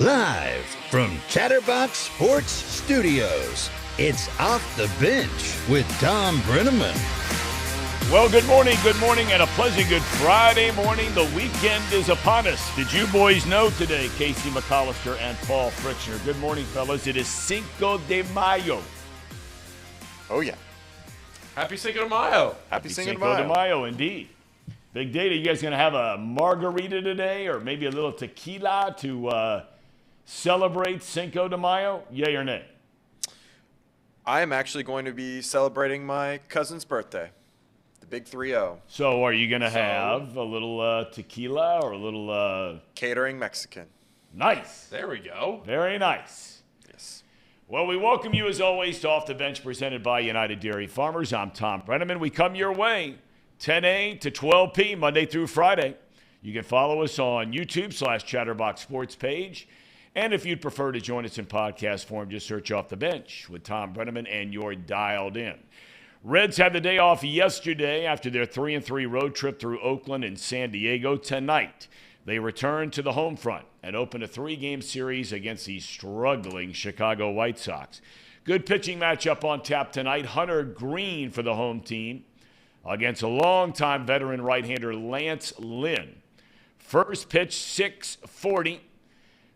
Live from Chatterbox Sports Studios, it's Off the Bench with Thom Brennaman. Well, good morning, and a pleasant good Friday morning. The weekend is upon us. Did you boys know today, Casey McAllister and Paul Fritzner? Good morning, fellas. It is Cinco de Mayo. Oh, yeah. Happy Cinco de Mayo. Happy Cinco de Mayo, indeed. Big day. Are you guys going to have a margarita today or maybe a little tequila to celebrate Cinco de Mayo? Yay or nay? I am actually going to be celebrating my cousin's birthday, the big 3-0. So are you going to have a little tequila or a little... Catering Mexican. Nice. There we go. Very nice. Yes. Well, we welcome you, as always, to Off the Bench, presented by United Dairy Farmers. I'm Thom Brennaman. We come your way 10 a to 12 p, Monday through Friday. You can follow us on YouTube/Chatterbox Sports page. And if you'd prefer to join us in podcast form, just search Off the Bench with Thom Brennaman and you're dialed in. Reds had the day off yesterday after their 3-3 road trip through Oakland and San Diego. Tonight, they return to the home front and open a 3-game series against the struggling Chicago White Sox. Good pitching matchup on tap tonight. Hunter Green for the home team against a longtime veteran right-hander Lance Lynn. First pitch, 6:40.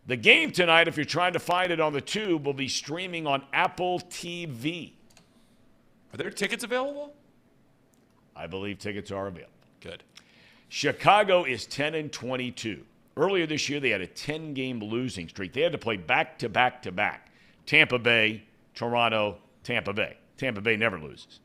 The game tonight, if you're trying to find it on the tube, will be streaming on Apple TV. Are there tickets available? I believe tickets are available. Good. Chicago is 10-22. Earlier this year, they had a 10-game losing streak. They had to play back-to-back-to-back. Tampa Bay, Toronto, Tampa Bay. Tampa Bay never loses.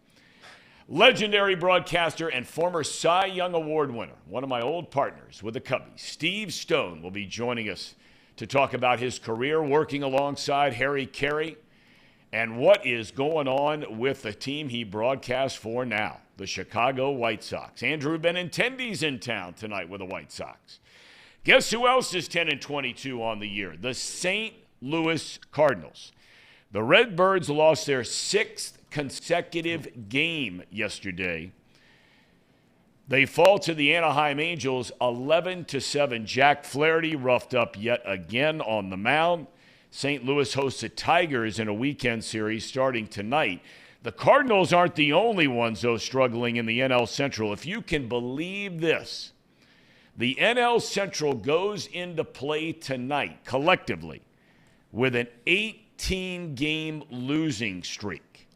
Legendary broadcaster and former Cy Young Award winner, one of my old partners with the Cubbies, Steve Stone, will be joining us to talk about his career working alongside Harry Carey and what is going on with the team he broadcasts for now, the Chicago White Sox. Andrew Benintendi's in town tonight with the White Sox. Guess who else is 10-22 on the year? The St. Louis Cardinals. The Redbirds lost their 6th consecutive game yesterday. They fall to the Anaheim Angels 11-7. Jack Flaherty roughed up yet again on the mound. St. Louis hosts the Tigers in a weekend series starting tonight. The Cardinals aren't the only ones, though, struggling in the NL Central. If you can believe this, the NL Central goes into play tonight, collectively, with an 18-game losing streak.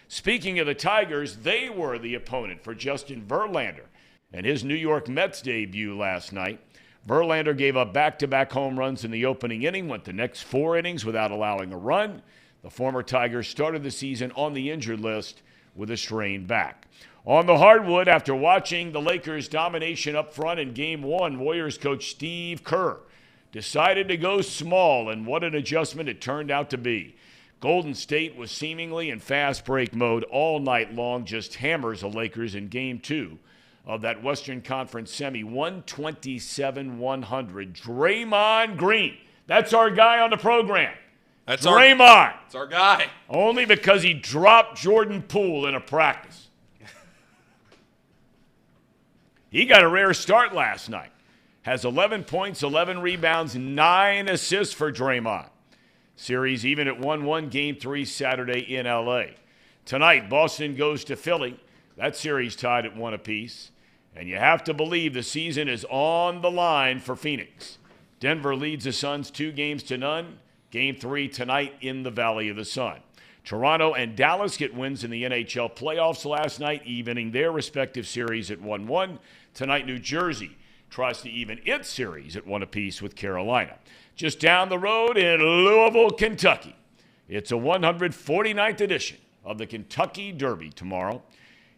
Speaking of the Tigers, they were the opponent for Justin Verlander and his New York Mets debut last night. Verlander gave up back-to-back home runs in the opening inning, went the next 4 innings without allowing a run. The former Tiger started the season on the injured list with a strained back. On the hardwood, after watching the Lakers' domination up front in Game 1, Warriors coach Steve Kerr decided to go small, and what an adjustment it turned out to be. Golden State was seemingly in fast break mode all night long, just hammers the Lakers in Game 2 of that Western Conference semi, 127-100. Draymond Green. That's our guy on the program. That's Draymond. That's our guy. Only because he dropped Jordan Poole in a practice. He got a rare start last night. Has 11 points, 11 rebounds, 9 assists for Draymond. Series even at 1-1, Game 3 Saturday in L.A. Tonight, Boston goes to Philly. That series tied at 1 apiece. And you have to believe the season is on the line for Phoenix. Denver leads the Suns 2-0. Game 3 tonight in the Valley of the Sun. Toronto and Dallas get wins in the NHL playoffs last night, evening their respective series at 1-1. Tonight, New Jersey tries to even its series at 1 apiece with Carolina. Just down the road in Louisville, Kentucky, it's a 149th edition of the Kentucky Derby tomorrow.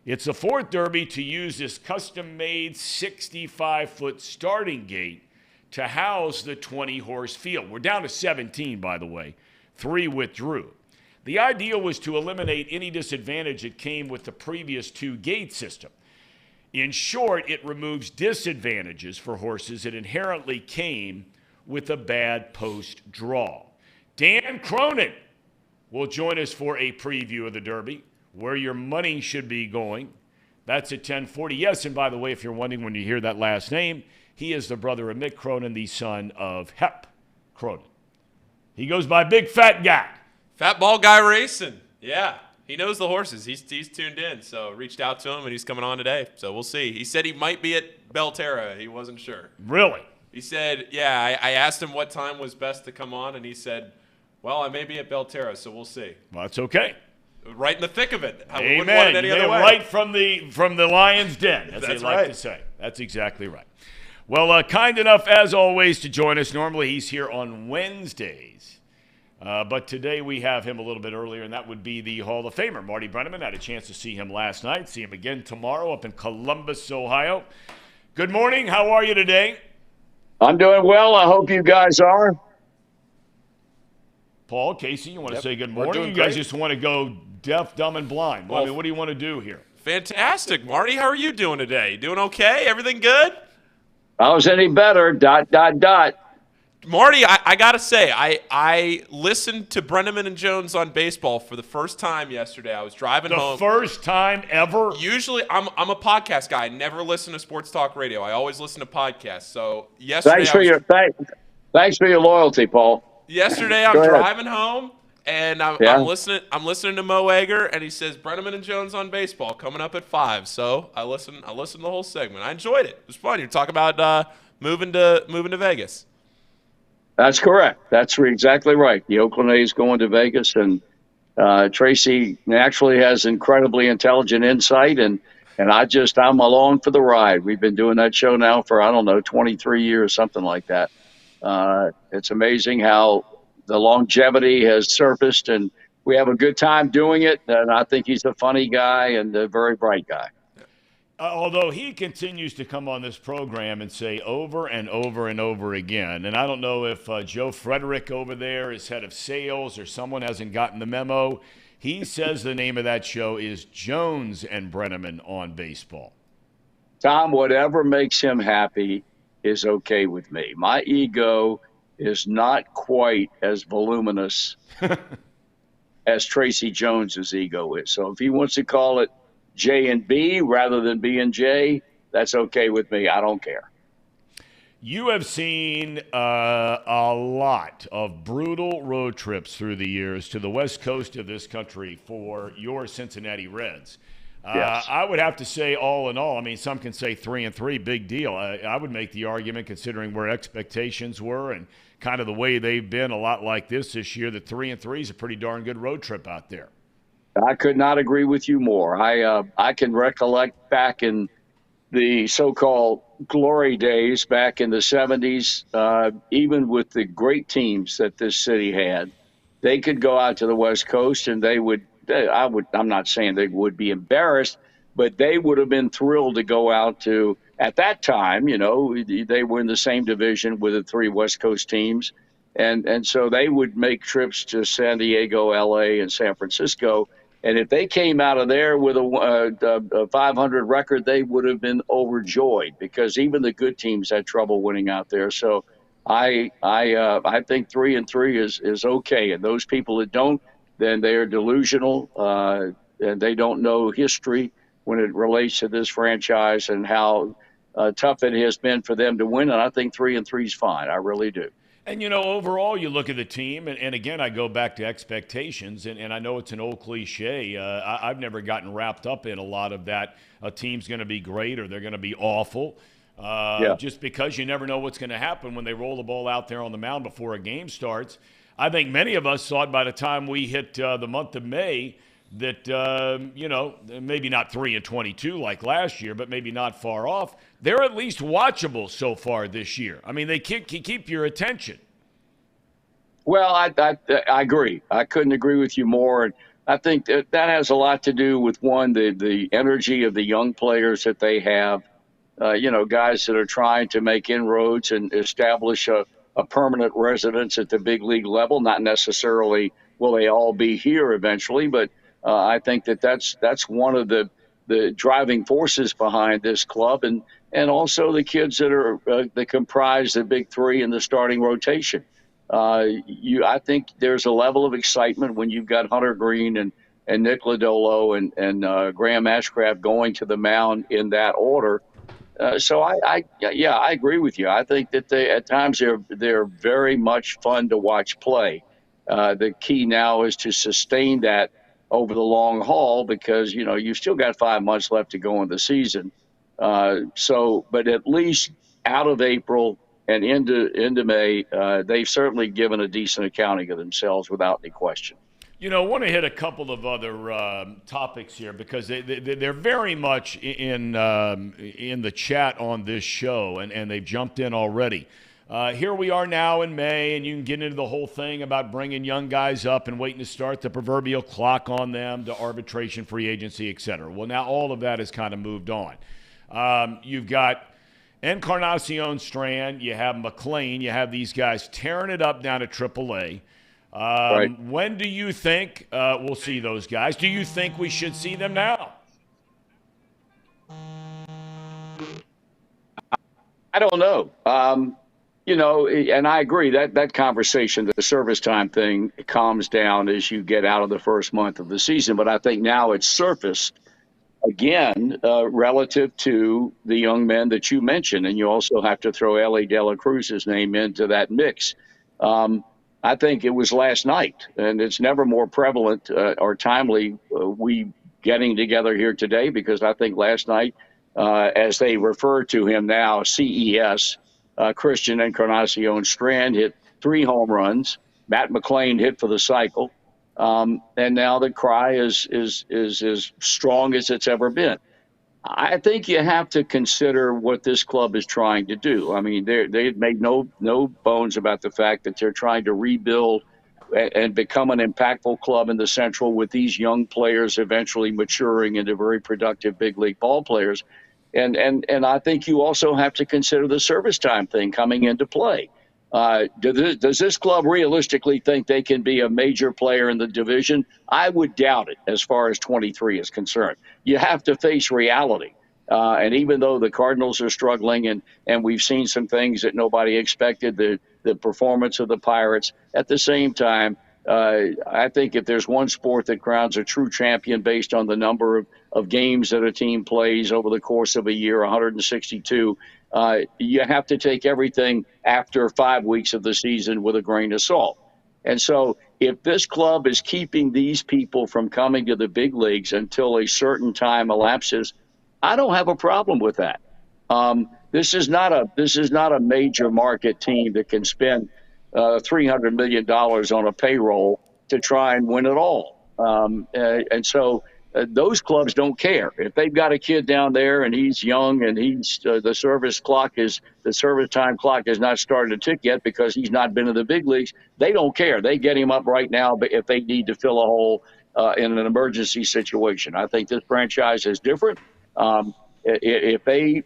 It's the 4th Derby to use this custom-made 65-foot starting gate to house the 20-horse field. We're down to 17, by the way. 3 withdrew. The idea was to eliminate any disadvantage that came with the previous 2-gate system. In short, it removes disadvantages for horses that inherently came with a bad post draw. Dan Cronin will join us for a preview of the Derby, where your money should be going. That's at 10:40. Yes, and by the way, if you're wondering when you hear that last name, he is the brother of Mick Cronin, the son of Hep Cronin. He goes by Big Fat Guy. Fat Ball Guy Racing. Yeah. He knows the horses. He's tuned in, so reached out to him, and he's coming on today. So we'll see. He said he might be at Belterra. He wasn't sure. Really? He said, yeah, I asked him what time was best to come on, and he said, well, I may be at Belterra, so we'll see. Well, that's okay. Right in the thick of it. Amen. Wouldn't want it any other way. Right from the lion's den, as they like to say. That's exactly right. Well, kind enough, as always, to join us. Normally he's here on Wednesdays. But today we have him a little bit earlier, and that would be the Hall of Famer, Marty Brennaman. I had a chance to see him last night, see him again tomorrow up in Columbus, Ohio. Good morning. How are you today? I'm doing well. I hope you guys are. Paul, Casey, you want to say good We're morning? doing You guys great. just want to go deaf, dumb, and blind. Well, I mean, what do you want to do here? Fantastic. Marty, how are you doing today? Doing okay? Everything good? I was any better, ... Marty, I got to say, I listened to Brennaman and Jones on baseball for the first time yesterday. I was driving home. The first time ever? Usually, I'm a podcast guy. I never listen to sports talk radio. I always listen to podcasts. So yesterday, Thanks for your loyalty, Paul. yesterday I'm Go ahead. driving home, and I'm Yeah. listening to Mo Egger, and he says Brennaman and Jones on baseball coming up at 5. So I listened to the whole segment. I enjoyed it. It was fun. You talk about moving to Vegas. That's correct. That's exactly right. The Oakland A's going to Vegas, and Tracy naturally has incredibly intelligent insight, and I'm along for the ride. We've been doing that show now for, 23 years, something like that. It's amazing how the longevity has surfaced, and we have a good time doing it. And I think he's a funny guy and a very bright guy. Although he continues to come on this program and say over and over and over again, and I don't know if Joe Frederick over there is head of sales or someone hasn't gotten the memo. He says the name of that show is Jones and Brennaman on baseball. Thom, whatever makes him happy is okay with me. My ego is not quite as voluminous as Tracy Jones's ego is. So if he wants to call it J and B rather than B and J, that's okay with me. I don't care. You have seen a lot of brutal road trips through the years to the west coast of this country for your Cincinnati Reds. Yes. I would have to say, all in all, I mean, some can say 3-3, big deal. I would make the argument, considering where expectations were and kind of the way they've been, a lot like this year, that 3-3 is a pretty darn good road trip out there. I could not agree with you more. I can recollect back in the so-called glory days back in the 70s, even with the great teams that this city had, they could go out to the West Coast and I'm not saying they would be embarrassed, but they would have been thrilled to go out to, at that time, they were in the same division with the 3 West Coast teams. And so they would make trips to San Diego, LA, and San Francisco. And if they came out of there with a 500 record, they would have been overjoyed, because even the good teams had trouble winning out there. So I think 3-3 is okay. And those people that don't, then they are delusional, and they don't know history when it relates to this franchise and how tough it has been for them to win. And I think 3-3 is fine. I really do. And, overall, you look at the team, and again, I go back to expectations, and I know it's an old cliche. I've never gotten wrapped up in a lot of that. A team's going to be great or they're going to be awful, just because you never know what's going to happen when they roll the ball out there on the mound before a game starts. I think many of us thought by the time we hit the month of May that, maybe not 3-22 like last year, but maybe not far off. They're at least watchable so far this year. I mean, they keep your attention. Well, I agree. I couldn't agree with you more. And I think that has a lot to do with, one, the energy of the young players that they have, guys that are trying to make inroads and establish a permanent residence at the big league level. Not necessarily will they all be here eventually, but I think that's one of the driving forces behind this club, and also the kids that comprise the big 3 in the starting rotation. I think there's a level of excitement when you've got Hunter Green and Nick Lodolo and Graham Ashcraft going to the mound in that order. I agree with you. I think that at times they're very much fun to watch play. The key now is to sustain that over the long haul because you've still got 5 months left to go in the season. But at least out of April and into May, they've certainly given a decent accounting of themselves without any question. I want to hit a couple of other topics here because they're very much in the chat on this show, and they've jumped in already. Here we are now in May, and you can get into the whole thing about bringing young guys up and waiting to start the proverbial clock on them to arbitration, free agency, et cetera. Well, now all of that has kind of moved on. You've got Encarnacion Strand, you have McLean, you have these guys tearing it up down at AAA. Right. When do you think we'll see those guys? Do you think we should see them now? I don't know. And I agree that conversation, the service time thing, calms down as you get out of the first month of the season. But I think now it's surfaced again relative to the young men that you mentioned. And you also have to throw Ellie De La Cruz's name into that mix. I think it was last night, and it's never more prevalent or timely we getting together here today because I think last night, as they refer to him now, CES, Christian Encarnacion Strand hit 3 home runs. Matt McLean hit for the cycle. And now the cry is as strong as it's ever been. I think you have to consider what this club is trying to do. I mean, they've made no bones about the fact that they're trying to rebuild and become an impactful club in the Central with these young players eventually maturing into very productive big league ball players. And I think you also have to consider the service time thing coming into play. Does this club realistically think they can be a major player in the division? I would doubt it as far as 23 is concerned. You have to face reality. And even though the Cardinals are struggling and we've seen some things that nobody expected, the performance of the Pirates, at the same time, I think if there's one sport that crowns a true champion based on the number of games that a team plays over the course of a year, 162, you have to take everything after 5 weeks of the season with a grain of salt. And so if this club is keeping these people from coming to the big leagues until a certain time elapses, I don't have a problem with that. This is not a major market team that can spend $300 million on a payroll to try and win it all. And so those clubs don't care. If they've got a kid down there and he's young and the service time clock has not started to tick yet because he's not been in the big leagues, they don't care. They get him up right now if they need to fill a hole in an emergency situation. I think this franchise is different. If they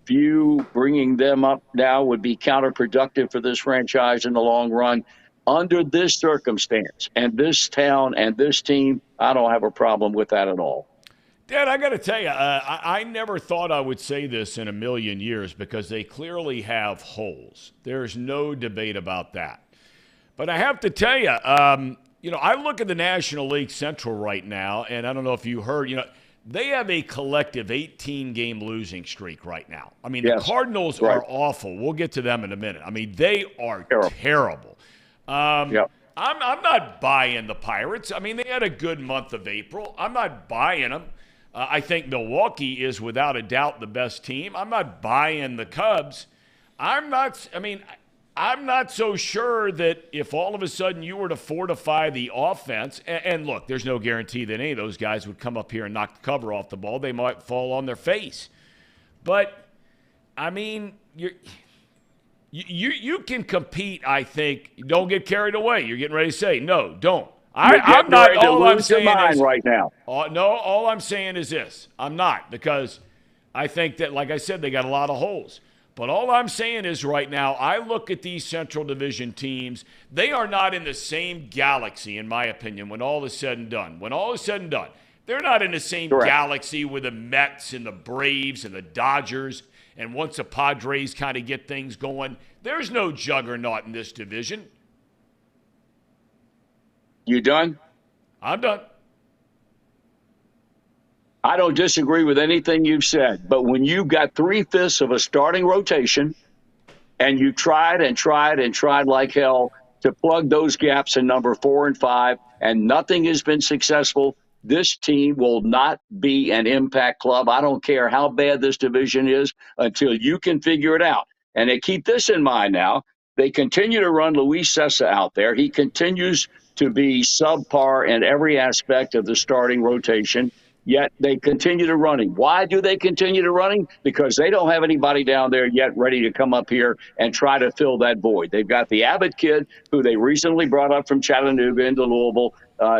view bringing them up now would be counterproductive for this franchise in the long run, under this circumstance and this town and this team, I don't have a problem with that at all. Dad, I got to tell you, I never thought I would say this in a million years because they clearly have holes. There's no debate about that. But I have to tell you, I look at the National League Central right now, and I don't know if you heard, they have a collective 18-game losing streak right now. I mean, the Cardinals are awful. We'll get to them in a minute. I mean, they are terrible. I'm not buying the Pirates. I mean, they had a good month of April. I'm not buying them. I think Milwaukee is without a doubt the best team. I'm not buying the Cubs. I'm not so sure that if all of a sudden you were to fortify the offense, and look, there's no guarantee that any of those guys would come up here and knock the cover off the ball. They might fall on their face. But, I mean, you can compete, I think. Don't get carried away. You're getting ready to say, no, don't. I'm not. All I'm saying is right now. No, all I'm saying is this. I'm not, because I think that, like I said, they got a lot of holes. But all I'm saying is right now, I look at these Central Division teams. They are not in the same galaxy, in my opinion, when all is said and done. When all is said and done, they're not in the same galaxy with the Mets and the Braves and the Dodgers. And once the Padres kind of get things going, there's no juggernaut in this division. You done? I'm done. I don't disagree with anything you've said, but when you've got 3/5 of a starting rotation and you tried and tried and tried like hell to plug those gaps in number 4 and 5, and nothing has been successful, this team will not be an impact club. I don't care how bad this division is until you can figure it out. And they keep this in mind now. They continue to run Luis Sessa out there. He continues to be subpar in every aspect of the starting rotation. Yet they continue to run him. Why do they continue to run him? Because they don't have anybody down there yet ready to come up here and try to fill that void. They've got the Abbott kid, who they recently brought up from Chattanooga into Louisville,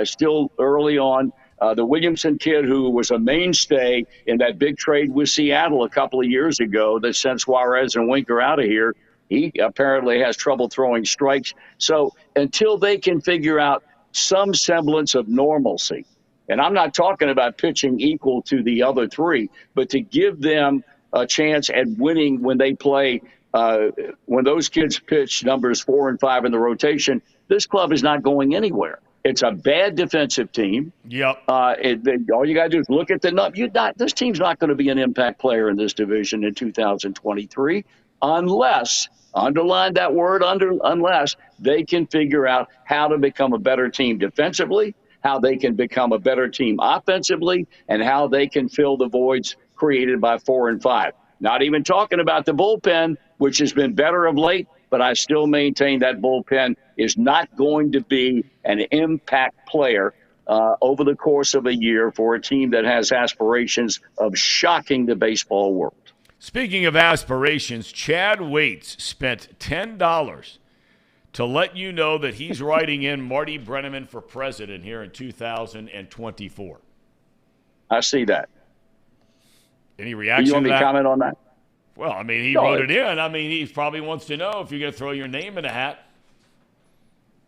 still early on. The Williamson kid, who was a mainstay in that big trade with Seattle a couple of years ago that sent Suarez and Winker out of here. He apparently has trouble throwing strikes. So until they can figure out some semblance of normalcy, and I'm not talking about pitching equal to the other three, but to give them a chance at winning when they play, when those kids pitch numbers 4 and 5 in the rotation, this club is not going anywhere. It's a bad defensive team. Yep. All you got to do is look at the number. This team's not going to be an impact player in this division in 2023 unless, underline that word, unless they can figure out how to become a better team defensively, how they can become a better team offensively, and how they can fill the voids created by 4 and 5. Not even talking about the bullpen, which has been better of late, but I still maintain that bullpen is not going to be an impact player over the course of a year for a team that has aspirations of shocking the baseball world. Speaking of aspirations, Chad Waits spent $10 to let you know that he's writing in Marty Brennaman for president here in 2024. I see that. Any reaction you want to me to that? comment on that? Well, I mean, he wrote it in. I mean, he probably wants to know if you're going to throw your name in a hat.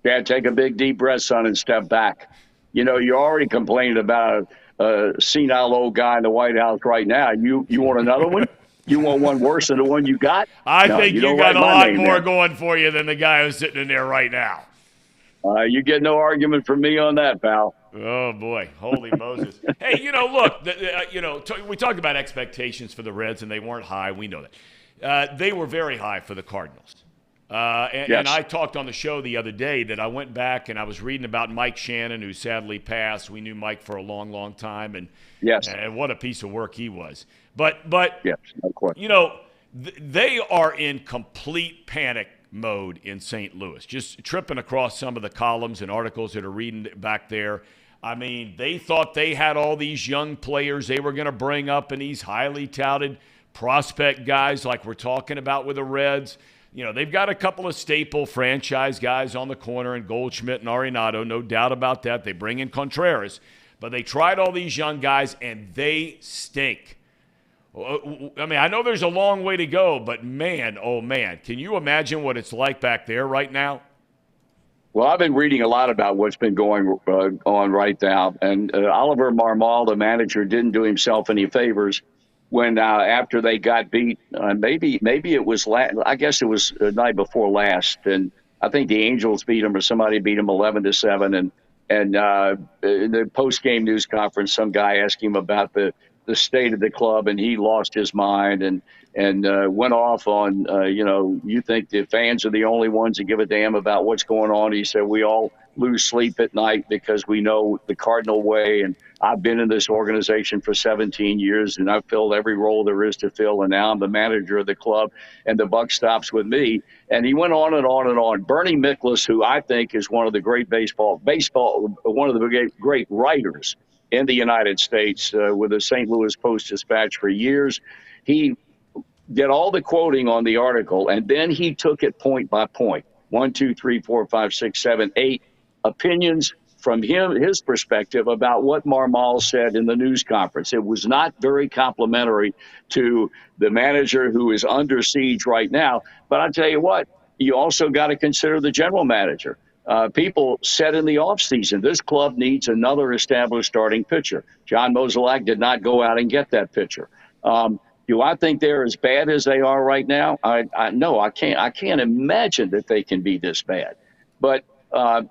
Chad, take a big deep breath, son, and step back. You know, you're already complaining about a senile old guy in the White House right now. You want another one? You want one worse than the one you got? I think you got a lot more there. going for you than the guy who's sitting in there right now. You get no argument from me on that, pal. Oh, boy. Holy Moses. Hey, look, we talked about expectations for the Reds, and they weren't high. We know that. They were very high for the Cardinals. And I talked on the show the other day that I went back and I was reading about Mike Shannon, who sadly passed. We knew Mike for a long, long time, and what a piece of work he was. But yes, no question. They are in complete panic mode in St. Louis. Just tripping across some of the columns and articles that are reading back there. I mean, they thought they had all these young players they were going to bring up and these highly touted prospect guys like we're talking about with the Reds. They've got a couple of staple franchise guys on the corner in Goldschmidt and Arenado, no doubt about that. They bring in Contreras. But they tried all these young guys, and they stink. I mean, I know there's a long way to go, but man, oh man, can you imagine what it's like back there right now? Well, I've been reading a lot about what's been going on right now, and Oliver Marmol, the manager, didn't do himself any favors when after they got beat. Maybe it was I guess it was the night before last, and I think the Angels beat them or somebody beat them 11-7, and in the post-game news conference, some guy asked him about the state of the club, and he lost his mind and went off on, you think the fans are the only ones that give a damn about what's going on. He said, we all lose sleep at night because we know the Cardinal way. And I've been in this organization for 17 years, and I've filled every role there is to fill. And now I'm the manager of the club, and the buck stops with me. And he went on and on and on. Bernie Miklasz, who I think is one of the great one of the great writers in the United States with the St. Louis Post-Dispatch for years. He did all the quoting on the article, and then he took it point by point. 1, 2, 3, 4, 5, 6, 7, 8 opinions from his perspective about what Marmol said in the news conference. It was not very complimentary to the manager who is under siege right now. But I tell you what, you also got to consider the general manager. People said in the offseason, this club needs another established starting pitcher. John Mozeliak did not go out and get that pitcher. Do I think they're as bad as they are right now? No, I can't. I can't imagine that they can be this bad. But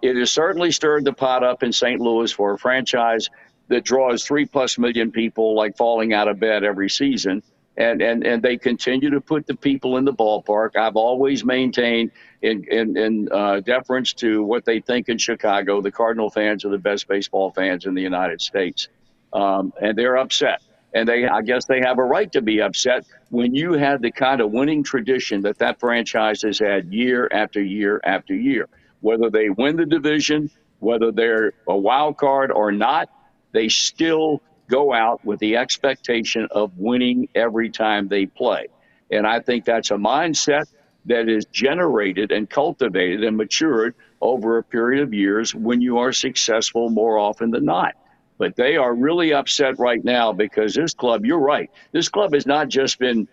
it has certainly stirred the pot up in St. Louis for a franchise that draws 3+ million people like falling out of bed every season. And they continue to put the people in the ballpark. I've always maintained in deference to what they think in Chicago, the Cardinal fans are the best baseball fans in the United States. And they're upset. And I guess they have a right to be upset when you had the kind of winning tradition that franchise has had year after year after year. Whether they win the division, whether they're a wild card or not, they still go out with the expectation of winning every time they play. And I think that's a mindset that is generated and cultivated and matured over a period of years when you are successful more often than not. But they are really upset right now because this club, you're right, this club has not just been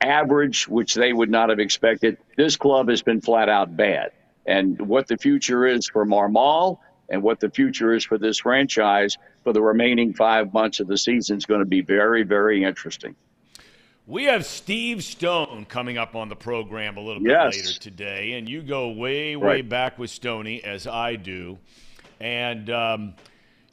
average, which they would not have expected. This club has been flat out bad. And what the future is for Marmol and what the future is for this franchise for the remaining 5 months of the season is going to be very, very interesting. We have Steve Stone coming up on the program a little bit later today, and you go way back with Stoney, as I do. And, I'm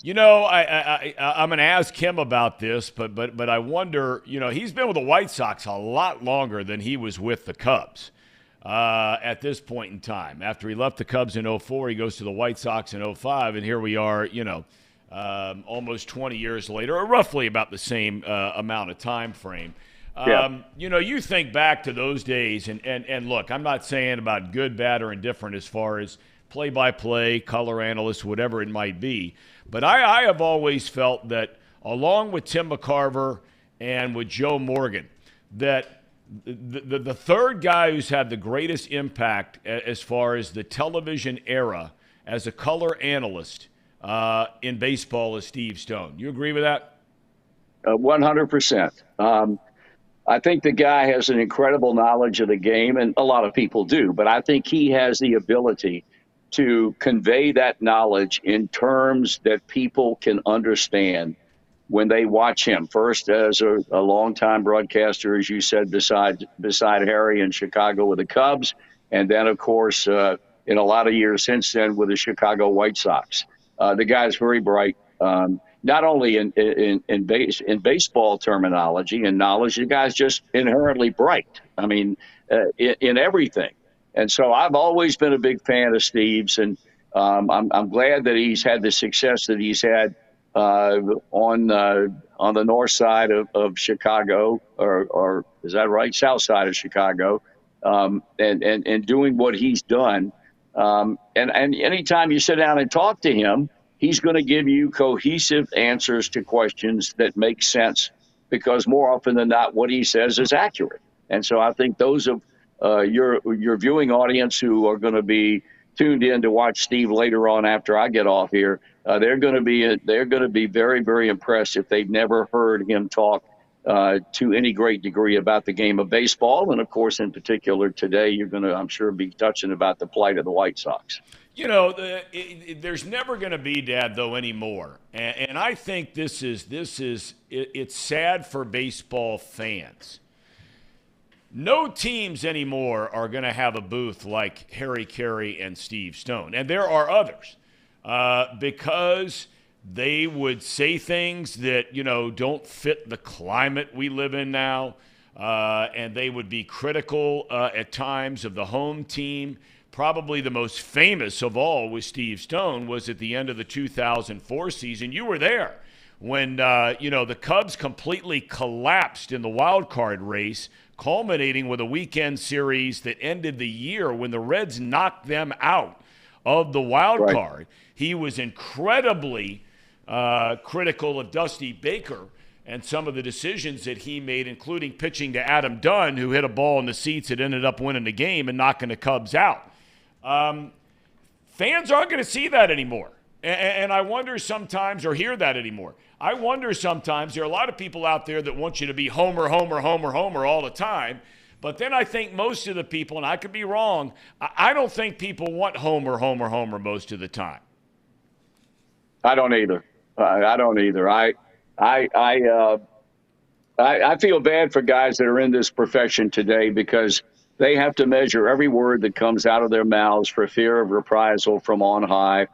going to ask him about this, but I wonder, he's been with the White Sox a lot longer than he was with the Cubs. At this point in time. After he left the Cubs in 2004, he goes to the White Sox in 2005, and here we are, almost 20 years later, or roughly about the same amount of time frame. You think back to those days, and look, I'm not saying about good, bad, or indifferent as far as play-by-play, color analyst, whatever it might be, but I have always felt that along with Tim McCarver and with Joe Morgan, that the third guy who's had the greatest impact as far as the television era as a color analyst in baseball is Steve Stone. You agree with that? 100%. I think the guy has an incredible knowledge of the game, and a lot of people do, but I think he has the ability to convey that knowledge in terms that people can understand when they watch him, first as a longtime broadcaster, as you said, beside Harry in Chicago with the Cubs, and then, of course, in a lot of years since then with the Chicago White Sox. The guy's very bright, not only in baseball terminology and knowledge, the guy's just inherently bright. I mean, in everything. And so I've always been a big fan of Steve's, and I'm glad that he's had the success that he's had on the north side of Chicago, or is that right? South side of Chicago, and doing what he's done. And anytime you sit down and talk to him, he's going to give you cohesive answers to questions that make sense, because more often than not, what he says is accurate. And so I think those of your viewing audience who are going to be tuned in to watch Steve later on after I get off here, they're going to be very, very impressed if they've never heard him talk to any great degree about the game of baseball. And of course, in particular today, you're going to, I'm sure, be touching about the plight of the White Sox. There's never going to be, Dad, though, anymore. And I think it's sad for baseball fans. No teams anymore are going to have a booth like Harry Carey and Steve Stone. And there are others because they would say things that, don't fit the climate we live in now. And they would be critical at times of the home team. Probably the most famous of all with Steve Stone was at the end of the 2004 season. You were there when, the Cubs completely collapsed in the wild card race, culminating with a weekend series that ended the year when the Reds knocked them out of the wild card. He was incredibly critical of Dusty Baker and some of the decisions that he made, including pitching to Adam Dunn, who hit a ball in the seats that ended up winning the game and knocking the Cubs out. Fans aren't going to see that anymore. And I wonder sometimes, or hear that anymore. I wonder sometimes, there are a lot of people out there that want you to be homer, homer, homer, homer all the time. But then I think most of the people, and I could be wrong, I don't think people want homer, homer, homer most of the time. I don't either. I don't either. I feel bad for guys that are in this profession today because they have to measure every word that comes out of their mouths for fear of reprisal from on high.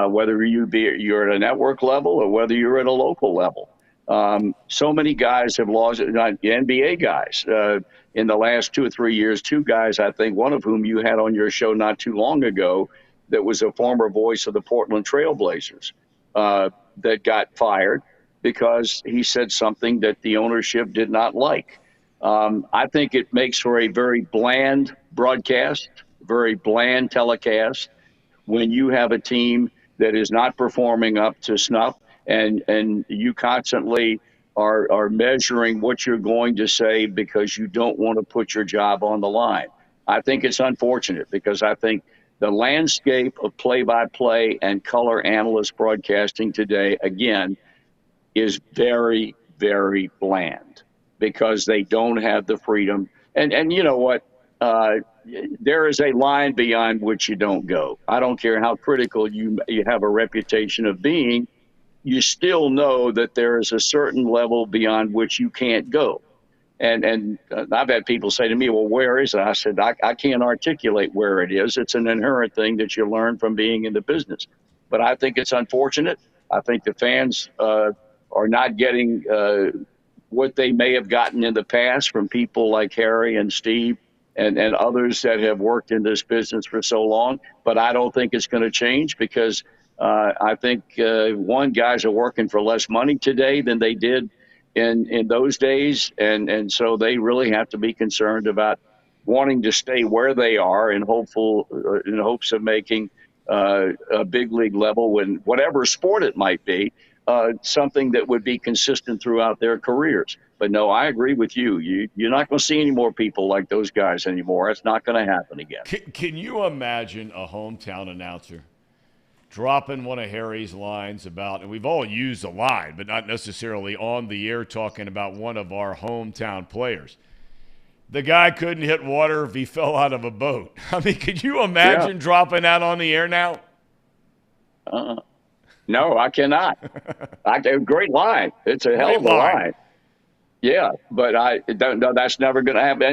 whether you're at a network level or whether you're at a local level. So many guys have lost, not NBA guys, in the last 2 or 3 years. 2 guys, I think, one of whom you had on your show not too long ago, that was a former voice of the Portland Trailblazers, that got fired because he said something that the ownership did not like. I think it makes for a very bland broadcast, very bland telecast when you have a team that is not performing up to snuff, and you constantly are measuring what you're going to say because you don't want to put your job on the line. I think it's unfortunate because I think the landscape of play-by-play and color analyst broadcasting today, again, is very, very bland because they don't have the freedom. And you know what? There is a line beyond which you don't go. I don't care how critical you have a reputation of being. You still know that there is a certain level beyond which you can't go. And I've had people say to me, well, where is it? I said, I can't articulate where it is. It's an inherent thing that you learn from being in the business. But I think it's unfortunate. I think the fans are not getting what they may have gotten in the past from people like Harry and Steve and others that have worked in this business for so long. But I don't think it's going to change because I think, guys are working for less money today than they did in those days. And so they really have to be concerned about wanting to stay where they are in hopes of making a big league level, when whatever sport it might be, something that would be consistent throughout their careers. But no, I agree with you. You're not going to see any more people like those guys anymore. It's not going to happen again. Can you imagine a hometown announcer dropping one of Harry's lines about, and we've all used the line, but not necessarily on the air, talking about one of our hometown players? The guy couldn't hit water if he fell out of a boat. I mean, could you imagine dropping that on the air now? No, I cannot. Great line. It's a hell of a line. Yeah, but I don't know. That's never going to happen.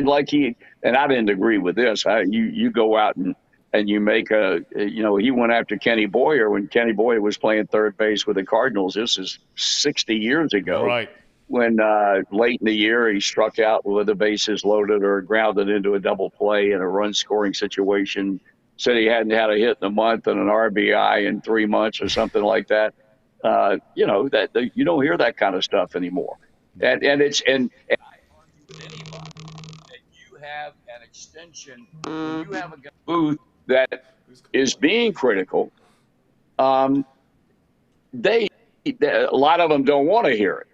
And I didn't agree with this. You go out and you make he went after Kenny Boyer when Kenny Boyer was playing third base with the Cardinals. This is 60 years ago. Right. When late in the year he struck out with the bases loaded or grounded into a double play in a run-scoring situation. Said he hadn't had a hit in a month and an RBI in 3 months or something like that. You don't hear that kind of stuff anymore. And I argue with anybody that you have an extension, you have a booth that is being critical. A lot of them don't want to hear it.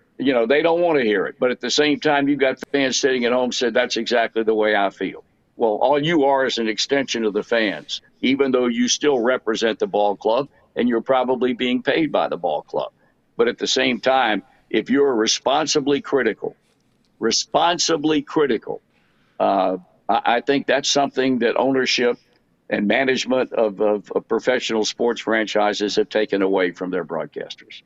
They don't want to hear it. But at the same time, you've got fans sitting at home said, that's exactly the way I feel. Well, all you are is an extension of the fans, even though you still represent the ball club and you're probably being paid by the ball club. But at the same time, if you're responsibly critical, I think that's something that ownership and management of professional sports franchises have taken away from their broadcasters.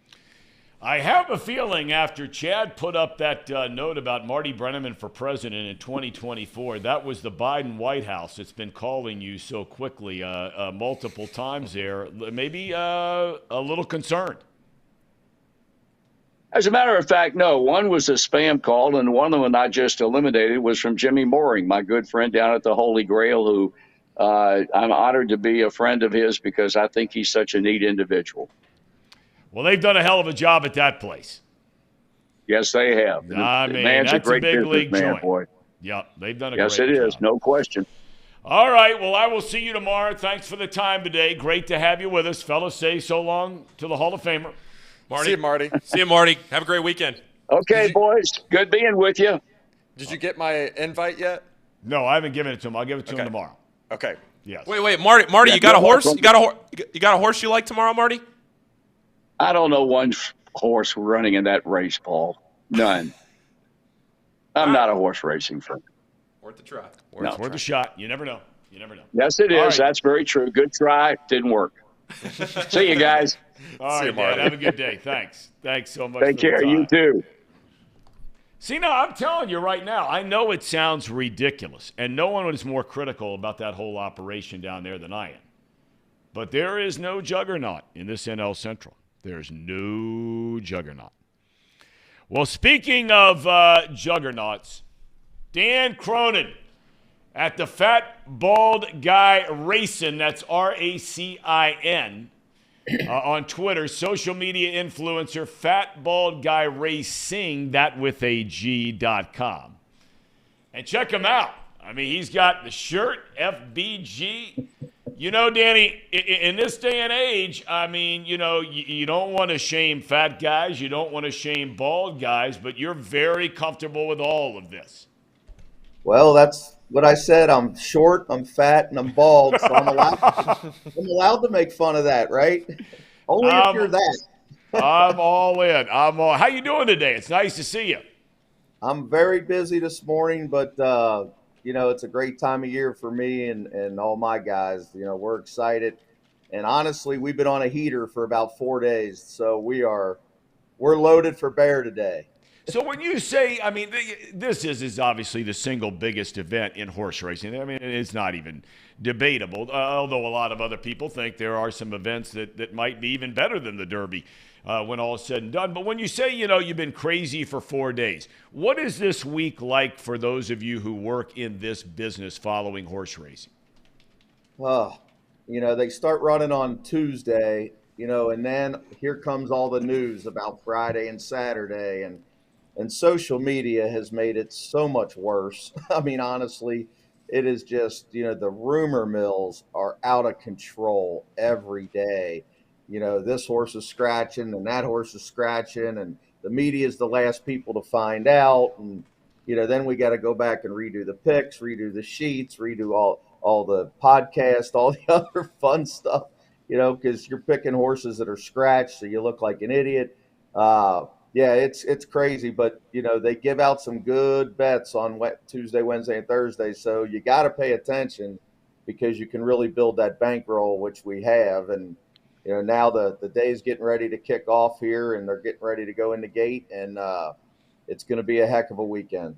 I have a feeling after Chad put up that note about Marty Brennaman for president in 2024, that was the Biden White House that's been calling you so quickly multiple times there. Maybe a little concerned. As a matter of fact, no. One was a spam call, and one of them I just eliminated was from Jimmy Mooring, my good friend down at the Holy Grail, who I'm honored to be a friend of his because I think he's such a neat individual. Well, they've done a hell of a job at that place. Yes, they have. I mean, man's that's a great big league man, joint. boy. Yep, they've done a yes, great job. Yes, it is. No question. All right, well, I will see you tomorrow. Thanks for the time today. Great to have you with us. Fellas, say so long to the Hall of Famer. Marty. See you, Marty. See you, Marty. Have a great weekend. Okay, boys. Good being with you. Did you get my invite yet? No, I haven't given it to him. I'll give it to him tomorrow. Okay. Yes. Wait, Marty, you got a horse? You got a horse you like tomorrow, Marty? I don't know one horse running in that race, Paul. None. I'm not a horse racing fan. Worth a try. It's worth a shot. You never know. Yes, it is. Right. That's very true. Good try. Didn't work. See you guys. All right, man. Have a good day. Thanks so much. Take care. You too. See, now, I'm telling you right now, I know it sounds ridiculous, and no one is more critical about that whole operation down there than I am. But there is no juggernaut in this NL Central. There's no juggernaut. Well, speaking of juggernauts, Dan Cronin at the Fat Bald Guy Racin', that's RACIN, on Twitter, social media influencer, Fat Bald Guy Racing, that with a G.com. And check him out. I mean, he's got the shirt, FBG. You know, Danny, in this day and age, I mean, you know, you don't want to shame fat guys. You don't want to shame bald guys, but you're very comfortable with all of this. Well, that's what I said. I'm short, I'm fat, and I'm bald, so I'm allowed to make fun of that, right? Only if you're that. I'm all in. How you doing today? It's nice to see you. I'm very busy this morning, but you know, it's a great time of year for me and all my guys. You know, we're excited. And honestly, we've been on a heater for about 4 days. So we're loaded for bear today. So when you say, I mean, this is obviously the single biggest event in horse racing. I mean, it's not even debatable, although a lot of other people think there are some events that might be even better than the Derby when all is said and done. But when you say, you know, you've been crazy for 4 days, what is this week like for those of you who work in this business following horse racing? You know, they start running on Tuesday, you know, and then here comes all the news about Friday and Saturday, and social media has made it so much worse. I mean, honestly, it is just, you know, the rumor mills are out of control every day. You know, this horse is scratching and that horse is scratching, and the media is the last people to find out. And, you know, then we got to go back and redo the picks, redo the sheets, redo all the podcast, all the other fun stuff, you know, because you're picking horses that are scratched, so you look like an idiot. Yeah, it's crazy, but, you know, they give out some good bets on Tuesday, Wednesday, and Thursday, so you got to pay attention because you can really build that bankroll, which we have. And, you know, now the day's getting ready to kick off here, and they're getting ready to go in the gate, and it's going to be a heck of a weekend.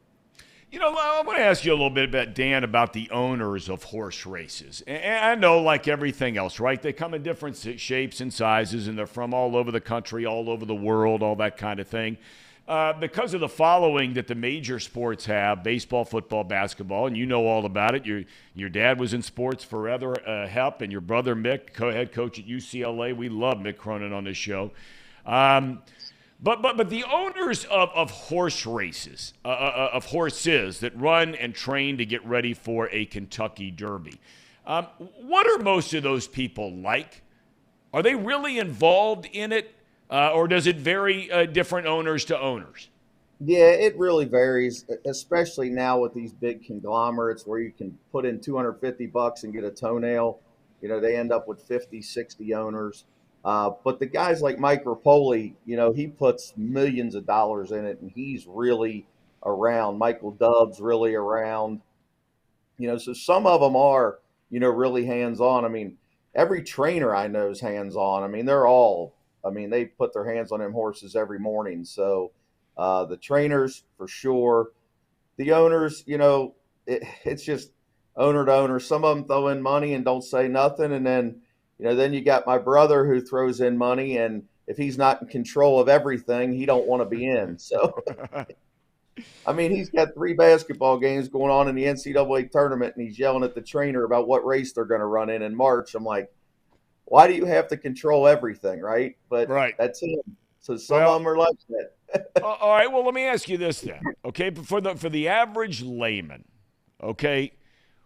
You know, I want to ask you a little bit about, Dan, about the owners of horse races. And I know, like everything else, right, they come in different shapes and sizes, and they're from all over the country, all over the world, all that kind of thing. Because of the following that the major sports have, baseball, football, basketball, and you know all about it. Your dad was in sports forever, Hep, and your brother Mick, head coach at UCLA. We love Mick Cronin on this show. But the owners of horse races, of horses that run and train to get ready for a Kentucky Derby, what are most of those people like? Are they really involved in it, or does it vary different owners to owners? Yeah, it really varies, especially now with these big conglomerates where you can put in $250 and get a toenail. You know, they end up with 50, 60 owners. But the guys like Mike Rapoli, you know, he puts millions of dollars in it, and he's really around. Michael Dubb's really around. You know, so some of them are, you know, really hands-on. I mean, every trainer I know is hands-on. I mean, they put their hands on them horses every morning. So the trainers, for sure. The owners, you know, it's just owner to owner. Some of them throw in money and don't say nothing, and then, you know, then you got my brother who throws in money, and if he's not in control of everything, he don't want to be in. So, I mean, he's got 3 basketball games going on in the NCAA tournament, and he's yelling at the trainer about what race they're going to run in March. I'm like, why do you have to control everything, right? But right. That's him. So some of them are like that. All right. Well, let me ask you this then. Okay, for the average layman, okay,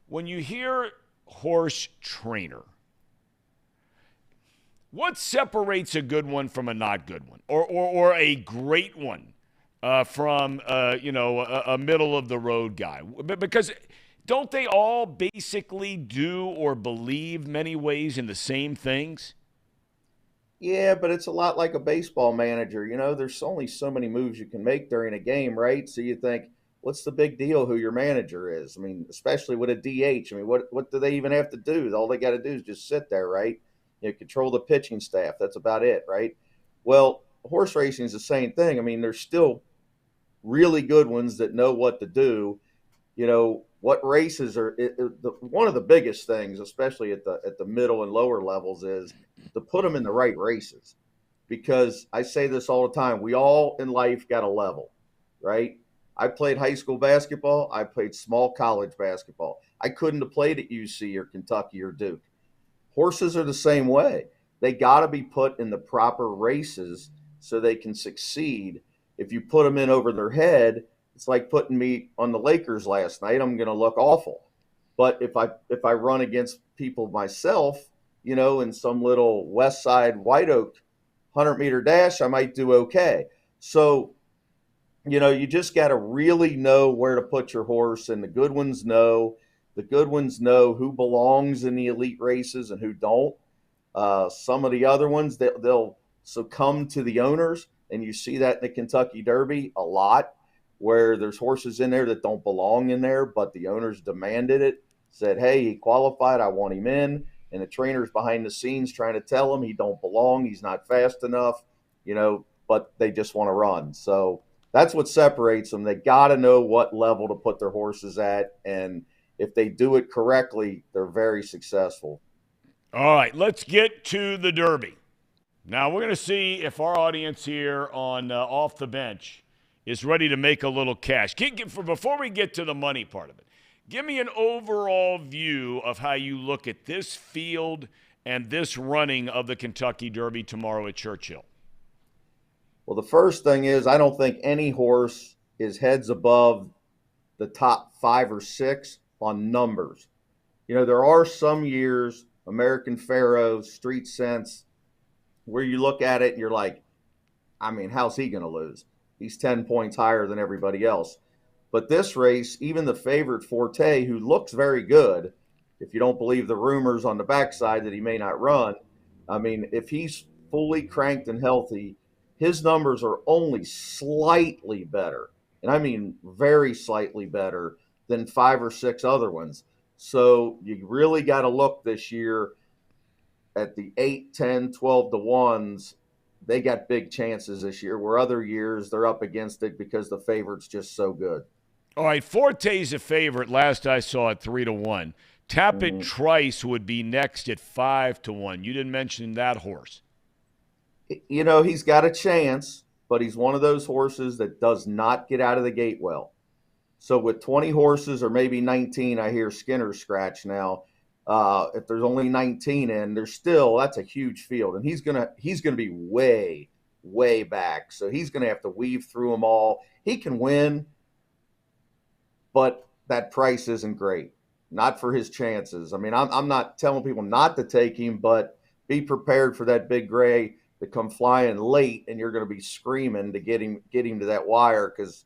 when you hear horse trainer, what separates a good one from a not good one, or a great one from a middle of the road guy? Because don't they all basically do or believe many ways in the same things? Yeah, but it's a lot like a baseball manager. You know, there's only so many moves you can make during a game, right? So you think, what's the big deal who your manager is? I mean, especially with a DH. I mean, what do they even have to do? All they got to do is just sit there, right? You know, control the pitching staff. That's about it, right? Well, horse racing is the same thing. I mean, there's still really good ones that know what to do. what races are one of the biggest things, especially at the middle and lower levels, is to put them in the right races. Because I say this all the time, we all in life got a level, right? I played high school basketball. I played small college basketball. I couldn't have played at UC or Kentucky or Duke. Horses are the same way. They got to be put in the proper races so they can succeed. If you put them in over their head, it's like putting me on the Lakers last night. I'm going to look awful. But if I run against people myself, in some little West Side White Oak 100-meter dash, I might do okay. So, you just got to really know where to put your horse, and the good ones know. The good ones know who belongs in the elite races and who don't. Some of the other ones, they'll succumb to the owners, and you see that in the Kentucky Derby a lot, where there's horses in there that don't belong in there, but the owners demanded it, said, hey, he qualified, I want him in, and the trainer's behind the scenes trying to tell him he don't belong, he's not fast enough, but they just want to run. So that's what separates them. They got to know what level to put their horses at, and if they do it correctly, they're very successful. All right, let's get to the Derby. Now, we're going to see if our audience here on Off the Bench is ready to make a little cash. Before we get to the money part of it, give me an overall view of how you look at this field and this running of the Kentucky Derby tomorrow at Churchill. Well, the first thing is I don't think any horse is heads above the top 5 or 6 on numbers. There are some years, American Pharoah, Street Sense, where you look at it and you're like, how's he going to lose? He's 10 points higher than everybody else. But this race, even the favorite Forte, who looks very good, if you don't believe the rumors on the backside that he may not run, if he's fully cranked and healthy, his numbers are only slightly better, and I mean very slightly better than 5 or 6 other ones. So you really got to look this year at the 8, 10, 12 to 1s. They got big chances this year, where other years they're up against it because the favorite's just so good. All right, Forte's a favorite. Last I saw it 3 to 1. Tapit Trice would be next at 5 to 1. You didn't mention that horse. He's got a chance, but he's one of those horses that does not get out of the gate well. So with 20 horses, or maybe 19, I hear Skinner scratch now. If there's only 19 in, that's a huge field, and he's gonna be way, way back. So he's gonna have to weave through them all. He can win, but that price isn't great. Not for his chances. I'm not telling people not to take him, but be prepared for that big gray to come flying late, and you're going to be screaming to get him to that wire, because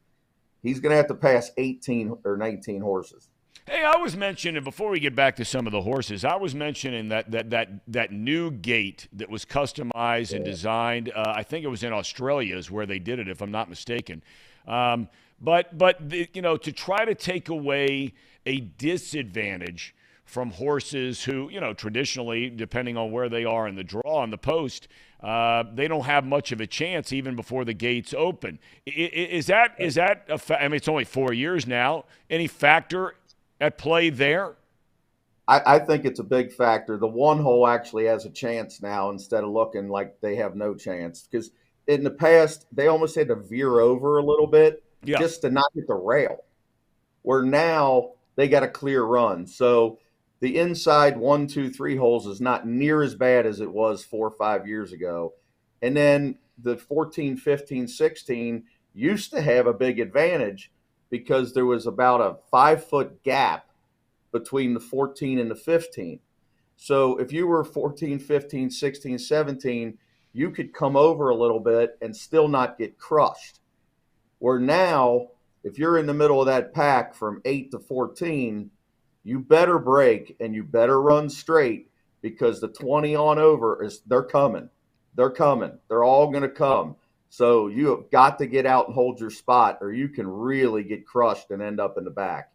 he's going to have to pass 18 or 19 horses. Hey, I was mentioning, before we get back to some of the horses, I was mentioning that new gate that was customized and designed. I think it was in Australia is where they did it, if I'm not mistaken. But to try to take away a disadvantage from horses who, traditionally, depending on where they are in the draw on the post, they don't have much of a chance even before the gates open. Is that it's only 4 years now. Any factor at play there? I think it's a big factor. The one hole actually has a chance now, instead of looking like they have no chance. Because in the past, they almost had to veer over a little bit just to not hit the rail. Where now they got a clear run. So the inside 1, 2, 3 holes is not near as bad as it was 4 or 5 years ago. And then the 14, 15, 16 used to have a big advantage because there was about a 5-foot gap between the 14 and the 15. So if you were 14, 15, 16, 17, you could come over a little bit and still not get crushed. Where now, if you're in the middle of that pack from 8 to 14, you better break and you better run straight, because the 20 on over they're coming. They're coming. They're all going to come. So you have got to get out and hold your spot, or you can really get crushed and end up in the back.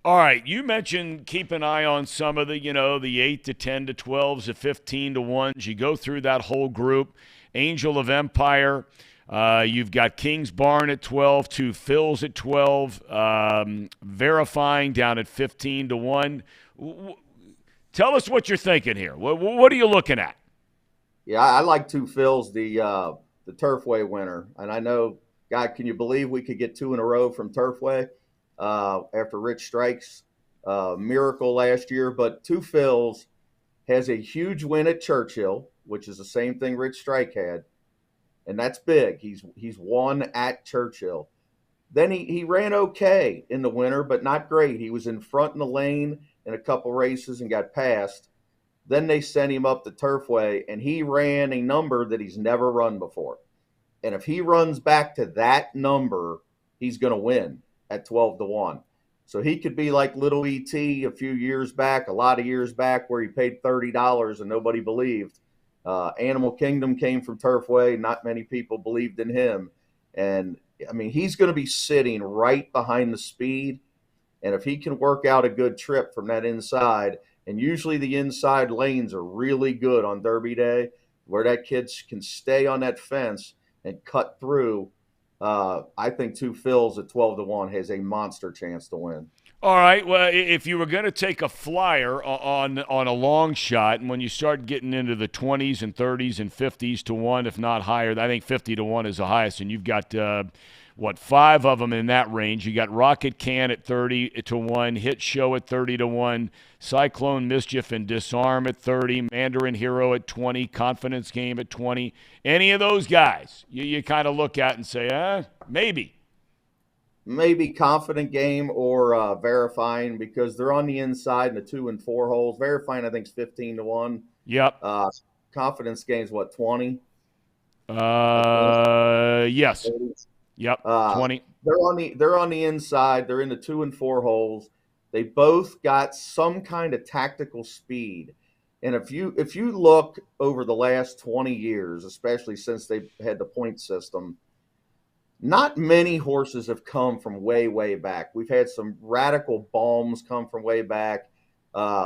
All right, you mentioned keep an eye on some of the, the 8 to 10 to 12s, the 15 to 1s. You go through that whole group. Angel of Empire, You've got Kings Barn at 12, Two Phils at 12, Verifying down at 15 to 1. Tell us what you're thinking here. What are you looking at? Yeah, I like Two Phils, the Turfway winner. And I know, God, can you believe we could get 2 in a row from Turfway after Rich Strike's miracle last year? But Two Phils has a huge win at Churchill, which is the same thing Rich Strike had. And that's big. He's won at Churchill. Then he ran okay in the winter, but not great. He was in front in the lane in a couple races and got passed. Then they sent him up the Turfway, and he ran a number that he's never run before. And if he runs back to that number, he's going to win at 12 to 1. So he could be like Little E.T. a few years back, a lot of years back, where he paid $30 and nobody believed. Animal Kingdom came from Turfway. Not many people believed in him. And, I mean, he's going to be sitting right behind the speed. And if he can work out a good trip from that inside, and usually the inside lanes are really good on Derby Day, where that kid can stay on that fence and cut through, I think Two Phils at 12 to 1 has a monster chance to win. All right. Well, if you were going to take a flyer on a long shot, and when you start getting into the 20s and 30s and 50s to 1, if not higher, I think 50 to 1 is the highest, and you've got 5 of them in that range. You got Rocket Can at 30 to 1, Hit Show at 30 to 1, Cyclone Mischief and Disarm at 30, Mandarin Hero at 20, Confidence Game at 20. Any of those guys you kind of look at and say, maybe. Maybe Confident Game or Verifying, because they're on the inside in the 2 and 4 holes. Verifying, I think, is 15 to 1. Yep. Confidence Game's what, 20? Yes. Yep. 20. They're on the inside. They're in the 2 and 4 holes. They both got some kind of tactical speed. And if you look over the last 20 years, especially since they've had the point system, not many horses have come from way, way back. We've had some radical bombs come from way back.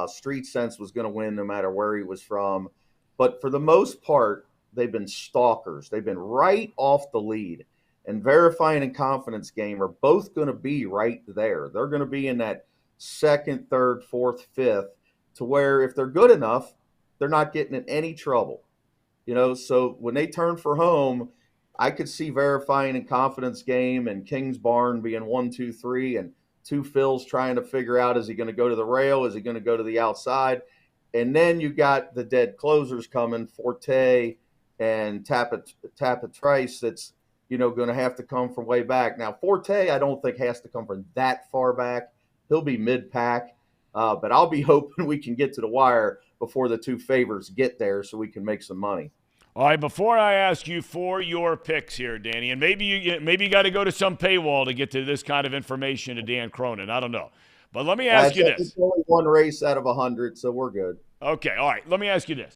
Street Sense was going to win no matter where he was from. But for the most part, they've been stalkers. They've been right off the lead. And Verifying and Confidence Game are both going to be right there. They're going to be in that 2nd, 3rd, 4th, 5th, to where if they're good enough, they're not getting in any trouble. So when they turn for home, I could see Verifying and Confidence Game and King's Barn being 1, 2, 3, and Two Phils trying to figure out, is he going to go to the rail? Is he going to go to the outside? And then you got the dead closers coming, Forte and Tapatrice, that's going to have to come from way back. Now, Forte, I don't think has to come from that far back. He'll be mid-pack. But I'll be hoping we can get to the wire before the 2 favorites get there so we can make some money. All right, before I ask you for your picks here, Danny, and maybe you got to go to some paywall to get to this kind of information to Dan Cronin. I don't know. But let me ask you this. It's only one race out of 100, so we're good. Okay, all right. Let me ask you this.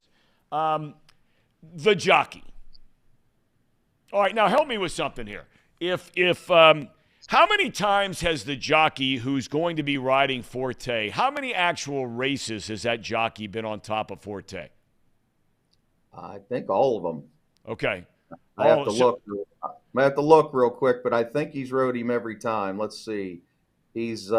The jockey. All right, now help me with something here. How many times has the jockey who's going to be riding Forte, how many actual races has that jockey been on top of Forte? I think all of them. Okay. I have to look real quick, but I think he's rode him every time. Let's see. He's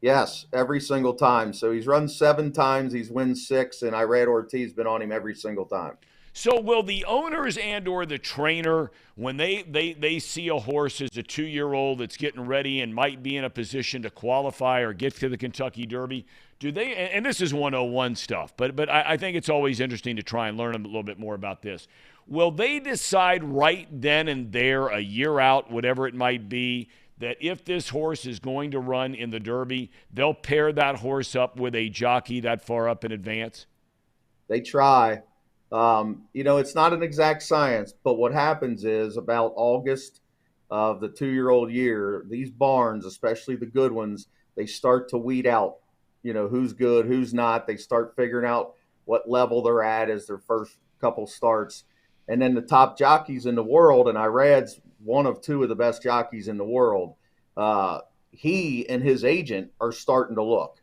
yes, every single time. So he's run 7 times, he's won 6, and Irad Ortiz been on him every single time. So will the owners and or the trainer, when they see a horse as a 2-year-old that's getting ready and might be in a position to qualify or get to the Kentucky Derby, do they, and this is 101 stuff, but I think it's always interesting to try and learn a little bit more about this. Will they decide right then and there, a year out, whatever it might be, that if this horse is going to run in the Derby, they'll pair that horse up with a jockey that far up in advance? They try. It's not an exact science, but what happens is about August of the 2-year-old year, these barns, especially the good ones, they start to weed out, who's good, who's not. They start figuring out what level they're at as their first couple starts. And then the top jockeys in the world, and Irad's one of 2 of the best jockeys in the world, he and his agent are starting to look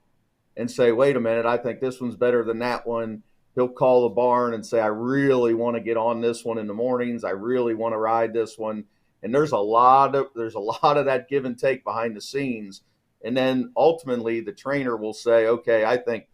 and say, wait a minute, I think this one's better than that one. he'll call the barn and say, I really want to get on this one in the mornings. I really want to ride this one. And there's a lot of that give and take behind the scenes. And then ultimately the trainer will say, okay, I think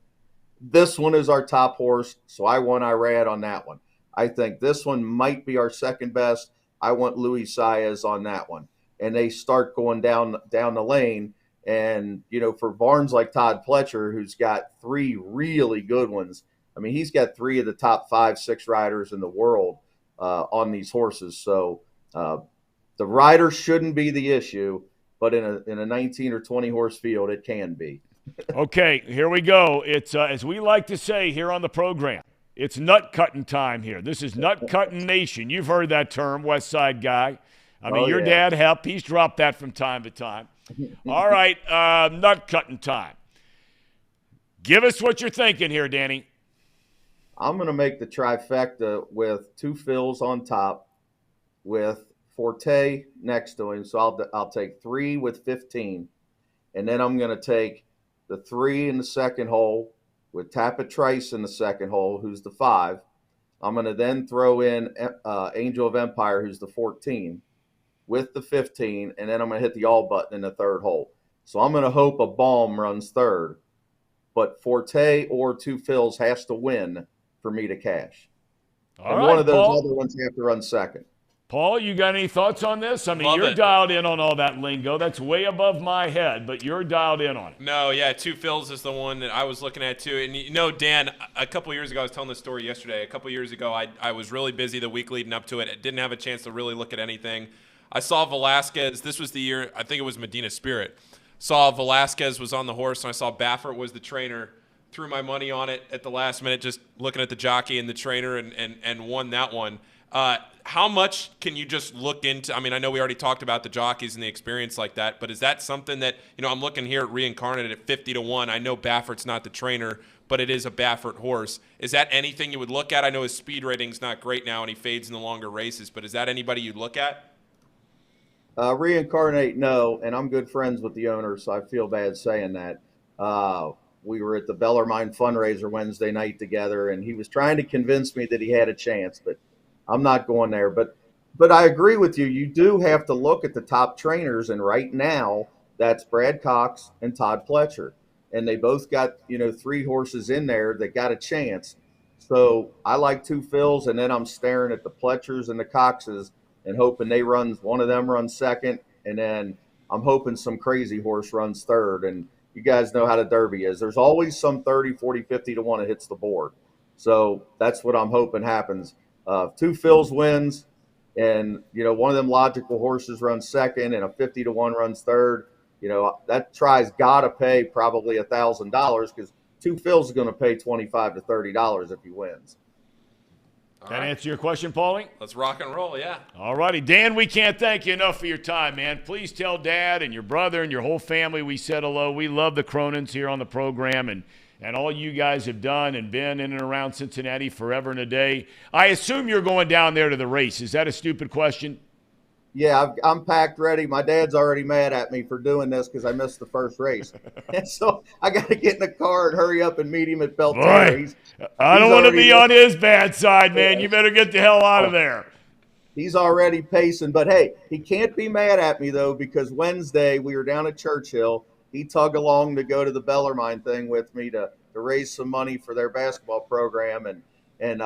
this one is our top horse, so I want Irad on that one. I think this one might be our second best. I want Luis Saez on that one. And they start going down the lane. And, for barns like Todd Pletcher, who's got 3 really good ones, I mean, he's got 3 of the top 5, 6 riders in the world on these horses. So the rider shouldn't be the issue, but in a 19 or 20 horse field, it can be. Okay, here we go. It's as we like to say here on the program, it's nut cutting time here. This is nut cutting nation. You've heard that term, West Side guy. I mean, your dad helped. He's dropped that from time to time. All right, nut cutting time. Give us what you're thinking here, Danny. I'm going to make the trifecta with 2 fills on top, with Forte next to him. So I'll take 3 with 15, and then I'm going to take the 3 in the second hole with Tapit Trice in the second hole, who's the 5. I'm going to then throw in Angel of Empire, who's the 14, with the 15, and then I'm going to hit the all button in the third hole. So I'm going to hope a bomb runs third, but Forte or 2 fills has to win for me to cash. All and right, one of those Paul. other ones have to run second. Paul, you got any thoughts on this? I mean, Love you're it. dialed in on all that lingo. That's way above my head, but you're dialed in on it. No, yeah, 2 fills is the one that I was looking at too. And Dan, a couple years ago, I was telling this story yesterday. A couple years ago, I was really busy the week leading up to it. I didn't have a chance to really look at anything. I saw Velasquez. This was the year, I think it was Medina Spirit. Saw Velasquez was on the horse, and I saw Baffert was the trainer. Threw my money on it at the last minute, just looking at the jockey and the trainer, and won that one. How much can you just look into? I mean, I know we already talked about the jockeys and the experience like that, but is that something that, I'm looking here at Reincarnate at 50-1. I know Baffert's not the trainer, but it is a Baffert horse. Is that anything you would look at? I know his speed rating's not great now and he fades in the longer races, but is that anybody you'd look at? Reincarnate, no, and I'm good friends with the owner, so I feel bad saying that. We were at the Bellarmine fundraiser Wednesday night together, and he was trying to convince me that he had a chance, but I'm not going there. But I agree with you. You do have to look at the top trainers, and right now that's Brad Cox and Todd Pletcher, and they both got 3 horses in there that got a chance. So I like 2 fills, and then I'm staring at the Pletchers and the Coxes and hoping one of them runs second, and then I'm hoping some crazy horse runs third. And you guys know how the Derby is. There's always some 30, 40, 50-1 that hits the board. So that's what I'm hoping happens. 2 fills wins, and, one of them logical horses runs second and a 50-1 runs third. That try's got to pay probably $1,000 because 2 fills is going to pay $25 to $30 if he wins. That answer your question, Paulie? Let's rock and roll, yeah. All righty. Dan, we can't thank you enough for your time, man. Please tell Dad and your brother and your whole family we said hello. We love the Cronins here on the program and all you guys have done and been in and around Cincinnati forever and a day. I assume you're going down there to the race. Is that a stupid question? Yeah, I'm packed ready. My dad's already mad at me for doing this because I missed the first race. And so I got to get in the car and hurry up and meet him at Belterra. I don't want to be on his bad side, man. You better get the hell out of there. He's already pacing. But, hey, he can't be mad at me, though, because Wednesday we were down at Churchill. He tugged along to go to the Bellarmine thing with me to raise some money for their basketball program. And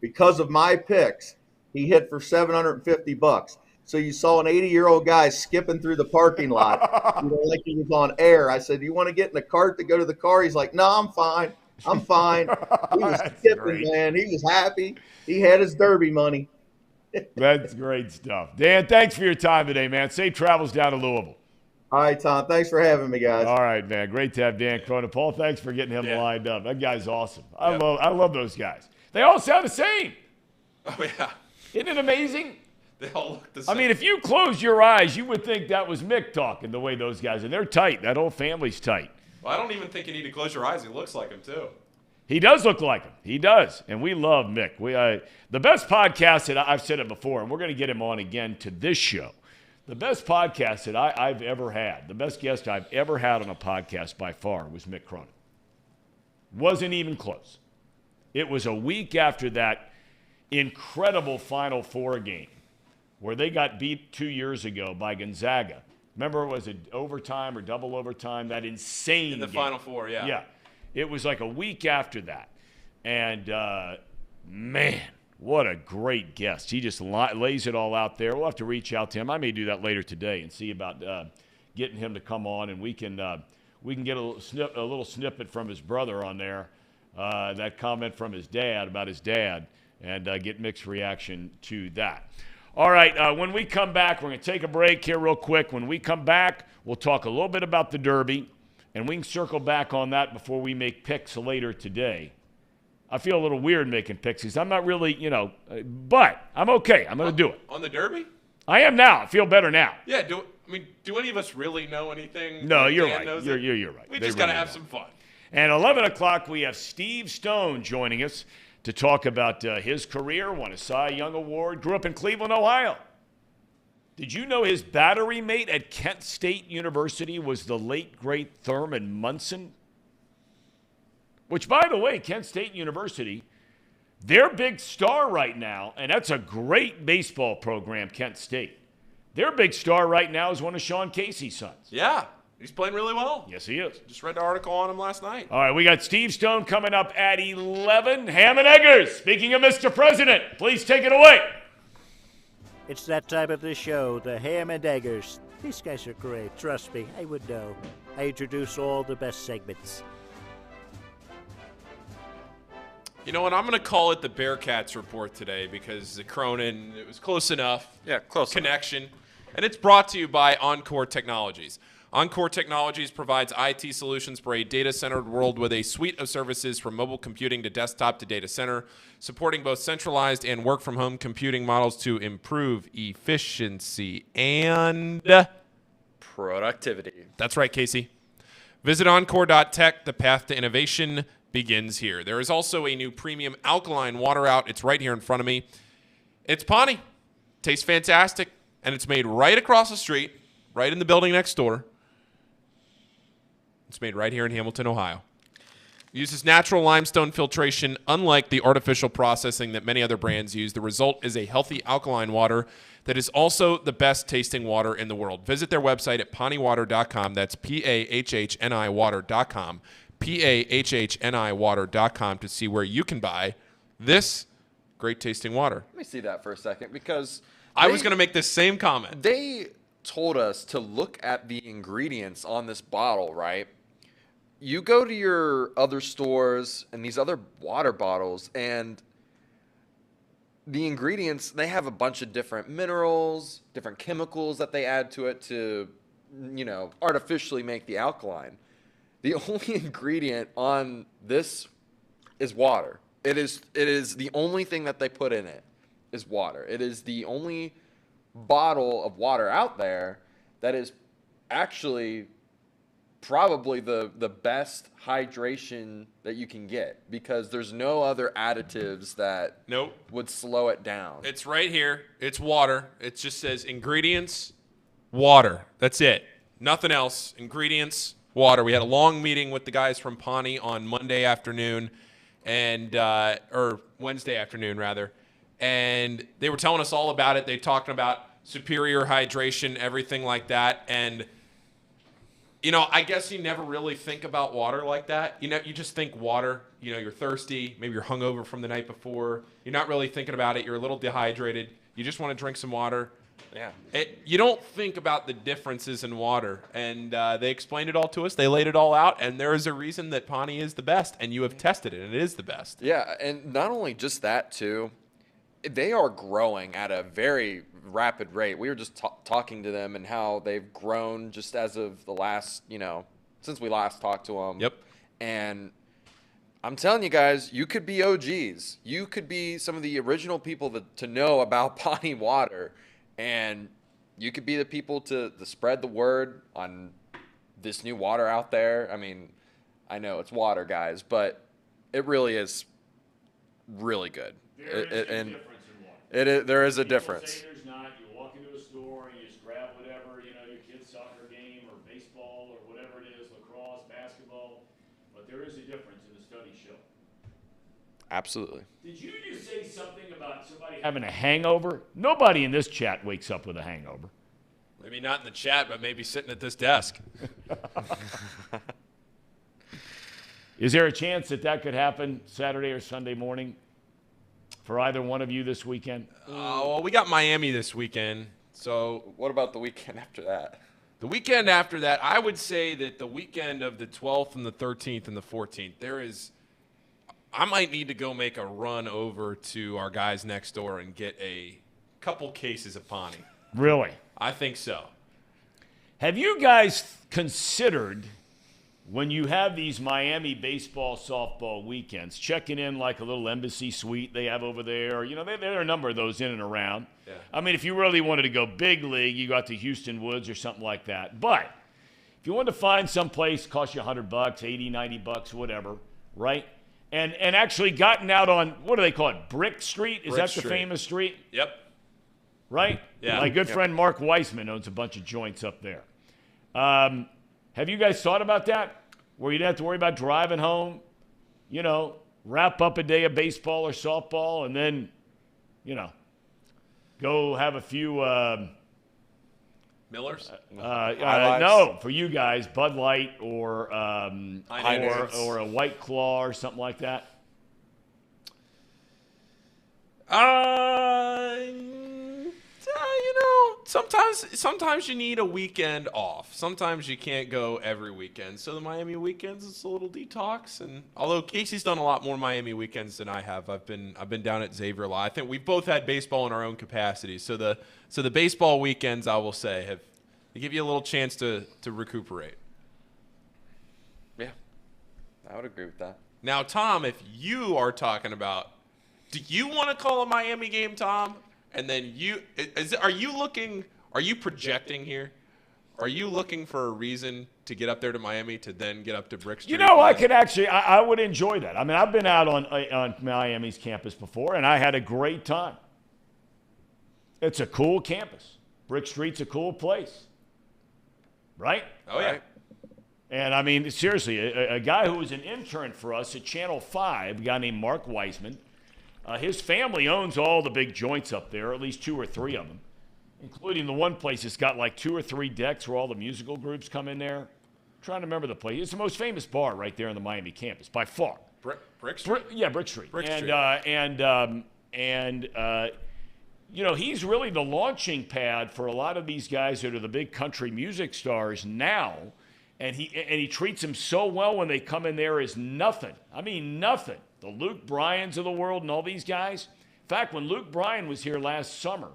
because of my picks, he hit for $750. So you saw an 80-year-old guy skipping through the parking lot, like he was on air. I said, "Do you want to get in the cart to go to the car?" He's like, "No, I'm fine. I'm fine." He was skipping, great. Man. He was happy. He had his Derby money. That's great stuff. Dan, thanks for your time today, man. Safe travels down to Louisville. All right, Tom. Thanks for having me, guys. All right, man. Great to have Dan Cronin. Paul, thanks for getting him lined up. That guy's awesome. I love those guys. They all sound the same. Oh, yeah. Isn't it amazing? They all look the same. I mean, if you close your eyes, you would think that was Mick talking the way those guys are. They're tight. That whole family's tight. Well, I don't even think you need to close your eyes. He looks like him, too. He does look like him. He does. And we love Mick. The best podcast that I've said it before, and we're going to get him on again to this show. The best podcast that I've ever had, the best guest I've ever had on a podcast by far was Mick Cronin. Wasn't even close. It was a week after that incredible Final Four game where they got beat 2 years ago by Gonzaga. Remember, was it overtime or double overtime? That insane In the game. Final Four, yeah. Yeah. It was like a week after that. And, man, what a great guest. He just lays it all out there. We'll have to reach out to him. I may do that later today and see about getting him to come on, and we can get a little snippet from his brother on there, that comment from his dad about his dad, and get mixed reaction to that. All right, when we come back, we're going to take a break here real quick. When we come back, we'll talk a little bit about the Derby, and we can circle back on that before we make picks later today. I feel a little weird making picks because I'm not really, but I'm okay. I'm going to do it. On the Derby? I am now. I feel better now. Yeah, do any of us really know anything? No, you're Dan right. knows You're right. We They just got to really have don't. some fun. And 11 o'clock, we have Steve Stone joining us to talk about his career, won a Cy Young Award, grew up in Cleveland, Ohio. Did you know his battery mate at Kent State University was the late, great Thurman Munson? Which, by the way, Kent State University, their big star right now, and that's a great baseball program, Kent State. Their big star right now is one of Sean Casey's sons. Yeah, he's playing really well. Yes, he is. Just read the article on him last night. All right, we got Steve Stone coming up at 11. Ham and Eggers, speaking of Mr. President, please take it away. It's that time of the show, the Ham and Eggers. These guys are great, trust me, I would know. I introduce all the best segments. You know what? I'm going to call it the Bearcats report today because the Cronin, it was close enough. Yeah, close Connection. And it's brought to you by Encore Technologies. Encore Technologies provides IT solutions for a data-centered world with a suite of services from mobile computing to desktop to data center, supporting both centralized and work-from-home computing models to improve efficiency and productivity. That's right, Casey. Visit Encore.tech. The path to innovation begins here. There is also a new premium alkaline water out. It's right here in front of me. It's Pawnee. Tastes fantastic, and it's made right across the street, right in the building next door. It's made right here in Hamilton, Ohio. It uses natural limestone filtration, unlike the artificial processing that many other brands use. The result is a healthy alkaline water that is also the best tasting water in the world. Visit their website at pawneewater.com. That's PAHHNI water.com. PAHHNI water.com to see where you can buy this great tasting water. Let me see that for a second because I was going to make this same comment. They told us to look at the ingredients on this bottle, right? You go to your other stores and these other water bottles, and the ingredients, they have a bunch of different minerals, different chemicals that they add to it to, artificially make the alkaline. The only ingredient on this is water. It is the only thing that they put in it is water. It is the only bottle of water out there that is actually probably the best hydration that you can get because there's no other additives that would slow it down. It's right here. It's water. It just says ingredients, water. That's it. Nothing else. Ingredients, water. We had a long meeting with the guys from Pawnee on Monday afternoon or Wednesday afternoon rather. And they were telling us all about it. They talked about superior hydration, everything like that. And I guess you never really think about water like that. You just think water. You're thirsty. Maybe you're hungover from the night before. You're not really thinking about it. You're a little dehydrated. You just want to drink some water. Yeah. You don't think about the differences in water. And they explained it all to us. They laid it all out. And there is a reason that Pawnee is the best. And you have tested it, and it is the best. Yeah, and not only just that, too, they are growing at a very rapid rate. We were just talking to them and how they've grown just as of the last, since we last talked to them. Yep. And I'm telling you guys, you could be OGs. You could be some of the original people to know about Pawnee water. And you could be the people to spread the word on this new water out there. I mean, I know it's water, guys, but it really is really good. There is a difference in water. There is a People difference. say there's not. You walk into a store and you just grab whatever, your kid's soccer game or baseball or whatever it is, lacrosse, basketball. But there is a difference, and the studies show. Absolutely. Did you just say something about somebody having a hangover? Nobody in this chat wakes up with a hangover. Maybe not in the chat, but maybe sitting at this desk. Is there a chance that could happen Saturday or Sunday morning for either one of you this weekend? Well, we got Miami this weekend. So What about the weekend after that? the weekend after that, I would say that the weekend of the 12th and the 13th and the 14th, I might need to go make a run over to our guys next door and get a couple cases of Pawnee. Really? I think so. Have you guys considered, when you have these Miami baseball, softball weekends, checking in like a little embassy suite they have over there? You know, there are a number of those in and around. Yeah. I mean, if you really wanted to go big league, you got to Houston Woods or something like that. But if you wanted to find some place, cost you $100, $80, $90, whatever, right? And actually gotten out on, what do they call it, Brick Street? Is Brick that the Street. famous street? Yep. Right? Yeah. My good friend Mark Weisman owns a bunch of joints up there. Have you guys thought about that? Where you don't have to worry about driving home, you know, wrap up a day of baseball or softball, and then, you know, go have a few, Millers? no, for you guys, Bud Light or Heineken. or a White Claw or something like that. You know, sometimes you need a weekend off. Sometimes you can't go every weekend. So the Miami weekends, it's a little detox. And although Casey's done a lot more Miami weekends than I have, I've been down at Xavier a lot. I think we've both had baseball in our own capacities. So the baseball weekends, I will say, they give you a little chance to recuperate. Yeah, I would agree with that. Now, Tom, if you are talking about, do you want to call a Miami game, Tom? And then are you projecting here? Are you looking for a reason to get up there to Miami to then get up to Brick Street? You know, I could actually, I would enjoy that. I mean, I've been out on Miami's campus before, and I had a great time. It's a cool campus. Brick Street's a cool place. Right? Oh, yeah. Right. And, I mean, seriously, a guy who was an intern for us at Channel 5, a guy named Mark Weisman, his family owns all the big joints up there, at least 2 or 3 of them, including the one place that's got like 2 or 3 decks where all the musical groups come in there. I'm trying to remember the place. It's the most famous bar right there on the Miami campus, by far. Brick Street? Brick Street. Brick Street. You know, he's really the launching pad for a lot of these guys that are the big country music stars now. And he treats them so well when they come in there as nothing. I mean, nothing. The Luke Bryans of the world and all these guys. In fact, when Luke Bryan was here last summer,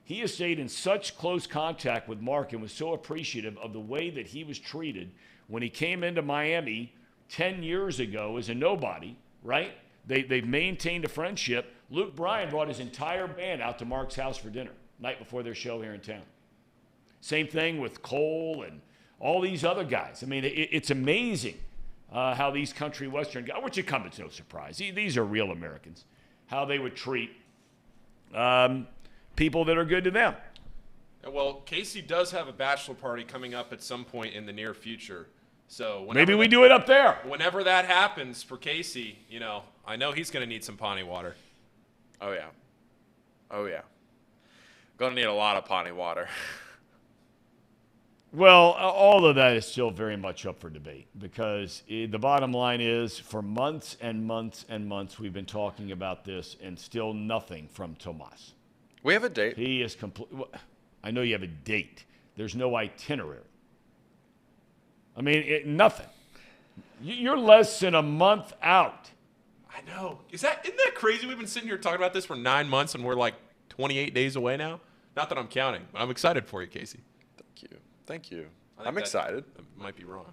he has stayed in such close contact with Mark and was so appreciative of the way that he was treated when he came into Miami 10 years ago as a nobody, right? They've maintained a friendship. Luke Bryan brought his entire band out to Mark's house for dinner night before their show here in town. Same thing with Cole and all these other guys. I mean, it's amazing how these country western guys, which it comes as no surprise, these are real Americans, how they would treat people that are good to them. Well, Casey does have a bachelor party coming up at some point in the near future. So maybe we do it up there. Whenever that happens for Casey, you know, I know he's going to need some Pawnee water. Oh, yeah. Oh, yeah. Going to need a lot of Pawnee water. Well, all of that is still very much up for debate because the bottom line is for months and months and months we've been talking about this and still nothing from Tomas. We have a date. He is complete. I know you have a date. There's no itinerary. I mean, nothing. You're less than a month out. I know. Isn't that crazy? We've been sitting here talking about this for 9 months and we're like 28 days away now. Not that I'm counting, but I'm excited for you, Casey. Thank you. I'm excited. I might be wrong.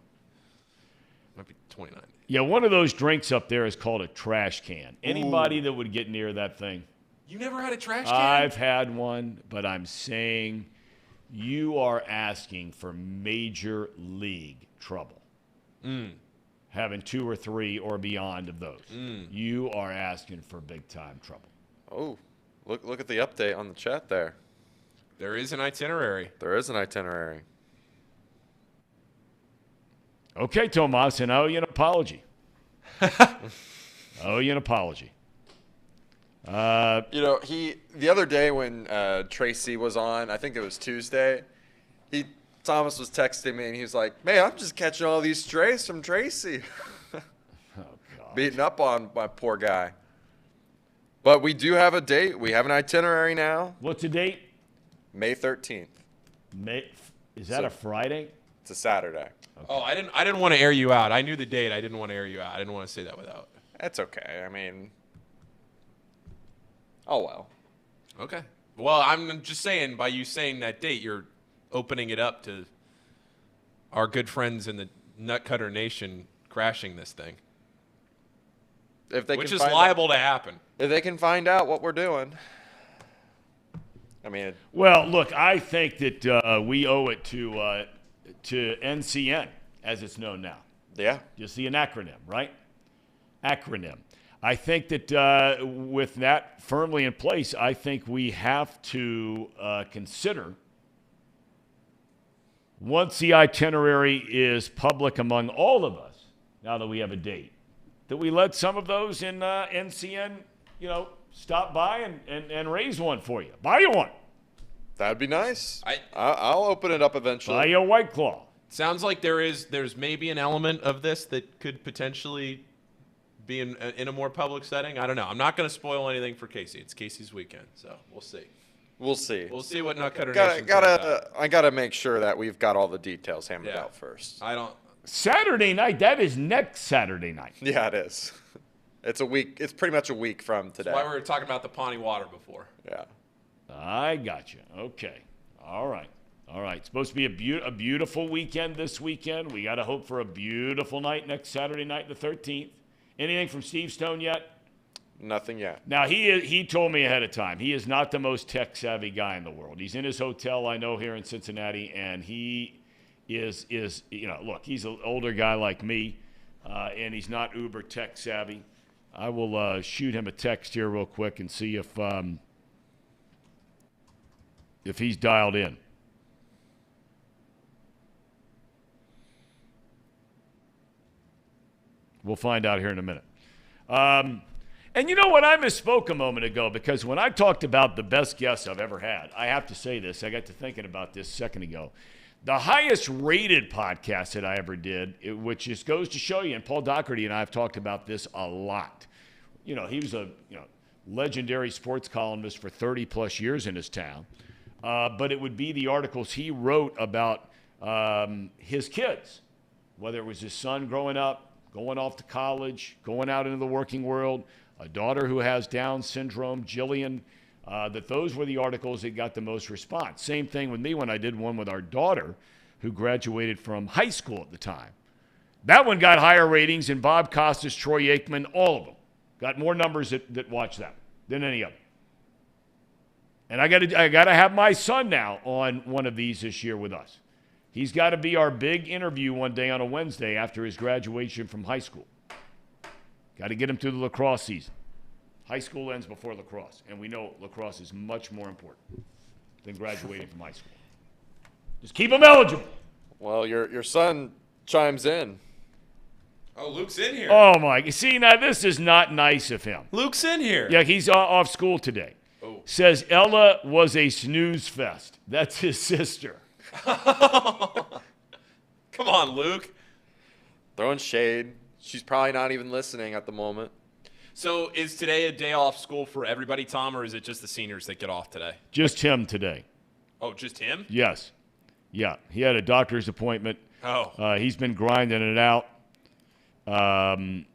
It might be 29. Yeah, one of those drinks up there is called a trash can. Anybody that would get near that thing. You never had a trash can? I've had one, but I'm saying you are asking for major league trouble. Having 2 or 3 or beyond of those. You are asking for big-time trouble. Oh, look at the update on the chat there. There is an itinerary. There is an itinerary. Okay, Tomas, and I owe you an apology. Owe you an apology. The other day when Tracy was on, I think it was Tuesday, Thomas was texting me and he was like, "Man, I'm just catching all these strays from Tracy." Oh, God. Beating up on my poor guy. But we do have a date. We have an itinerary now. What's the date? May 13th. Is that a Friday? It's a Saturday. Okay. Oh, I didn't want to air you out. I knew the date. I didn't want to air you out. I didn't want to say that without. That's okay. I mean, oh well. Okay. Well, I'm just saying, by you saying that date, you're opening it up to our good friends in the Nutcutter Nation crashing this thing. Which is liable to happen. If they can find out what we're doing. I mean. Well, look, I think that we owe it to NCN, as it's known now. Yeah. Just the acronym, right? Acronym. I think that with that firmly in place, I think we have to consider, once the itinerary is public among all of us, now that we have a date, that we let some of those in NCN, stop by and raise one for you. Buy you one. That'd be nice. I'll open it up eventually. Buy you a White Claw. Sounds like there's maybe an element of this that could potentially be in a more public setting. I don't know. I'm not going to spoil anything for Casey. It's Casey's weekend, so we'll see. We'll see. We'll see what Nutcutter Nation I gotta make sure that we've got all the details hammered out first. Saturday night. That is next Saturday night. Yeah, it is. It's a week. It's pretty much a week from today. That's why we were talking about the Pawnee Water before. Yeah. I got you. Okay. All right. It's supposed to be a beautiful weekend this weekend. We got to hope for a beautiful night next Saturday night, the 13th. Anything from Steve Stone yet? Nothing yet. Now, he told me ahead of time, he is not the most tech-savvy guy in the world. He's in his hotel, I know, here in Cincinnati, and he is look, he's an older guy like me, and he's not uber tech-savvy. I will shoot him a text here real quick and see if he's dialed in. We'll find out here in a minute. And you know what? I misspoke a moment ago because when I talked about the best guests I've ever had, I have to say this. I got to thinking about this a second ago. The highest rated podcast that I ever did, which just goes to show you, and Paul Doherty and I have talked about this a lot. He was a legendary sports columnist for 30 plus years in his town. But it would be the articles he wrote about his kids, whether it was his son growing up, going off to college, going out into the working world, a daughter who has Down syndrome, Jillian, that those were the articles that got the most response. Same thing with me when I did one with our daughter who graduated from high school at the time. That one got higher ratings than Bob Costas, Troy Aikman, all of them. Got more numbers that watched that than any other. And I got to have my son now on one of these this year with us. He's got to be our big interview one day on a Wednesday after his graduation from high school. Got to get him through the lacrosse season. High school ends before lacrosse, and we know lacrosse is much more important than graduating from high school. Just keep him eligible. Well, your son chimes in. Oh, Luke's in here. Oh, my. See, now this is not nice of him. Luke's in here. Yeah, he's off school today. Oh. Says Ella was a snooze fest. That's his sister. Come on, Luke. Throwing shade. She's probably not even listening at the moment. So is today a day off school for everybody, Tom, or is it just the seniors that get off today? Just him today. Oh, just him? Yes. Yeah, he had a doctor's appointment. Oh. He's been grinding it out. And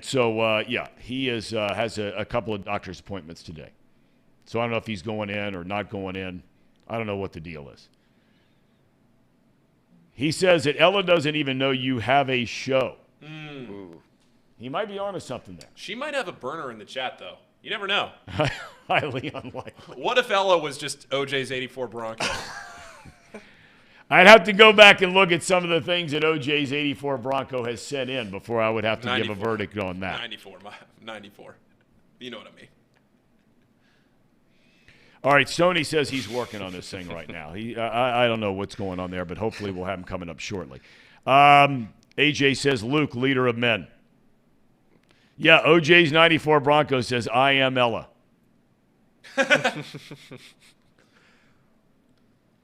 so, he has a couple of doctor's appointments today. So I don't know if he's going in or not going in. I don't know what the deal is. He says that Ella doesn't even know you have a show. Ooh. He might be onto something there. She might have a burner in the chat, though. You never know. Highly unlikely. What if Ella was just OJ's 84 Bronco? I'd have to go back and look at some of the things that OJ's 84 Bronco has sent in before I would have to 94. give a verdict on that. 94. You know what I mean. All right, Stoney says he's working on this thing right now. I don't know what's going on there, but hopefully we'll have him coming up shortly. AJ says, Luke, leader of men. Yeah, OJ's 94 Broncos says, I am Ella.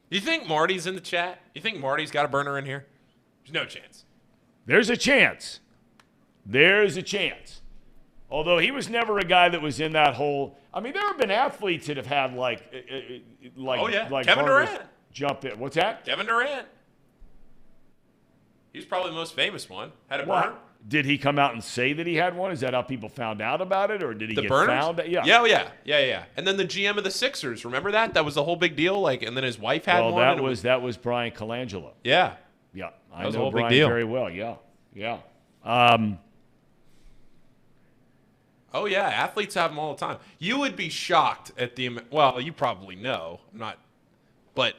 You think Marty's in the chat? You think Marty's got a burner in here? There's no chance. There's a chance. There's a chance. Although he was never a guy that was in that whole. I mean, there have been athletes that have had like Kevin Durant jump in. What's that? Kevin Durant. He's probably the most famous one. Had a burner. Did he come out and say that he had one? Is that how people found out about it, or did he get found? Yeah. And then the GM of the Sixers, remember that? That was the whole big deal. Like, and then his wife had one. Well, that was Brian Colangelo. Yeah. Yeah, I know a whole Brian big deal. Very well. Yeah. Oh yeah, athletes have them all the time. You would be shocked at the well, you probably know, but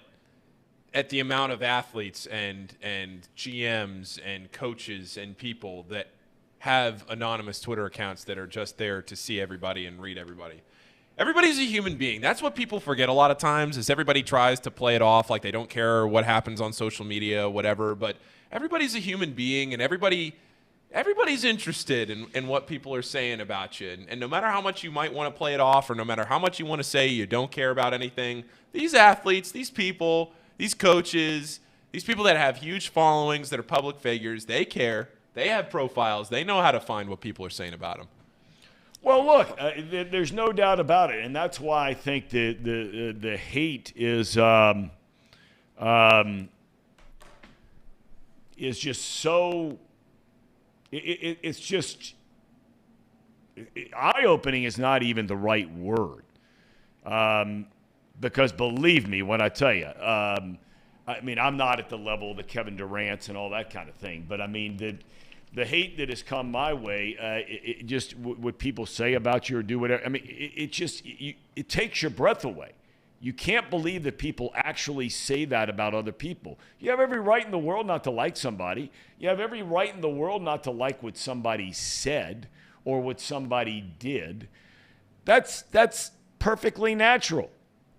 at the amount of athletes and GMs and coaches and people that have anonymous Twitter accounts that are just there to see everybody and read everybody. Everybody's a human being. That's what people forget a lot of times is everybody tries to play it off like they don't care what happens on social media, whatever, but everybody's a human being and everybody's interested in what people are saying about you. And no matter how much you might want to play it off or no matter how much you want to say you don't care about anything, these athletes, these people, these coaches, these people that have huge followings that are public figures, they care. They have profiles. They know how to find what people are saying about them. Well, look, there's no doubt about it, and that's why I think the hate is just so. It's just eye-opening is not even the right word, because believe me when I tell you, I mean I'm not at the level of the Kevin Durant's and all that kind of thing, but I mean the hate that has come my way, it just what people say about you or do whatever. I mean, it takes your breath away. You can't believe that people actually say that about other people. You have every right in the world not to like somebody. You have every right in the world not to like what somebody said or what somebody did. That's perfectly natural.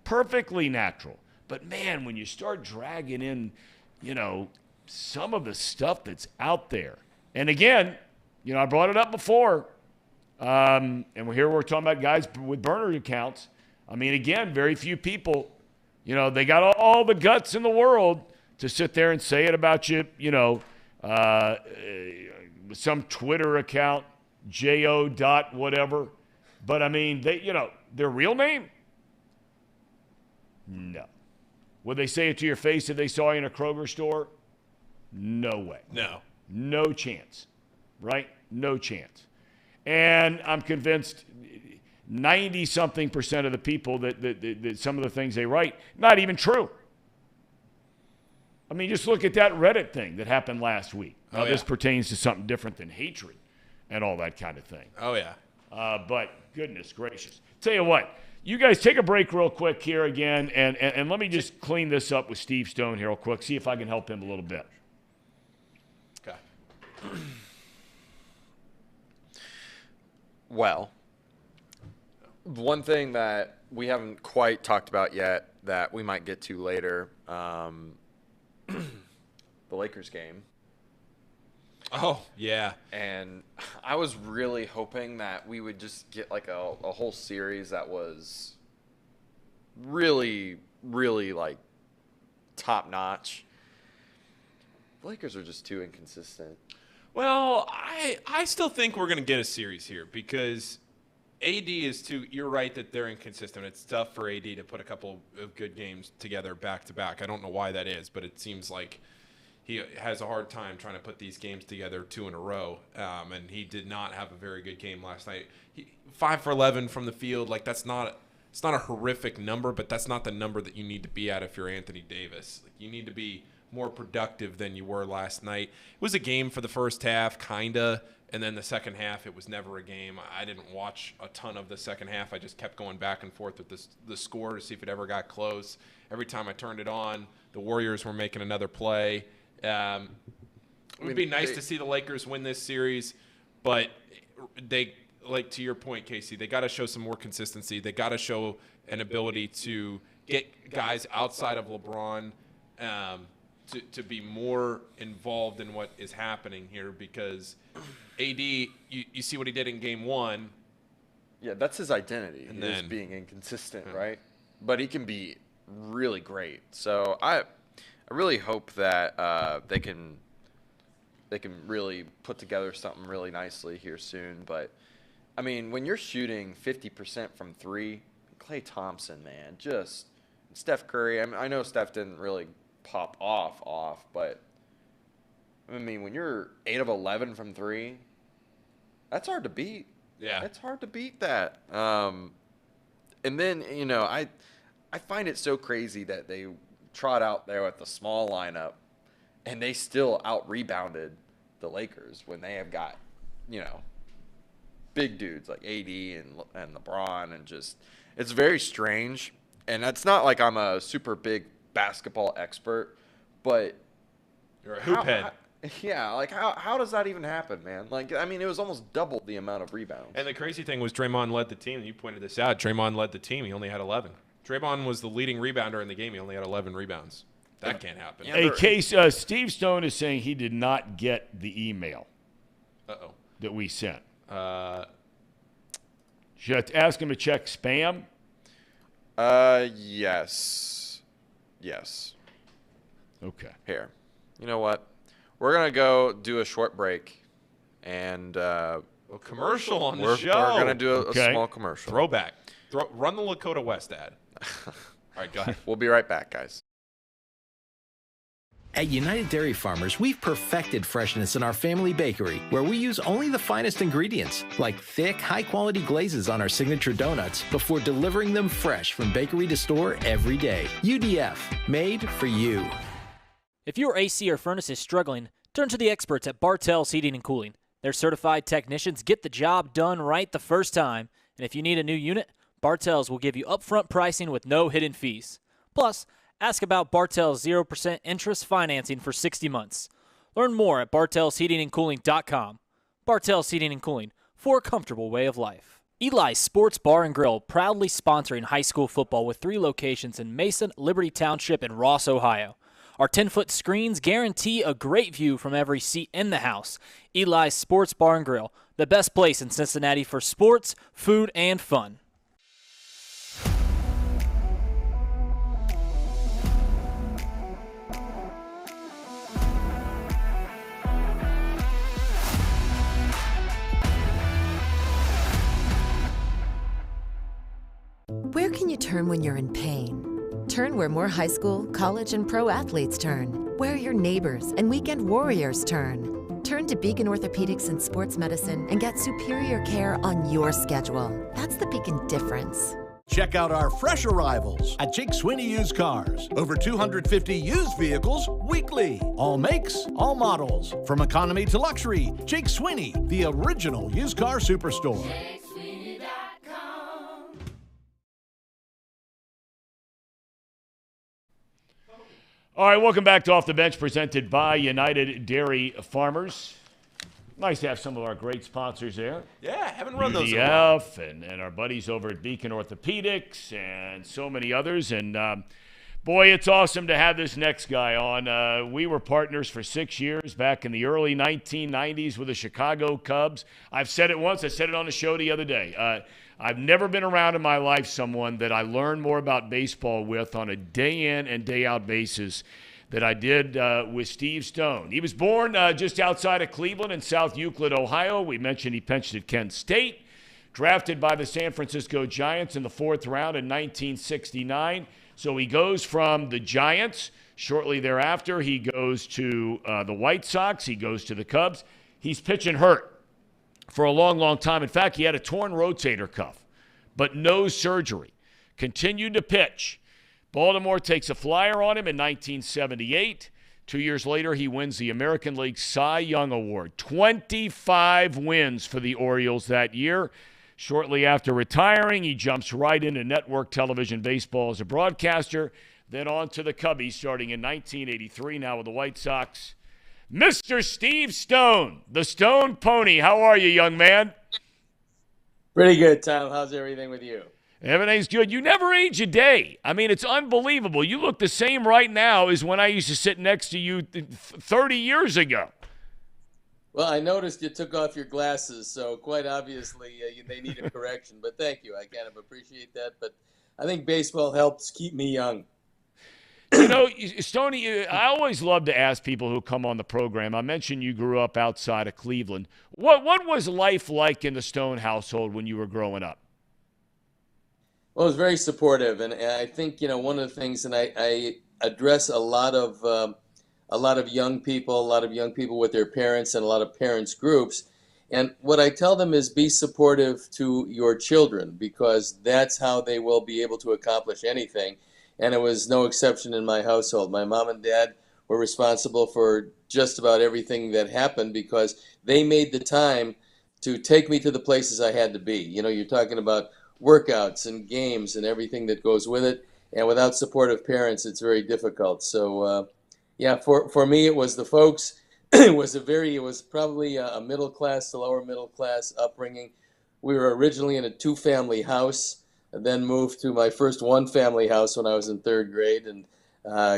Perfectly natural. But man, when you start dragging in, some of the stuff that's out there. And again, I brought it up before, and we're talking about guys with burner accounts. I mean, again, very few people, they got all the guts in the world to sit there and say it about you, some Twitter account, JO dot whatever. But I mean, their real name? No. Would they say it to your face if they saw you in a Kroger store? No way. No chance, right? No chance. And I'm convinced 90-something% of the people that some of the things they write, not even true. I mean, just look at that Reddit thing that happened last week. Now, this pertains to something different than hatred and all that kind of thing. Oh, yeah. But goodness gracious. Tell you what, you guys take a break real quick here again, and let me just clean this up with Steve Stone here real quick, see if I can help him a little bit. Okay. Well, one thing that we haven't quite talked about yet that we might get to later, the Lakers game. Oh, yeah. And I was really hoping that we would just get like a whole series that was really, really like top notch. The Lakers are just too inconsistent. Well, I still think we're going to get a series here because AD is too – you're right that they're inconsistent. It's tough for AD to put a couple of good games together back-to-back. I don't know why that is, but it seems like he has a hard time trying to put these games together 2 in a row, and he did not have a very good game last night. 5 for 11 from the field, like it's not a horrific number, but that's not the number that you need to be at if you're Anthony Davis. Like, you need to be more productive than you were last night. It was a game for the first half, kinda, and then the second half, it was never a game. I didn't watch a ton of the second half. I just kept going back and forth with the score to see if it ever got close. Every time I turned it on, the Warriors were making another play. It would be nice to see the Lakers win this series, but they, like to your point, Casey, they got to show some more consistency. They got to show an ability to get guys outside of LeBron to be more involved in what is happening here, because AD, you see what he did in game 1. Yeah, that's his identity, And is then- being inconsistent, right? But he can be really great. So I really hope that they can really put together something really nicely here soon. But I mean, when you're shooting 50% from 3, Klay Thompson, man, just Steph Curry. I mean, I know Steph didn't really pop off, but I mean, when you're 8 of 11 from 3, that's hard to beat. Yeah. It's hard to beat that. And then, you know, I find it so crazy that they trot out there with the small lineup and they still out-rebounded the Lakers when they have got, you know, big dudes like AD and LeBron, and just it's very strange. And it's not like I'm a super big basketball expert, but You're a hoop head. Yeah, like how does that even happen, man? Like, I mean, it was almost double the amount of rebounds. And the crazy thing was Draymond led the team. You pointed this out. Draymond led the team. He only had 11. Draymond was the leading rebounder in the game. He only had 11 rebounds. That can't happen. Hey, Case, Steve Stone is saying he did not get the email that we sent. Should I ask him to check spam? Yes. Okay. Here. You know what? We're going to go do a short break, and A commercial on the we're show. going to do a Okay. small commercial. Throwback. Run the Lakota West ad. All right, go ahead. We'll be right back, guys. At United Dairy Farmers, we've perfected freshness in our family bakery, where we use only the finest ingredients, like thick, high-quality glazes on our signature donuts, before delivering them fresh from bakery to store every day. UDF, made for you. If your AC or furnace is struggling, turn to the experts at Bartell's Heating and Cooling. Their certified technicians get the job done right the first time. And if you need a new unit, Bartell's will give you upfront pricing with no hidden fees. Plus, ask about Bartell's 0% interest financing for 60 months. Learn more at bartellsheatingandcooling.com. Bartell's Heating and Cooling, for a comfortable way of life. Eli's Sports Bar and Grill, proudly sponsoring high school football with 3 locations in Mason, Liberty Township, and Ross, Ohio. Our 10-foot screens guarantee a great view from every seat in the house. Eli's Sports Bar and Grill, the best place in Cincinnati for sports, food, and fun. Where can you turn when you're in pain? Turn where more high school, college, and pro athletes turn. Where your neighbors and weekend warriors turn. Turn to Beacon Orthopedics and Sports Medicine and get superior care on your schedule. That's the Beacon difference. Check out our fresh arrivals at Jake Swinney Used Cars. Over 250 used vehicles weekly. All makes, all models. From economy to luxury, Jake Swinney, the original used car superstore. All right, welcome back to Off the Bench, presented by United Dairy Farmers. Nice to have some of our great sponsors there. Yeah, haven't run those in a while. UDF and our buddies over at Beacon Orthopedics and so many others. And, boy, it's awesome to have this next guy on. We were partners for 6 years back in the early 1990s with the Chicago Cubs. I've said it once. I said it on the show the other day. I've never been around in my life someone that I learned more about baseball with on a day-in and day-out basis that I did with Steve Stone. He was born just outside of Cleveland in South Euclid, Ohio. We mentioned he pitched at Kent State, drafted by the San Francisco Giants in the 4th round in 1969. So he goes from the Giants. Shortly thereafter, he goes to the White Sox. He goes to the Cubs. He's pitching hurt for a long, long time. In fact, he had a torn rotator cuff, but no surgery. Continued to pitch. Baltimore takes a flyer on him in 1978. 2 years later, he wins the American League Cy Young Award. 25 wins for the Orioles that year. Shortly after retiring, he jumps right into network television baseball as a broadcaster, then on to the Cubbies starting in 1983, now with the White Sox. Mr. Steve Stone, the Stone Pony. How are you, young man? Pretty good, Tom. How's everything with you? Everything's good. You never age a day. I mean, it's unbelievable. You look the same right now as when I used to sit next to you 30 years ago. Well, I noticed you took off your glasses, so quite obviously they need a correction. But thank you. I kind of appreciate that. But I think baseball helps keep me young. You know, Stoney, I always love to ask people who come on the program. I mentioned you grew up outside of Cleveland. What was life like in the Stone household when you were growing up? Well, it was very supportive, and I think one of the things, and I address a lot of young people, with their parents, and a lot of parents groups. And what I tell them is be supportive to your children, because that's how they will be able to accomplish anything. And it was no exception in my household. My mom and dad were responsible for just about everything that happened because they made the time to take me to the places I had to be. You're talking about workouts and games and everything that goes with it. And without supportive parents, it's very difficult. So, yeah, for me, it was the folks. It was probably a middle class to lower middle class upbringing. We were originally in a 2-family house, and then moved to my first 1-family house when I was in 3rd grade, and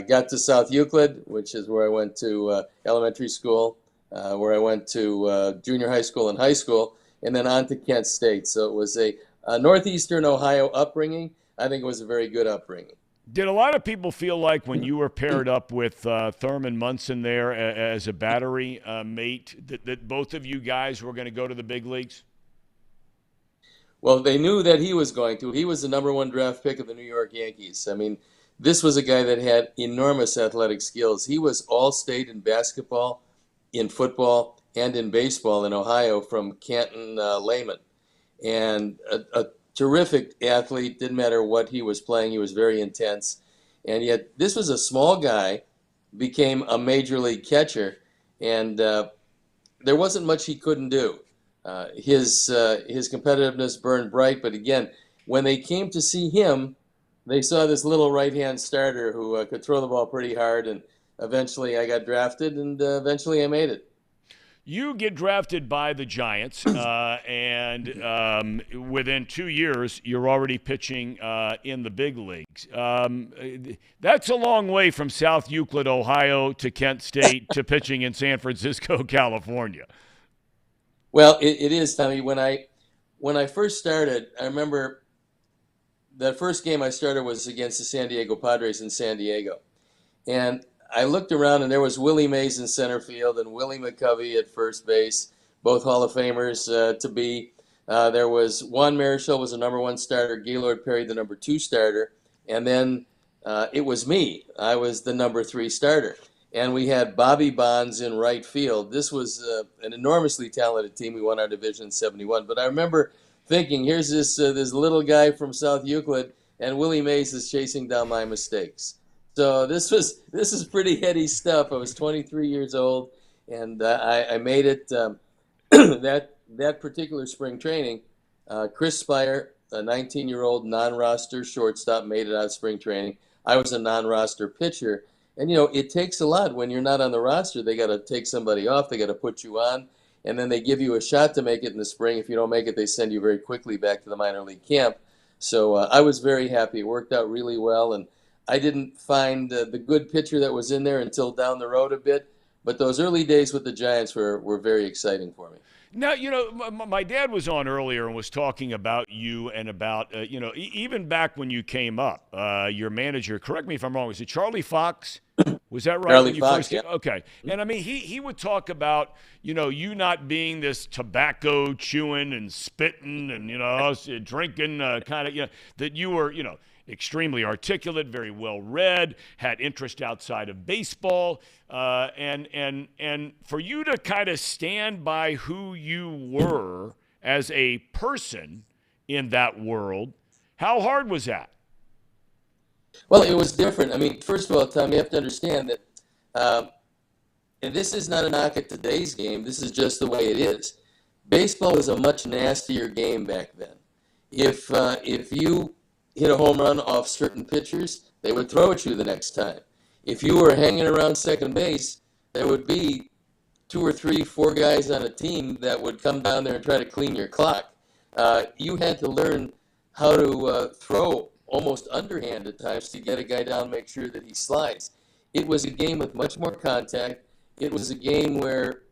got to South Euclid, which is where I went to elementary school, where I went to junior high school and high school, and then on to Kent State. So it was a northeastern Ohio upbringing. I think it was a very good upbringing. Did a lot of people feel like when you were paired up with Thurman Munson there as a battery mate that both of you guys were going to go to the big leagues? Well, they knew that he was going to. He was the #1 draft pick of the New York Yankees. I mean, this was a guy that had enormous athletic skills. He was all-state in basketball, in football, and in baseball in Ohio from Canton Lehman. And a terrific athlete. Didn't matter what he was playing. He was very intense. And yet this was a small guy, became a major league catcher, and there wasn't much he couldn't do. His competitiveness burned bright, but again, when they came to see him, they saw this little right-hand starter who could throw the ball pretty hard, and eventually I got drafted, and eventually I made it. You get drafted by the Giants, and within 2 years, you're already pitching in the big leagues. That's a long way from South Euclid, Ohio, to Kent State to pitching in San Francisco, California. Well, it is, Tommy. When I first started, I remember that first game I started was against the San Diego Padres in San Diego. And I looked around, and there was Willie Mays in center field and Willie McCovey at first base, both Hall of Famers to be. There was Juan Marichal was the #1 starter, Gaylord Perry the #2 starter, and then it was me. I was the #3 starter. And we had Bobby Bonds in right field. This was an enormously talented team. We won our division in '71. But I remember thinking, here's this little guy from South Euclid, and Willie Mays is chasing down my mistakes. So this is pretty heady stuff. I was 23 years old, and I made it. That particular spring training, Chris Spire, a 19-year-old non-roster shortstop, made it out of spring training. I was a non-roster pitcher. And, it takes a lot when you're not on the roster. They got to take somebody off. They got to put you on. And then they give you a shot to make it in the spring. If you don't make it, they send you very quickly back to the minor league camp. So I was very happy. It worked out really well. And I didn't find the good pitcher that was in there until down the road a bit. But those early days with the Giants were very exciting for me. Now, my dad was on earlier and was talking about you and about, even back when you came up, your manager, correct me if I'm wrong, was it Charlie Fox? Was that right? Charlie Fox, yeah. Okay. And, I mean, he would talk about, you not being this tobacco chewing and spitting and, drinking kind of, that you were, extremely articulate, very well read, had interest outside of baseball, and for you to kind of stand by who you were as a person in that world, how hard was that? Well, it was different. I mean, first of all, Tom, you have to understand that, and this is not a knock at today's game. This is just the way it is. Baseball was a much nastier game back then. If you hit a home run off certain pitchers, they would throw at you the next time. If you were hanging around second base, there would be 2 or 3, 4 guys on a team that would come down there and try to clean your clock. You had to learn how to throw almost underhand at times to get a guy down and make sure that he slides. It was a game with much more contact. It was a game where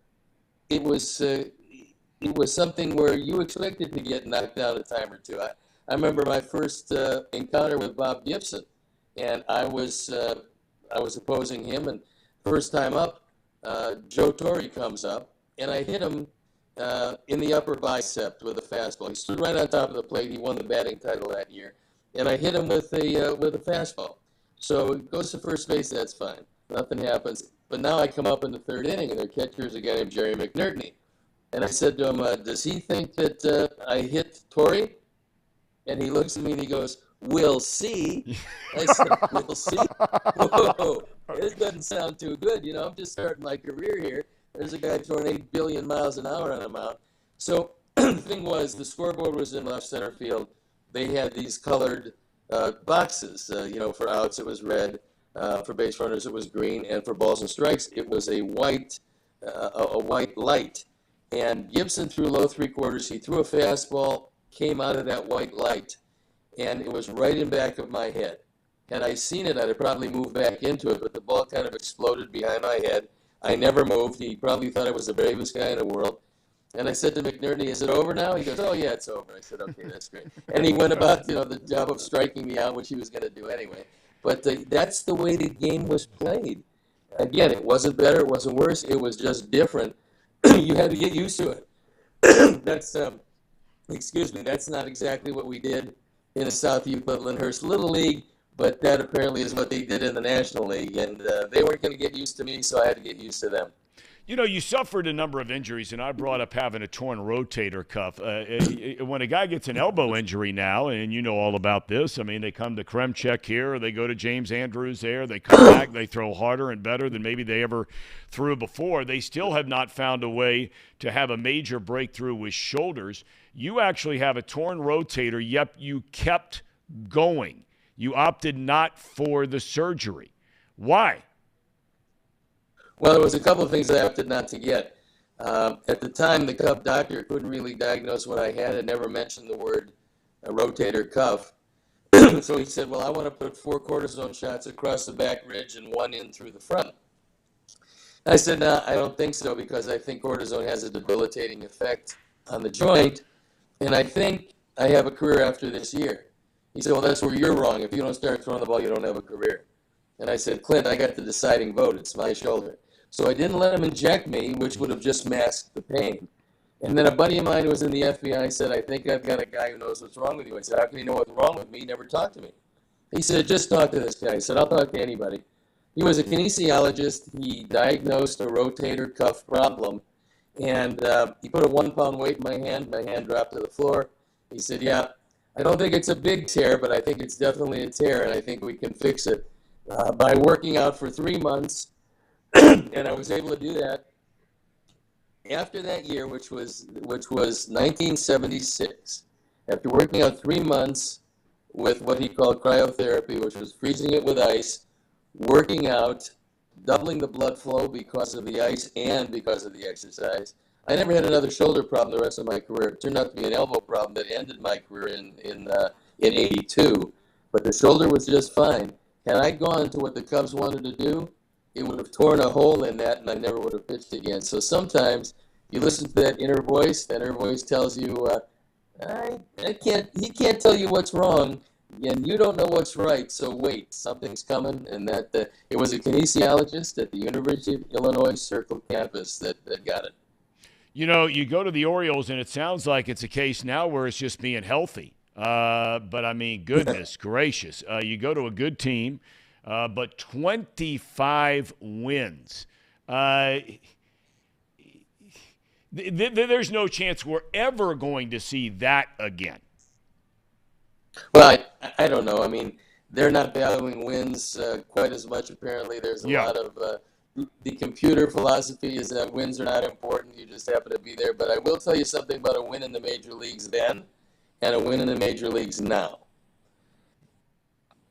it was something where you expected to get knocked down a time or two. I remember my first encounter with Bob Gibson, and I was opposing him, and first time up, Joe Torre comes up, and I hit him in the upper bicep with a fastball. He stood right on top of the plate. He won the batting title that year, and I hit him with a fastball. So it goes to first base. That's fine. Nothing happens. But now I come up in the third inning, and their catcher is a guy named Jerry McNerney. And I said to him, does he think that I hit Torre? And he looks at me and he goes, we'll see. I said, we'll see? Whoa, this doesn't sound too good. You know, I'm just starting my career here. There's a guy throwing 8 billion miles an hour on a mound. So the thing was, the scoreboard was in left center field. They had these colored boxes. For outs it was red. For base runners, it was green, and for balls and strikes, it was a white light. And Gibson threw low 3/4. He threw a fastball, came out of that white light, and it was right in back of my head. Had I seen it, I'd have probably moved back into it, but the ball kind of exploded behind my head. I never moved. He probably thought I was the bravest guy in the world. And I said to McNerney, is it over now? He goes, oh, yeah, it's over. I said, okay, that's great. And he went about, the job of striking me out, which he was going to do anyway. But that's the way the game was played. Again, it wasn't better, it wasn't worse, it was just different. You had to get used to it. That's not exactly what we did in the South Euclid-Lyndhurst Little League, but that apparently is what they did in the National League. And they weren't going to get used to me, so I had to get used to them. You suffered a number of injuries, and I brought up having a torn rotator cuff. When a guy gets an elbow injury now, and you know all about this, I mean, they come to Kremchek here, or they go to James Andrews there, they come back, they throw harder and better than maybe they ever threw before. They still have not found a way to have a major breakthrough with shoulders. You actually have a torn rotator, yet you kept going. You opted not for the surgery. Why? Well, there was a couple of things I opted not to get. At the time, the cuff doctor couldn't really diagnose what I had and never mentioned the word rotator cuff. So he said, well, I want to put 4 cortisone shots across the back ridge and 1 in through the front. I said, no, I don't think so, because I think cortisone has a debilitating effect on the joint, and I think I have a career after this year. He said, well, that's where you're wrong. If you don't start throwing the ball, you don't have a career. And I said, Clint, I got the deciding vote. It's my shoulder. So I didn't let him inject me, which would have just masked the pain. And then a buddy of mine who was in the FBI said, I think I've got a guy who knows what's wrong with you. I said, how can you know what's wrong with me? He never talked to me. He said, just talk to this guy. I said, I'll talk to anybody. He was a kinesiologist. He diagnosed a rotator cuff problem. And he put a 1-pound weight in my hand. My hand dropped to the floor. He said, yeah, I don't think it's a big tear, but I think it's definitely a tear, and I think we can fix it by working out for 3 months. And I was able to do that. After that year, which was 1976, after working out 3 months with what he called cryotherapy, which was freezing it with ice, working out, doubling the blood flow because of the ice and because of the exercise, I never had another shoulder problem the rest of my career. It turned out to be an elbow problem that ended my career in 82, but the shoulder was just fine. Had I gone to what the Cubs wanted to do, it would have torn a hole in that, and I never would have pitched again. So sometimes you listen to that inner voice tells you, he can't tell you what's wrong, and you don't know what's right, so wait, something's coming. And that it was a kinesiologist at the University of Illinois Circle campus that got it. You go to the Orioles, and it sounds like it's a case now where it's just being healthy. But, I mean, goodness gracious. You go to a good team, but 25 wins. There's no chance we're ever going to see that again. Well, I don't know. I mean, they're not valuing wins quite as much, apparently. There's a lot of the computer philosophy is that wins are not important. You just happen to be there. But I will tell you something about a win in the major leagues then and a win in the major leagues now.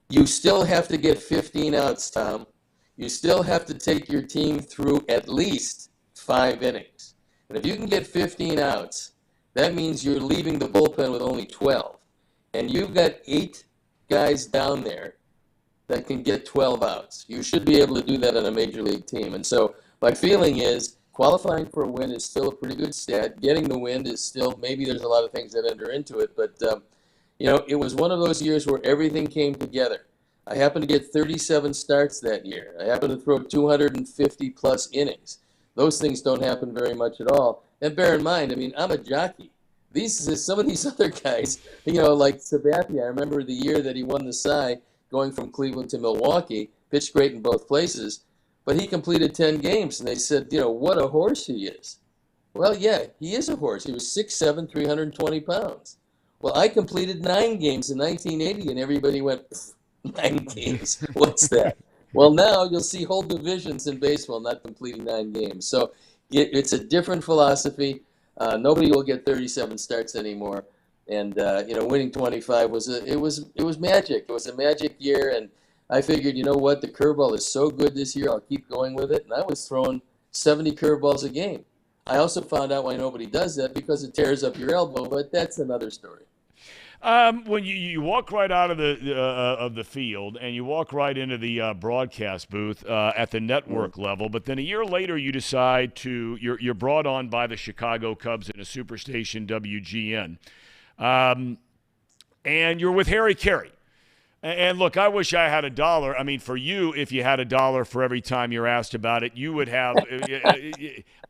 You still have to get 15 outs, Tom. You still have to take your team through at least 5 innings. And if you can get 15 outs, that means you're leaving the bullpen with only 12. And you've got 8 guys down there that can get 12 outs. You should be able to do that on a major league team. And so my feeling is qualifying for a win is still a pretty good stat. Getting the win is still, maybe there's a lot of things that enter into it, but it was one of those years where everything came together. I happened to get 37 starts that year. I happened to throw 250 plus innings. Those things don't happen very much at all. And bear in mind, I mean, I'm a jockey. Some of these other guys, like Sabathia, I remember the year that he won the Cy, going from Cleveland to Milwaukee, pitched great in both places, but he completed 10 games, and they said, what a horse he is. Well, yeah, he is a horse. He was 6'7", 320 pounds. Well, I completed 9 games in 1980, and everybody went, 9 games, what's that? Well, now you'll see whole divisions in baseball not completing 9 games. So it's a different philosophy. Nobody will get 37 starts anymore. And, winning 25 was magic. It was a magic year, and I figured, you know what, the curveball is so good this year, I'll keep going with it. And I was throwing 70 curveballs a game. I also found out why nobody does that, because it tears up your elbow, but that's another story. When you walk right out of the field and you walk right into the broadcast booth at the network level, but then a year later you decide you're brought on by the Chicago Cubs in a superstation WGN, and you're with Harry Carey. And look, I wish I had $1. I mean, for you, if you had $1 for every time you're asked about it, you would have.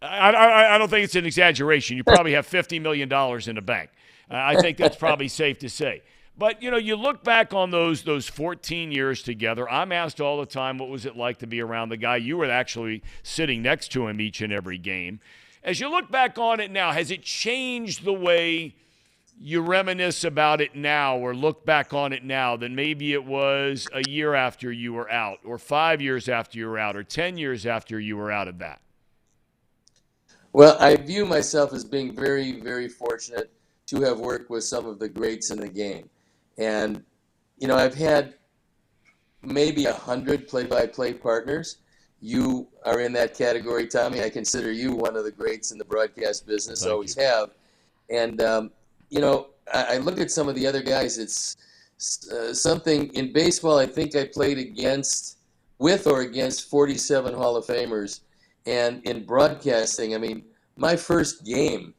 I don't think it's an exaggeration. You probably have $50 million in the bank. I think that's probably safe to say. But, you look back on those 14 years together. I'm asked all the time, what was it like to be around the guy? You were actually sitting next to him each and every game. As you look back on it now, has it changed the way you reminisce about it now or look back on it now than maybe it was a year after you were out, or 5 years after you were out, or 10 years after you were out of that? Well, I view myself as being very, very fortunate to have worked with some of the greats in the game. And, I've had maybe 100 play-by-play partners. You are in that category, Tommy. I consider you one of the greats in the broadcast business, always have. And, I look at some of the other guys. It's something in baseball. I think I played with or against 47 Hall of Famers. And in broadcasting, I mean, my first game,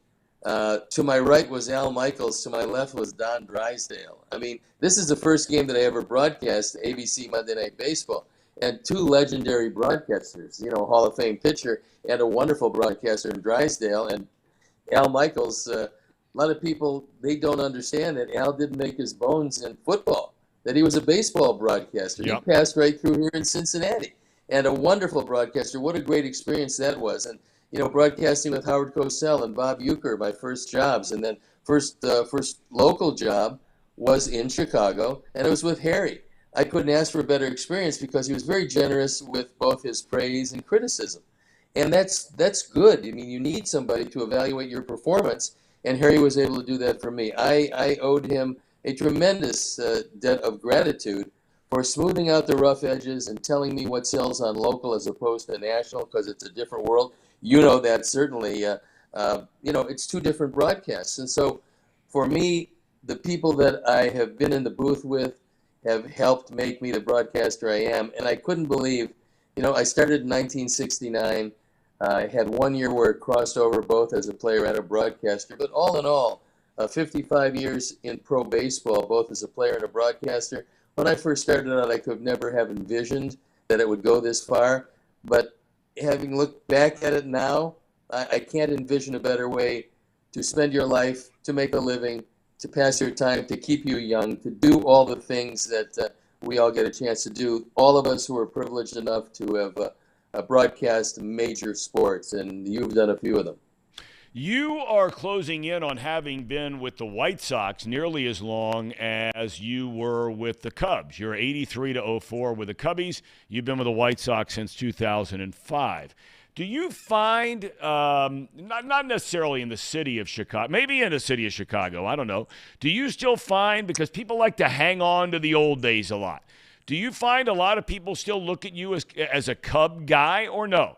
to my right was Al Michaels, to my left was Don Drysdale. I mean, this is the first game that I ever broadcast, ABC Monday Night Baseball. And 2 legendary broadcasters, Hall of Fame pitcher and a wonderful broadcaster in Drysdale. And Al Michaels, a lot of people, they don't understand that Al didn't make his bones in football, that he was a baseball broadcaster. Yep. He passed right through here in Cincinnati. And a wonderful broadcaster. What a great experience that was. And, broadcasting with Howard Cosell and Bob Uecker, my first jobs. And then first local job was in Chicago, and it was with Harry. I couldn't ask for a better experience because he was very generous with both his praise and criticism. And that's good. I mean, you need somebody to evaluate your performance, and Harry was able to do that for me. I owed him a tremendous debt of gratitude for smoothing out the rough edges and telling me what sells on local as opposed to national, because it's a different world. That certainly, it's 2 different broadcasts. And so for me, the people that I have been in the booth with have helped make me the broadcaster I am. And I couldn't believe, I started in 1969. I had 1 year where it crossed over both as a player and a broadcaster. But all in all, 55 years in pro baseball, both as a player and a broadcaster. When I first started out, I could never have envisioned that it would go this far. But having looked back at it now, I can't envision a better way to spend your life, to make a living, to pass your time, to keep you young, to do all the things that we all get a chance to do. All of us who are privileged enough to have broadcast major sports, and you've done a few of them. You are closing in on having been with the White Sox nearly as long as you were with the Cubs. You're 83 to 04 with the Cubbies. You've been with the White Sox since 2005. Do you find, not necessarily in the city of Chicago, maybe in the city of Chicago, I don't know, do you still find, because people like to hang on to the old days a lot, do you find a lot of people still look at you as a Cub guy, or no?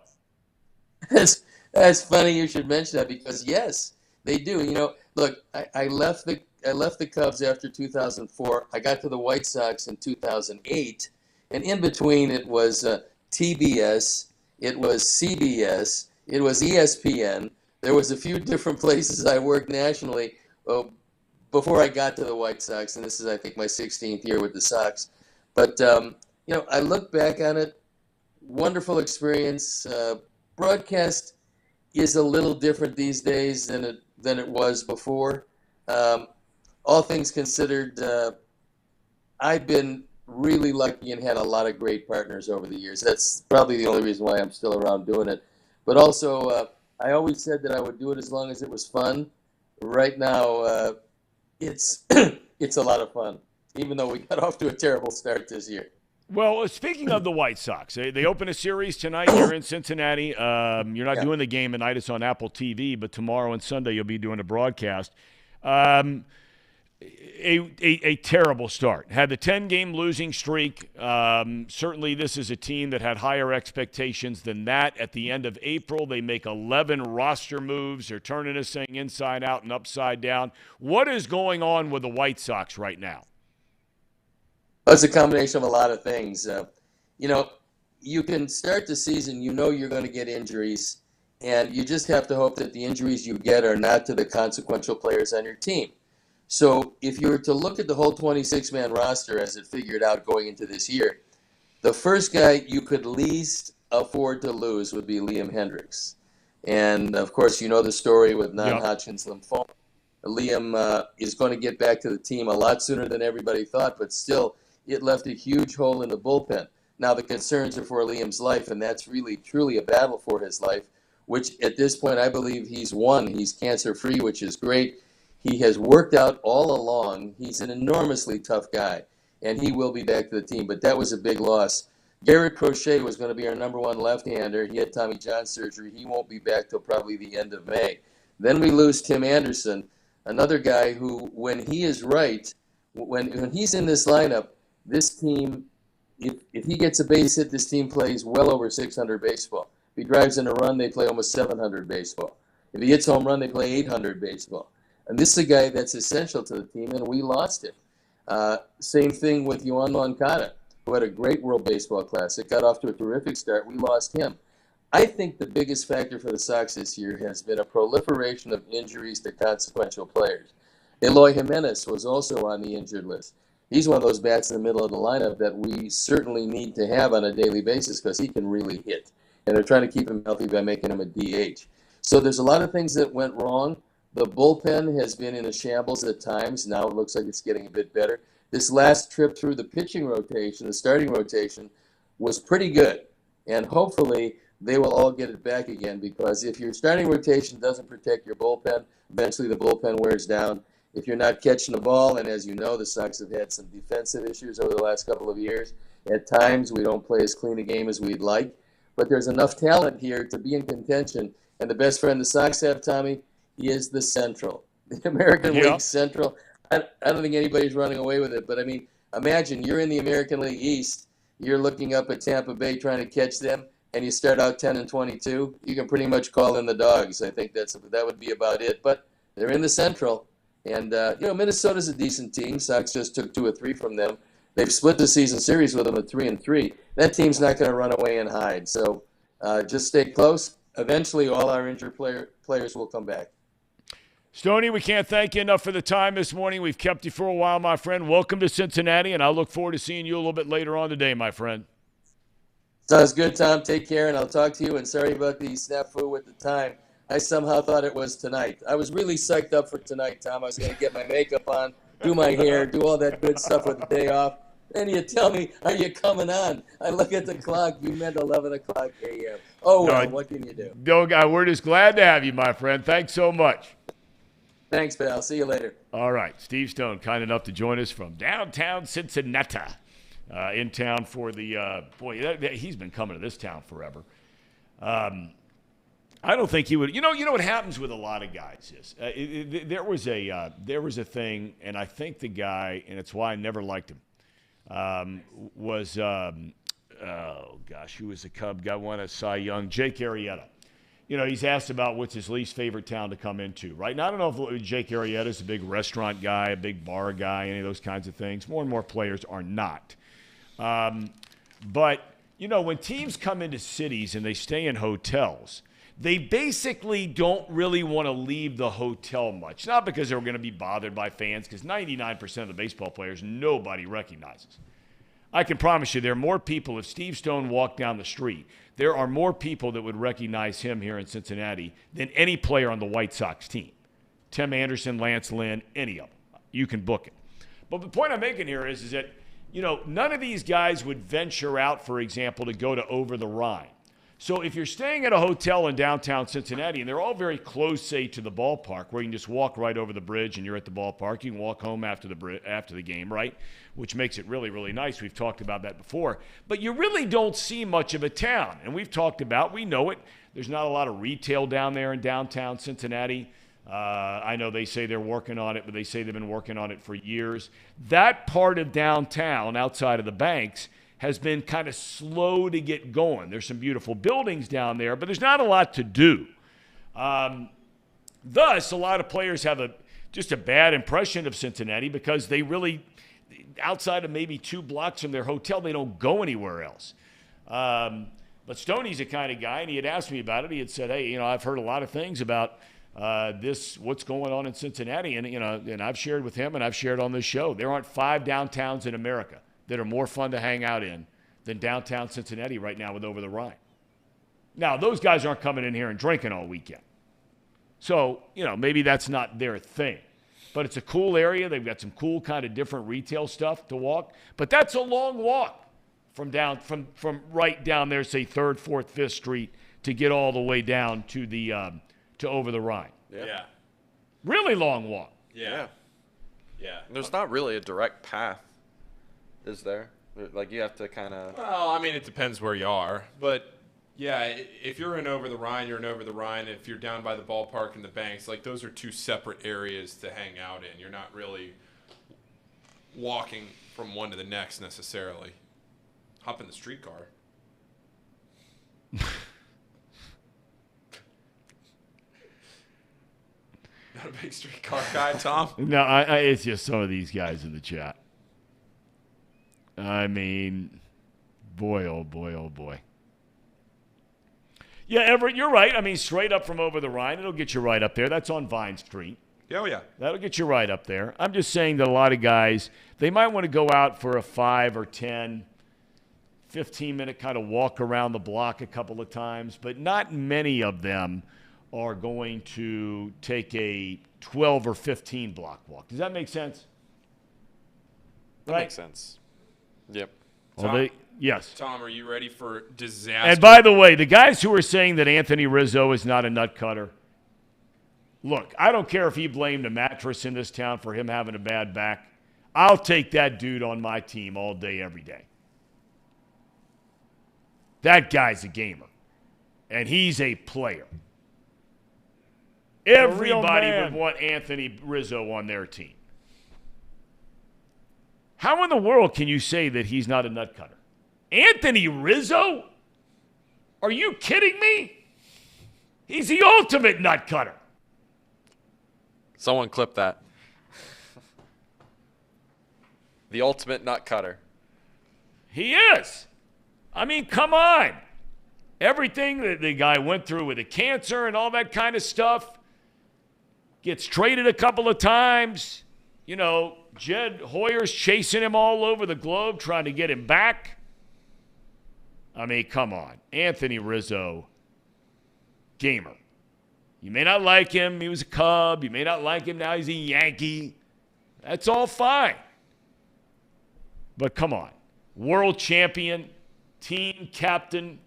That's funny you should mention that, because yes, they do. Look, I left the Cubs after 2004. I got to the White Sox in 2008, and in between it was TBS, it was CBS, It was ESPN. There was a few different places I worked nationally before I got to the White Sox, and this is, I think, my 16th year with the Sox. But, I look back on it, wonderful experience. Broadcast is a little different these days than it was before. All things considered, I've been really lucky and had a lot of great partners over the years. That's probably the only reason why I'm still around doing it. But also, I always said that I would do it as long as it was fun. Right now, it's it's a lot of fun, even though we got off to a terrible start this year. Well, speaking of the White Sox, they open a series tonight. You're in Cincinnati. You're not doing the game tonight. It's on Apple TV, but tomorrow and Sunday you'll be doing a broadcast. A terrible start. Had the 10-game losing streak. Certainly this is a team that had higher expectations than that. At the end of April, they make 11 roster moves. They're turning this thing inside out and upside down. What is going on with the White Sox right now? It's a combination of a lot of things. You can start the season, you're going to get injuries, and you just have to hope that the injuries you get are not to the consequential players on your team. So if you were to look at the whole 26-man roster as it figured out going into this year, the first guy you could least afford to lose would be Liam Hendriks. And, of course, you know the story with non-Hodgkin's lymphoma. Liam is going to get back to the team a lot sooner than everybody thought, but still it left a huge hole in the bullpen. Now the concerns are for Liam's life, and that's really, truly a battle for his life, which at this point I believe he's won. He's cancer-free, which is great. He has worked out all along. He's an enormously tough guy, and he will be back to the team, but that was a big loss. Garrett Crochet was going to be our number one left-hander. He had Tommy John surgery. He won't be back till probably the end of May. Then we lose Tim Anderson, another guy who, when he is right, when he's in this lineup, this team, if he gets a base hit, this team plays well over 600 baseball. If he drives in a run, they play almost 700 baseball. If he hits home run, they play 800 baseball. And this is a guy that's essential to the team, and we lost him. Same thing with Yoan Moncada, who had a great World Baseball Classic, got off to a terrific start. We lost him. I think the biggest factor for the Sox this year has been a proliferation of injuries to consequential players. Eloy Jimenez was also on the injured list. He's one of those bats in the middle of the lineup that we certainly need to have on a daily basis because he can really hit. And they're trying to keep him healthy by making him a DH. So there's a lot of things that went wrong. The bullpen has been in a shambles at times. Now it looks like it's getting a bit better. This last trip through the pitching rotation, the starting rotation, was pretty good. And hopefully they will all get it back again, because if your starting rotation doesn't protect your bullpen, eventually the bullpen wears down. If you're not catching the ball, and as you know, the Sox have had some defensive issues over the last couple of years. At times, we don't play as clean a game as we'd like. But there's enough talent here to be in contention. And the best friend the Sox have, Tommy, is the Central. The American League Central. I don't think anybody's running away with it. But, I mean, imagine you're in the American League East. You're looking up at Tampa Bay trying to catch them, and you start out 10-22. You can pretty much call in the dogs. I think that would be about it. But they're in the Central. And, Minnesota's a decent team. Sox just took 2 or 3 from them. They've split the season series with them at 3-3. That team's not going to run away and hide. So just stay close. Eventually, all our injured players will come back. Stoney, we can't thank you enough for the time this morning. We've kept you for a while, my friend. Welcome to Cincinnati, and I'll look forward to seeing you a little bit later on today, my friend. Sounds good, Tom. Take care, and I'll talk to you. And sorry about the snafu with the time. I somehow thought it was tonight. I was really psyched up for tonight, Tom. I was going to get my makeup on, do my hair, do all that good stuff with the day off. Then you tell me, are you coming on? I look at the clock. You meant 11 o'clock a.m. Oh, well, what can you do? No, guy, we're just glad to have you, my friend. Thanks so much. Thanks, pal. See you later. All right. Steve Stone, kind enough to join us from downtown Cincinnati, in town for the he's been coming to this town forever. I don't think he would. You know what happens with a lot of guys is there was a thing, and I think the guy, and it's why I never liked him, was who was the Cub guy? Won a Cy Young, Jake Arrieta. He's asked about what's his least favorite town to come into, right? Now, I don't know if Jake Arrieta is a big restaurant guy, a big bar guy, any of those kinds of things. More and more players are not. But when teams come into cities and they stay in hotels, they basically don't really want to leave the hotel much. Not because they're going to be bothered by fans, because 99% of the baseball players nobody recognizes. I can promise you there are more people, if Steve Stone walked down the street, there are more people that would recognize him here in Cincinnati than any player on the White Sox team. Tim Anderson, Lance Lynn, any of them. You can book it. But the point I'm making here is that, none of these guys would venture out, for example, to go to Over the Rhine. So if you're staying at a hotel in downtown Cincinnati, and they're all very close, say, to the ballpark, where you can just walk right over the bridge and you're at the ballpark. You can walk home after the game, right? Which makes it really, really nice. We've talked about that before. But you really don't see much of a town. And we've talked about, we know it, there's not a lot of retail down there in downtown Cincinnati. I know they say they're working on it, but they say they've been working on it for years. That part of downtown, outside of the banks, has been kind of slow to get going. There's some beautiful buildings down there, but there's not a lot to do. Thus, a lot of players have just a bad impression of Cincinnati because they really, outside of maybe 2 blocks from their hotel, they don't go anywhere else. But Stoney's the kind of guy, and he had asked me about it. He had said, hey, I've heard a lot of things about what's going on in Cincinnati, and I've shared with him and I've shared on this show. There aren't 5 downtowns in America that are more fun to hang out in than downtown Cincinnati right now with Over the Rhine. Now, those guys aren't coming in here and drinking all weekend. So, maybe that's not their thing. But it's a cool area. They've got some cool kind of different retail stuff to walk. But that's a long walk from right down there, say 3rd, 4th, 5th Street to get all the way down to to Over the Rhine. Yeah. Really long walk. Yeah. There's not really a direct path, is there? Like, you have to kind of... Well, I mean, it depends where you are. But, yeah, if you're in Over the Rhine, you're in Over the Rhine. If you're down by the ballpark and the banks, like, those are 2 separate areas to hang out in. You're not really walking from one to the next necessarily. Hop in the streetcar. Not a big streetcar guy, Tom? No, it's just some of these guys in the chat. I mean, boy, oh boy, oh boy. Yeah, Everett, you're right. I mean, straight up from Over the Rhine, it'll get you right up there. That's on Vine Street. Oh, yeah. That'll get you right up there. I'm just saying that a lot of guys, they might want to go out for a 5 or 10, 15-minute kind of walk around the block a couple of times, but not many of them are going to take a 12 or 15 block walk. Does that make sense? That makes sense. Yep. Well, yes. Tom, are you ready for disaster? And by the way, the guys who are saying that Anthony Rizzo is not a nut cutter, look, I don't care if he blamed a mattress in this town for him having a bad back. I'll take that dude on my team all day, every day. That guy's a gamer, and he's a player. Everybody would want Anthony Rizzo on their team. How in the world can you say that he's not a nut cutter? Anthony Rizzo? Are you kidding me? He's the ultimate nut cutter. Someone clip that. The ultimate nut cutter. He is. I mean, come on. Everything that the guy went through with the cancer and all that kind of stuff, gets traded a couple of times. Jed Hoyer's chasing him all over the globe, trying to get him back. I mean, come on. Anthony Rizzo, gamer. You may not like him. He was a Cub. You may not like him. Now he's a Yankee. That's all fine. But come on. World champion, team captain.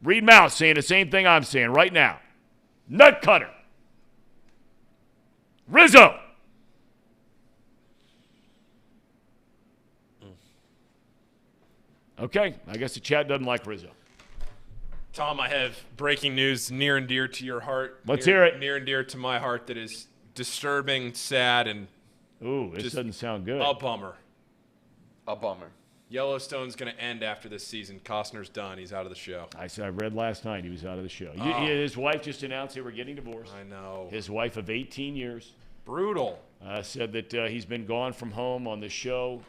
Reed Mouse saying the same thing I'm saying right now. Nut cutter. Rizzo. Okay, I guess the chat doesn't like Rizzo. Tom, I have breaking news near and dear to your heart. Let's hear it. Near and dear to my heart that is disturbing, sad, and ooh, this doesn't sound good. A bummer. A bummer. Yellowstone's going to end after this season. Costner's done. He's out of the show. I read last night he was out of the show. His wife just announced they were getting divorced. I know. His wife of 18 years. Brutal. Said that he's been gone from home on the show.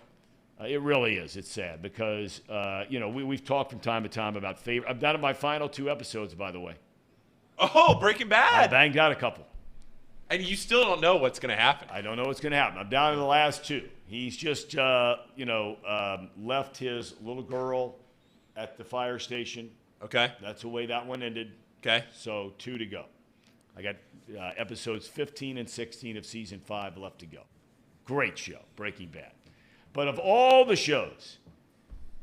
It really is. It's sad because, we've talked from time to time about favorite. I'm down to my final 2 episodes, by the way. Oh, Breaking Bad. I banged out a couple. And you still don't know what's going to happen. I don't know what's going to happen. I'm down to the last 2. He's just, left his little girl at the fire station. Okay. That's the way that one ended. Okay. So 2 to go. I got episodes 15 and 16 of season 5 left to go. Great show, Breaking Bad. But of all the shows,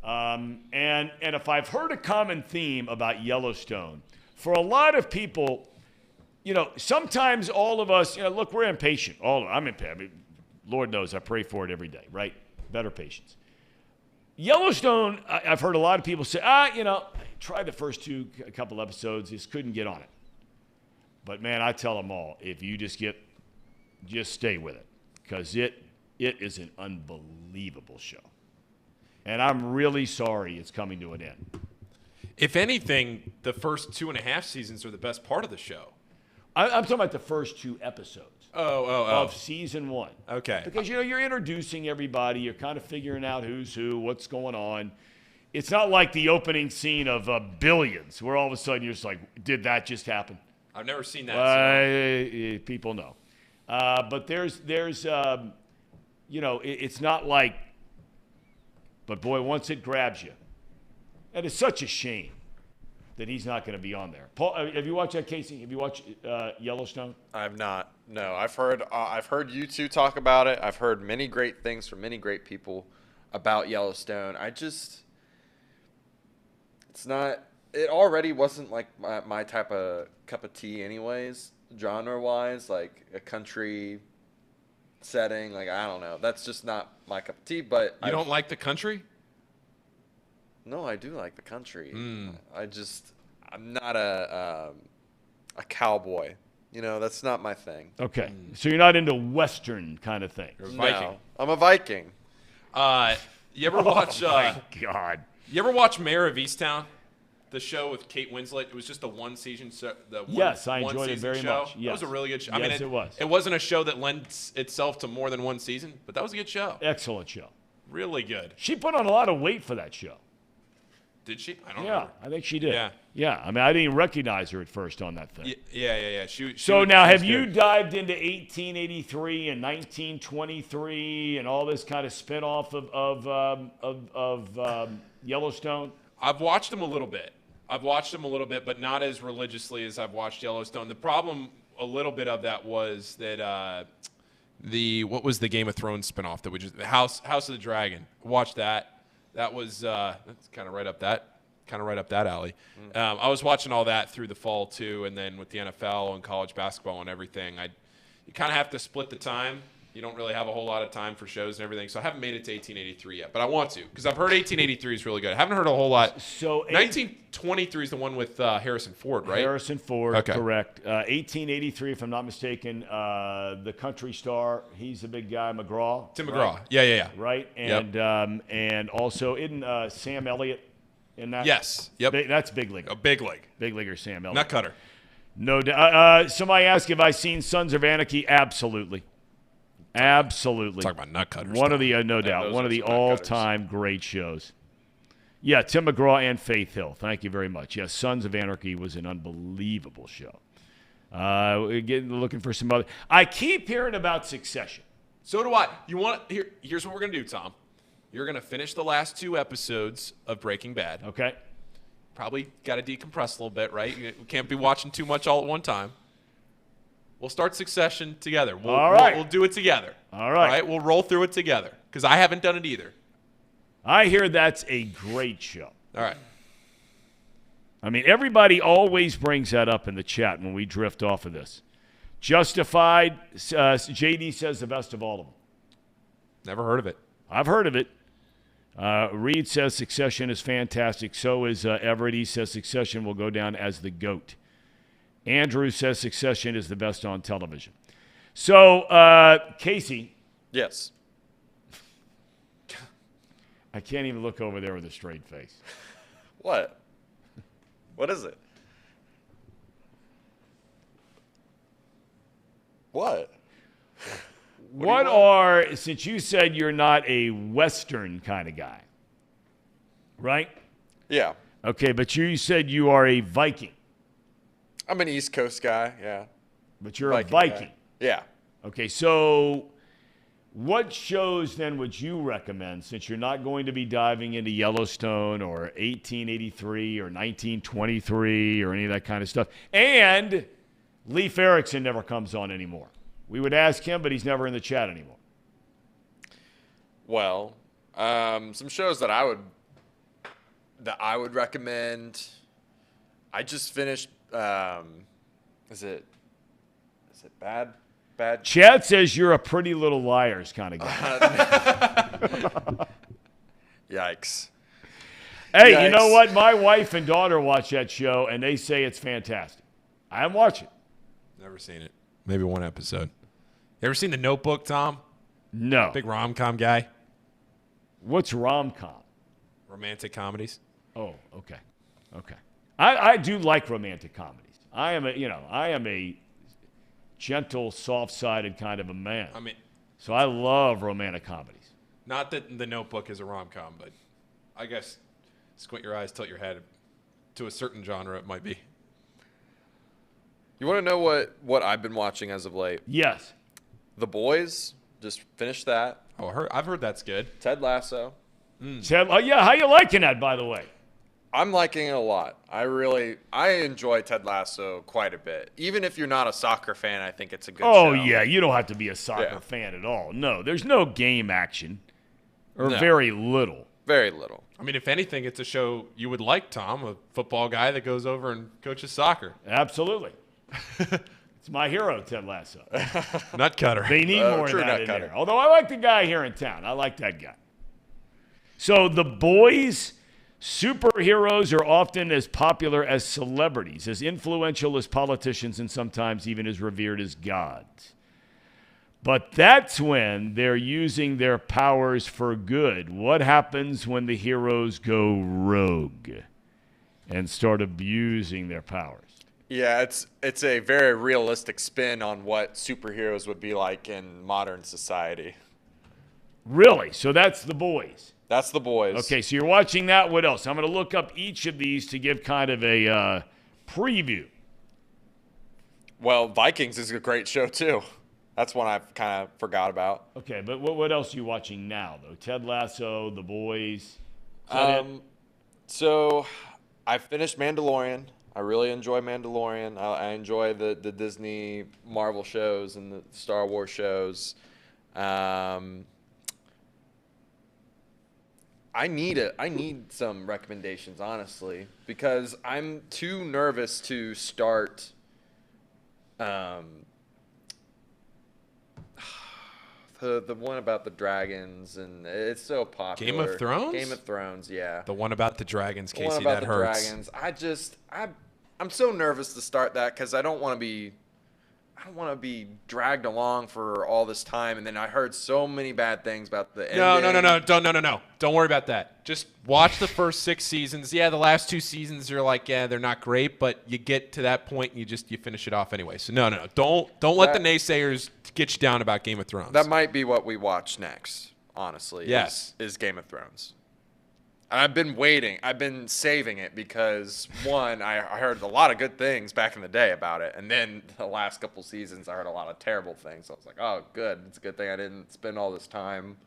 and if I've heard a common theme about Yellowstone, for a lot of people, sometimes all of us, look, we're impatient. I'm impatient. I mean, Lord knows I pray for it every day, right? Better patience. Yellowstone, I've heard a lot of people say, tried the first couple episodes, just couldn't get on it. But man, I tell them all, if you just stay with it, because it is an unbelievable show. And I'm really sorry it's coming to an end. If anything, the first 2.5 seasons are the best part of the show. I'm talking about the first 2 episodes. Of season 1. Okay. Because, you're introducing everybody. You're kind of figuring out who's who, what's going on. It's not like the opening scene of Billions, where all of a sudden you're just like, did that just happen? I've never seen that. People know. But there's it's not like, but boy, once it grabs you, and it's such a shame that he's not going to be on there. Paul, have you watched that, Casey? Have you watched Yellowstone? I have not. No, I've heard you two talk about it. I've heard many great things from many great people about Yellowstone. It's not. It already wasn't like my type of cup of tea, anyways, genre-wise, like a country setting. Like, I don't know. That's just not my cup of tea. But you don't like the country? No, I do like the country. I'm not a cowboy. That's not my thing. Okay. So you're not into Western kind of thing. You're a Viking. No, I'm a Viking. You ever watch my God. You ever watch Mayor of Easttown? The show with Kate Winslet. It was just a one season. Yes, I enjoyed it very much. Yes. That was a really good show. Yes, it was. It wasn't a show that lends itself to more than one season, but that was a good show. Excellent show. Really good. She put on a lot of weight for that show. Did she? I don't know. Yeah, I think she did. Yeah. Yeah. I mean, I didn't even recognize her at first on that thing. Yeah. So now, have you dived into 1883 and 1923 and all this kind of spinoff of Yellowstone? I've watched them a little bit. But not as religiously as I've watched Yellowstone. The problem, a little bit of that was that what was the Game of Thrones spinoff that we just House of the Dragon? I watched that. That was that's kind of right up that alley. I was watching all that through the fall too, and then with the NFL and college basketball and everything, you kind of have to split the time. You don't really have a whole lot of time for shows and everything, so I haven't made it to 1883 yet, but I want to because I've heard 1883 is really good. I haven't heard a whole lot. So 1923 is the one with Harrison Ford, right? Harrison Ford, okay. Correct. 1883, if I'm not mistaken, the country star, he's a big guy, McGraw. Tim McGraw, yeah. Right, and and also isn't Sam Elliott in that? Yes, yep. That's Big League. A big league. Big leaguer Sam Elliott. Nut cutter. No doubt. Somebody asked if I seen Sons of Anarchy. Absolutely. Absolutely. Talk about nut cutters. One of the no doubt, one of the all-time great shows. Yeah, Tim McGraw and Faith Hill. Thank you very much. Yes, Sons of Anarchy was an unbelievable show. Looking for some other. I keep hearing about Succession. So do I. Here's what we're gonna do, Tom. You're gonna finish the last 2 episodes of Breaking Bad. Okay. Probably got to decompress a little bit, right? We can't be watching too much all at one time. We'll start Succession together. All right. We'll do it together. All right. We'll roll through it together because I haven't done it either. I hear that's a great show. All right. I mean, everybody always brings that up in the chat when we drift off of this. Justified, JD says the best of all of them. Never heard of it. I've heard of it. Reed says Succession is fantastic. So is Everett. He says Succession will go down as the GOAT. Andrew says Succession is the best on television. So, Casey. Yes. I can't even look over there with a straight face. What? What is it? What? Since you said you're not a Western kind of guy, right? Yeah. Okay, but you said you are a Viking. I'm an East Coast guy, yeah. But you're a Viking. Guy. Yeah. Okay, so what shows then would you recommend, since you're not going to be diving into Yellowstone or 1883 or 1923 or any of that kind of stuff? And Leif Erikson never comes on anymore. We would ask him, but he's never in the chat anymore. Well, some shows that I would recommend. I just finished. Is it bad? Chad says you're a Pretty Little Liars kind of guy. Yikes. Hey, Yikes. You know what? My wife and daughter watch that show, and they say it's fantastic. I am watching. Never seen it. Maybe one episode. You ever seen The Notebook, Tom? No. Big rom-com guy. What's rom-com? Romantic comedies. Oh, okay. I do like romantic comedies. I am a gentle, soft-sided kind of a man. I mean, so I love romantic comedies. Not that The Notebook is a rom-com, but I guess squint your eyes, tilt your head. To a certain genre, it might be. You want to know what I've been watching as of late? Yes. The Boys. Just finished that. Oh, I've heard that's good. Ted Lasso. Ted, how you liking that, by the way? I'm liking it a lot. I enjoy Ted Lasso quite a bit. Even if you're not a soccer fan, I think it's a good show. Oh, yeah. You don't have to be a soccer fan at all. No, there's no game action. Or very little. Very little. I mean, if anything, it's a show you would like, Tom, a football guy that goes over and coaches soccer. Absolutely. It's my hero, Ted Lasso. Nut cutter. They need more of that in there. Although I like the guy here in town. I like that guy. So The Boys, superheroes are often as popular as celebrities, as influential as politicians, and sometimes even as revered as gods. But that's when they're using their powers for good. What happens when the heroes go rogue and start abusing their powers? Yeah, it's a very realistic spin on what superheroes would be like in modern society. Really? So that's The Boys. That's The Boys. Okay, so you're watching that. What else? I'm going to look up each of these to give kind of a preview. Well, Vikings is a great show, too. That's one I've kind of forgot about. Okay, but what else are you watching now, though? Ted Lasso, The Boys. So I finished Mandalorian. I really enjoy Mandalorian. I enjoy the Disney Marvel shows and the Star Wars shows. I need some recommendations, honestly, because I'm too nervous to start. The one about the dragons, and it's so popular. Game of Thrones? Game of Thrones, yeah. The one about the dragons, Casey, the one about that the hurts. Dragons. I'm so nervous to start that because I don't want to be dragged along for all this time. And then I heard so many bad things about the ending. No. Don't worry about that. Just watch the first 6 seasons. Yeah, the last 2 seasons are like, yeah, they're not great, but you get to that point and you finish it off anyway. So no. Don't let the naysayers get you down about Game of Thrones. That might be what we watch next, honestly. Yes. Is Game of Thrones. And I've been waiting. I've been saving it because, one, I heard a lot of good things back in the day about it. And then the last couple seasons, I heard a lot of terrible things. So I was like, oh, good. It's a good thing I didn't spend all this time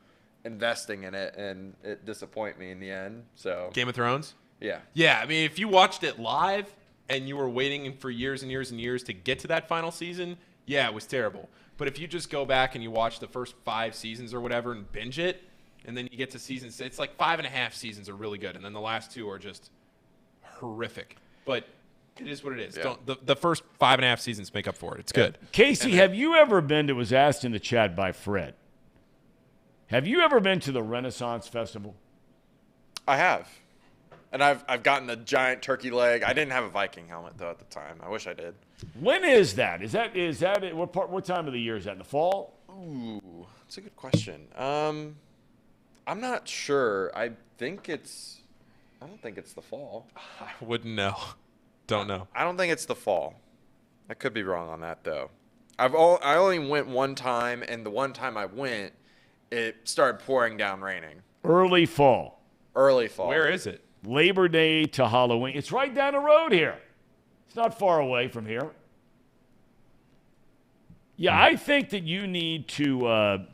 investing in it and it disappoint me in the end. So Game of Thrones? Yeah. Yeah, I mean, if you watched it live and you were waiting for years and years and years to get to that final season, yeah, it was terrible. But if you just go back and you watch the first 5 seasons or whatever and binge it, and then you get to season 6, it's like 5.5 seasons are really good, and then the last 2 are just horrific. But it is what it is. Yeah. The first 5.5 seasons make up for it. It's good. Casey, have you ever been, it was asked in the chat by Fred, have you ever been to the Renaissance Festival? I have. And I've gotten a giant turkey leg. I didn't have a Viking helmet, though, at the time. I wish I did. When is that? Is that what time of the year is that? In the fall? Ooh, that's a good question. I'm not sure. I don't think it's the fall. I wouldn't know. Don't know. I don't think it's the fall. I could be wrong on that, though. I only went one time, and the one time I went, it started pouring down raining. Early fall. Early fall. Where is it? Labor Day to Halloween. It's right down the road here. It's not far away from here. Yeah, I think that you need to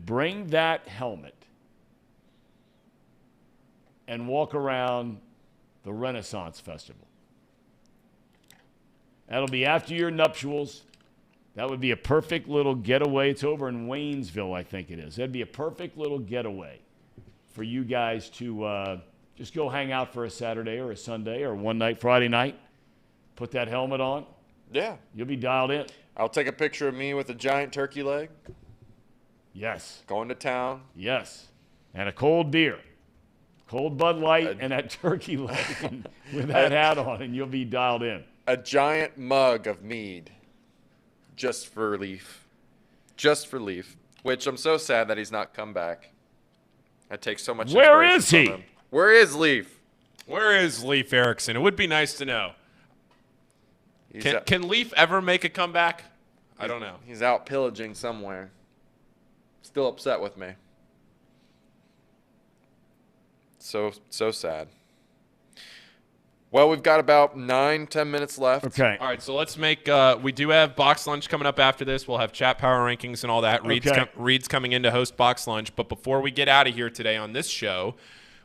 bring that helmet and walk around the Renaissance Festival. That'll be after your nuptials. That would be a perfect little getaway. It's over in Waynesville, I think it is. That'd be a perfect little getaway for you guys to just go hang out for a Saturday or a Sunday or one night, Friday night. Put that helmet on. Yeah. You'll be dialed in. I'll take a picture of me with a giant turkey leg. Yes. Going to town. Yes. And a cold beer. Cold Bud Light and that turkey leg and with that hat on, and you'll be dialed in. A giant mug of mead. Just for Leaf. Just for Leaf. Which I'm so sad that he's not come back. I take so much Where is he? from him. Where is Leaf? Where is Leif Erikson? It would be nice to know. Can Leaf ever make a comeback? I don't know. He's out pillaging somewhere. Still upset with me. So sad. Well, we've got about 9-10 minutes left. Okay. All right, so let's make we do have Box Lunch coming up after this. We'll have chat power rankings and all that. Reed's coming in to host Box Lunch. But before we get out of here today on this show,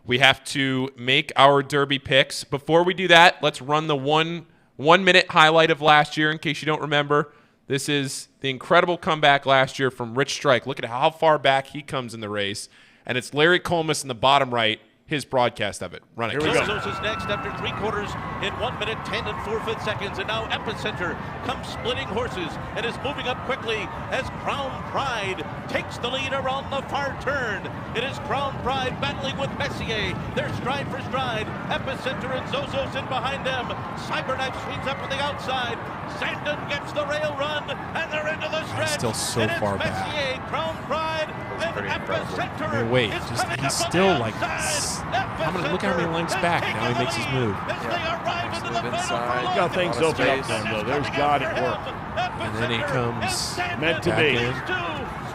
we have to make our Derby picks. Before we do that, let's run the one-minute highlight of last year in case you don't remember. This is the incredible comeback last year from Rich Strike. Look at how far back he comes in the race. And it's Larry Colmus in the bottom right, his broadcast of it. Run it. Here we go. Is next after 3 quarters in 1 minute 10 and 4/5 seconds, and now Epicenter comes splitting horses and is moving up quickly as Crown Pride takes the lead around the far turn. It is Crown Pride battling with Messier. They're stride for stride. Epicenter and Zozos in behind them. Cyberknife swings up on the outside. Sandon gets the rail run, and they're into the stretch. Still so far back. Messier, Crown Pride, and Epicenter. I mean, wait, he's still like. I'm gonna look how many lengths back. Now he makes his move. Look how things open up then, though. There's God at work. And then he comes meant to be.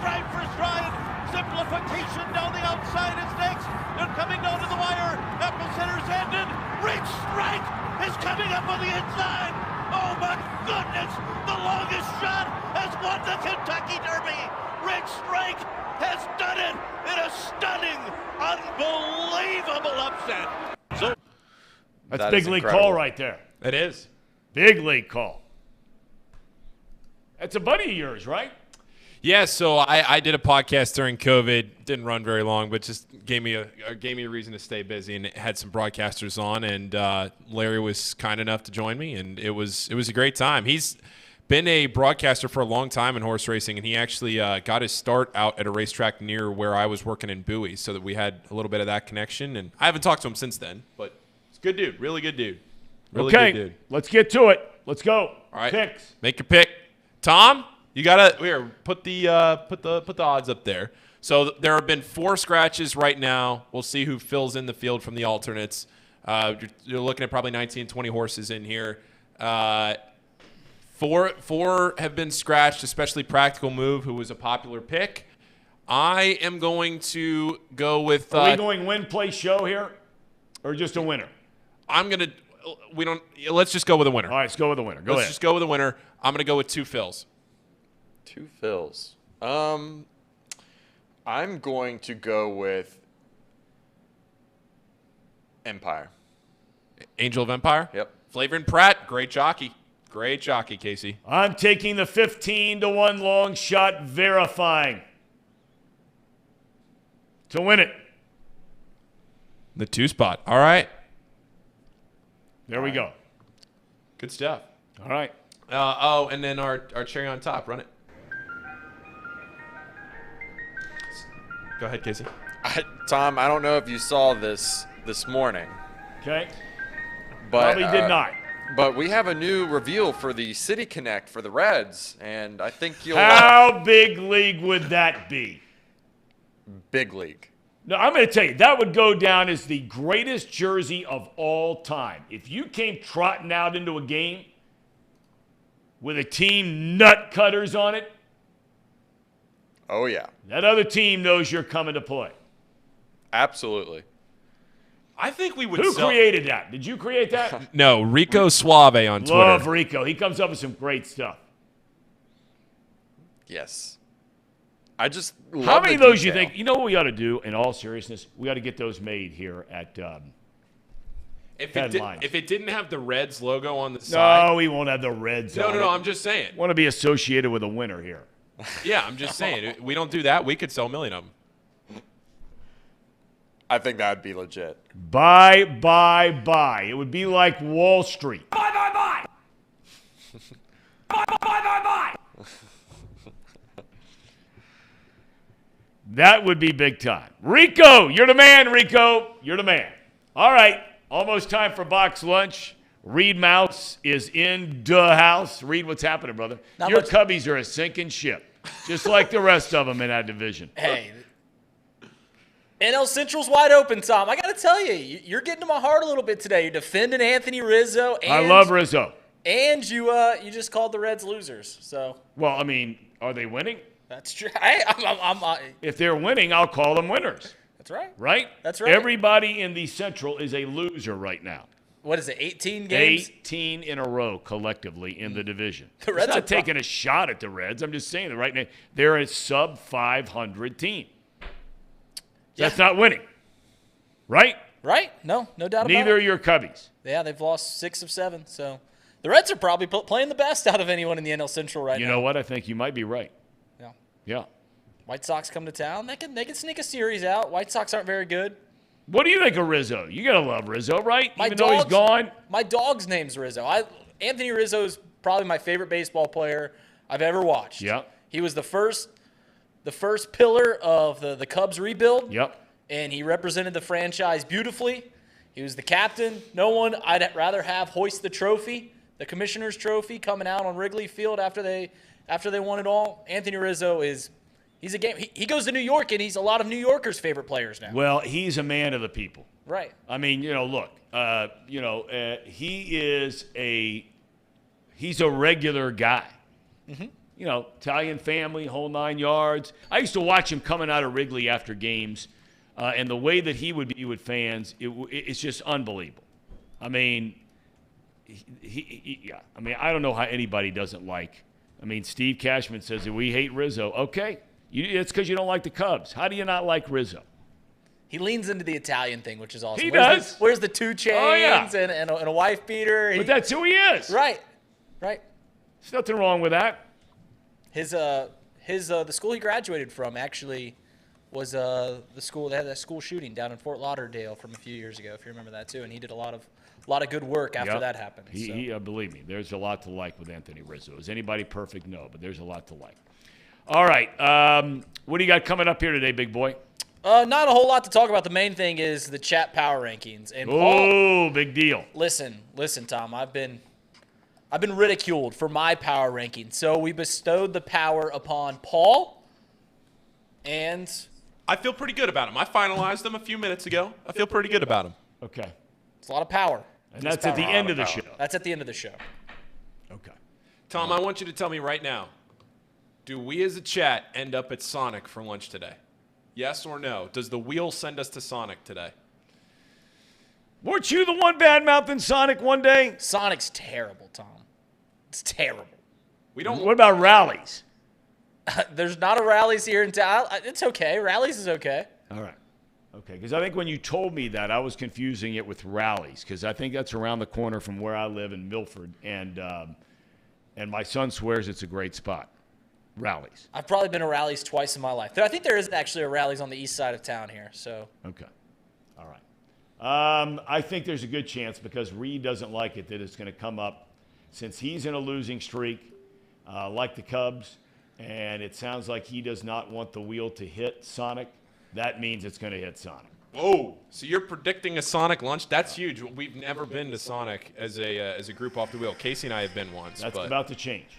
Stride for stride. Simplification down the outside is next. They're coming down to the wire. Epicenter's ended. Rich Strike is coming up on the inside. Oh my goodness! The longest shot has won the Kentucky Derby. Rich Strike has done it in a stunning, unbelievable upset. So that's big league call right there. It is. Big league call. That's a buddy of yours, right? Yeah, so I did a podcast during COVID. Didn't run very long, but just gave me a reason to stay busy, and it had some broadcasters on. And Larry was kind enough to join me, and it was a great time. He's been a broadcaster for a long time in horse racing, and he actually got his start out at a racetrack near where I was working in Bowie, so that we had a little bit of that connection. And I haven't talked to him since then, but he's a good dude, really good dude. Really okay, good dude. Let's get to it. Let's go. All right, picks. Make your pick, Tom. You gotta put the odds up there. So there have been 4 scratches right now. We'll see who fills in the field from the alternates. You're looking at probably 19, 20 horses in here. 4 have been scratched, especially Practical Move, who was a popular pick. I am going to go with. Are we going win, play, show here, or just a winner? Let's just go with a winner. All right, let's go with a winner. Let's just go with a winner. I'm going to go with 2 fills. 2 fills. I'm going to go with Empire. Angel of Empire? Yep. Flavor and Pratt, great jockey. Great jockey, Casey. I'm taking the 15-1 long shot, Verifying to win it. The 2 spot. All right. There we go. Good stuff. All right. And then our cherry on top. Run it. Go ahead, Casey. Tom, I don't know if you saw this morning. Okay. But, probably did not. But we have a new reveal for the City Connect for the Reds, and I think you'll. How big league would that be? Big league. No, I'm going to tell you, that would go down as the greatest jersey of all time. If you came trotting out into a game with a team nut cutters on it, oh, yeah. that other team knows you're coming to play. Absolutely. I think we would. Who created that? Did you create that? No, Rico Suave on Twitter. Love Rico. He comes up with some great stuff. Yes. I just love How many the of those detail. you think? You know what we ought to do? In all seriousness, we ought to get those made here at If Headlines. it didn't have the Reds logo on the side. No, we won't have the Reds. No, on no, it. I'm just saying. Want to be associated with a winner here? Yeah, I'm just saying. We don't do that. We could sell a million of them. I think that would be legit. Buy. It would be like Wall Street. Buy. Buy. That would be big time. Rico, you're the man, Rico. You're the man. All right, almost time for box lunch. Reed Mouse is in the house. Reed, what's happening, brother? Your Cubbies are a sinking ship, just like the rest of them in that division. Hey, NL Central's wide open, Tom. I got to tell you, you're getting to my heart a little bit today. You're defending Anthony Rizzo. And, I love Rizzo. And you just called the Reds losers. So. Well, I mean, are they winning? That's true. If they're winning, I'll call them winners. That's right. Right? That's right. Everybody in the Central is a loser right now. What is it, 18 games? 18 in a row collectively in the division. The Reds I'm not are taking a shot at the Reds. I'm just saying that right now they're a sub-500 team. That's not winning. Right? Right. No doubt about it. Neither are your Cubbies. Yeah, they've lost 6 of 7. So the Reds are probably playing the best out of anyone in the NL Central right now. You know what? I think you might be right. Yeah. White Sox come to town. They can sneak a series out. White Sox aren't very good. What do you think of Rizzo? You got to love Rizzo, right? Even though he's gone. My dog's name's Rizzo. Anthony Rizzo is probably my favorite baseball player I've ever watched. Yeah. He was the first pillar of the Cubs rebuild. Yep. And he represented the franchise beautifully. He was the captain. No one I'd rather have hoist the trophy, the commissioner's trophy, coming out on Wrigley Field after they won it all. Anthony Rizzo he's a game. He goes to New York, and he's a lot of New Yorkers' favorite players now. Well, he's a man of the people. Right. I mean, look, he's a regular guy. Mm-hmm. Italian family, whole 9 yards. I used to watch him coming out of Wrigley after games, and the way that he would be with fans, it's just unbelievable. I mean, I don't know how anybody doesn't like. I mean, Steve Cashman says that we hate Rizzo. Okay, it's because you don't like the Cubs. How do you not like Rizzo? He leans into the Italian thing, which is awesome. He does. Wears the 2 chains and a wife beater. But that's who he is. Right. There's nothing wrong with that. The school he graduated from actually was the school that had that school shooting down in Fort Lauderdale from a few years ago, if you remember that too. And he did a lot of good work after that happened. Believe me, there's a lot to like with Anthony Rizzo. Is anybody perfect? No, but there's a lot to like. All right, what do you got coming up here today, big boy? Not a whole lot to talk about. The main thing is the chat power rankings. And Paul, big deal. Listen, Tom. I've been ridiculed for my power ranking. So we bestowed the power upon Paul, and I feel pretty good about them. I finalized them a few minutes ago. I feel pretty good about them. Okay. It's a lot of power. And that's at the end of the show. That's at the end of the show. Okay. Tom, I want you to tell me right now, do we as a chat end up at Sonic for lunch today? Yes or no? Does the wheel send us to Sonic today? Weren't you the one bad-mouthing Sonic one day? Sonic's terrible, Tom. It's terrible. What about rallies? There's not a rallies here in town. It's okay. Rallies is okay. All right. Okay, because I think when you told me that, I was confusing it with rallies, because I think that's around the corner from where I live in Milford, and my son swears it's a great spot. Rallies. I've probably been to rallies twice in my life. I think there is actually a rallies on the east side of town here. So. Okay. All right. I think there's a good chance, because Reed doesn't like it, that it's going to come up since he's in a losing streak, like the Cubs, and it sounds like he does not want the wheel to hit Sonic. That means it's going to hit Sonic. Whoa! So you're predicting a Sonic lunch? That's huge. We've never been to Sonic as a group off the wheel. Casey and I have been once. That's about to change.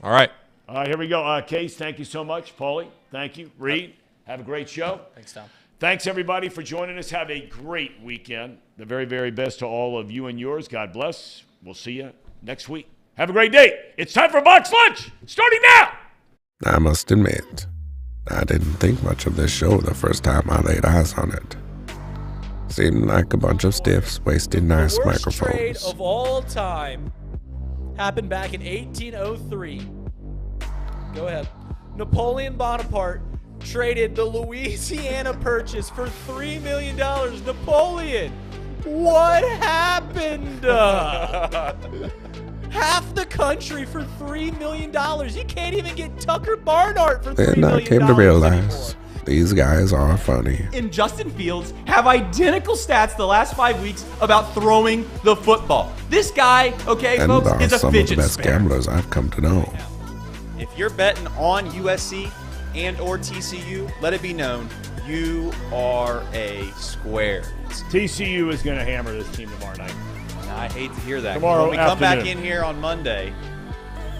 All right. All right, here we go. Case, thank you so much. Paulie, thank you. Reed, have a great show. Thanks, Tom. Thanks, everybody, for joining us. Have a great weekend. The very, very best to all of you and yours. God bless. We'll see you next week. Have a great day. It's time for Box Lunch, starting now. I must admit, I didn't think much of this show the first time I laid eyes on it. Seemed like a bunch of stiffs wasting nice The worst microphones. trade of all time happened back in 1803. Go ahead. Napoleon Bonaparte traded the Louisiana Purchase for $3 million. Napoleon, what happened? Half the country for $3 million. You can't even get Tucker Barnhart for $3 million. Then I came to realize these guys are funny. And Justin Fields have identical stats the last 5 weeks about throwing the football. This guy, okay, And folks, are is a some of the fidget best spinner. gamblers I've come to know. If you're betting on USC and or TCU, let it be known you are a square. TCU is going to hammer this team tomorrow night. I hate to hear that. Tomorrow When we come back afternoon. in here on Monday,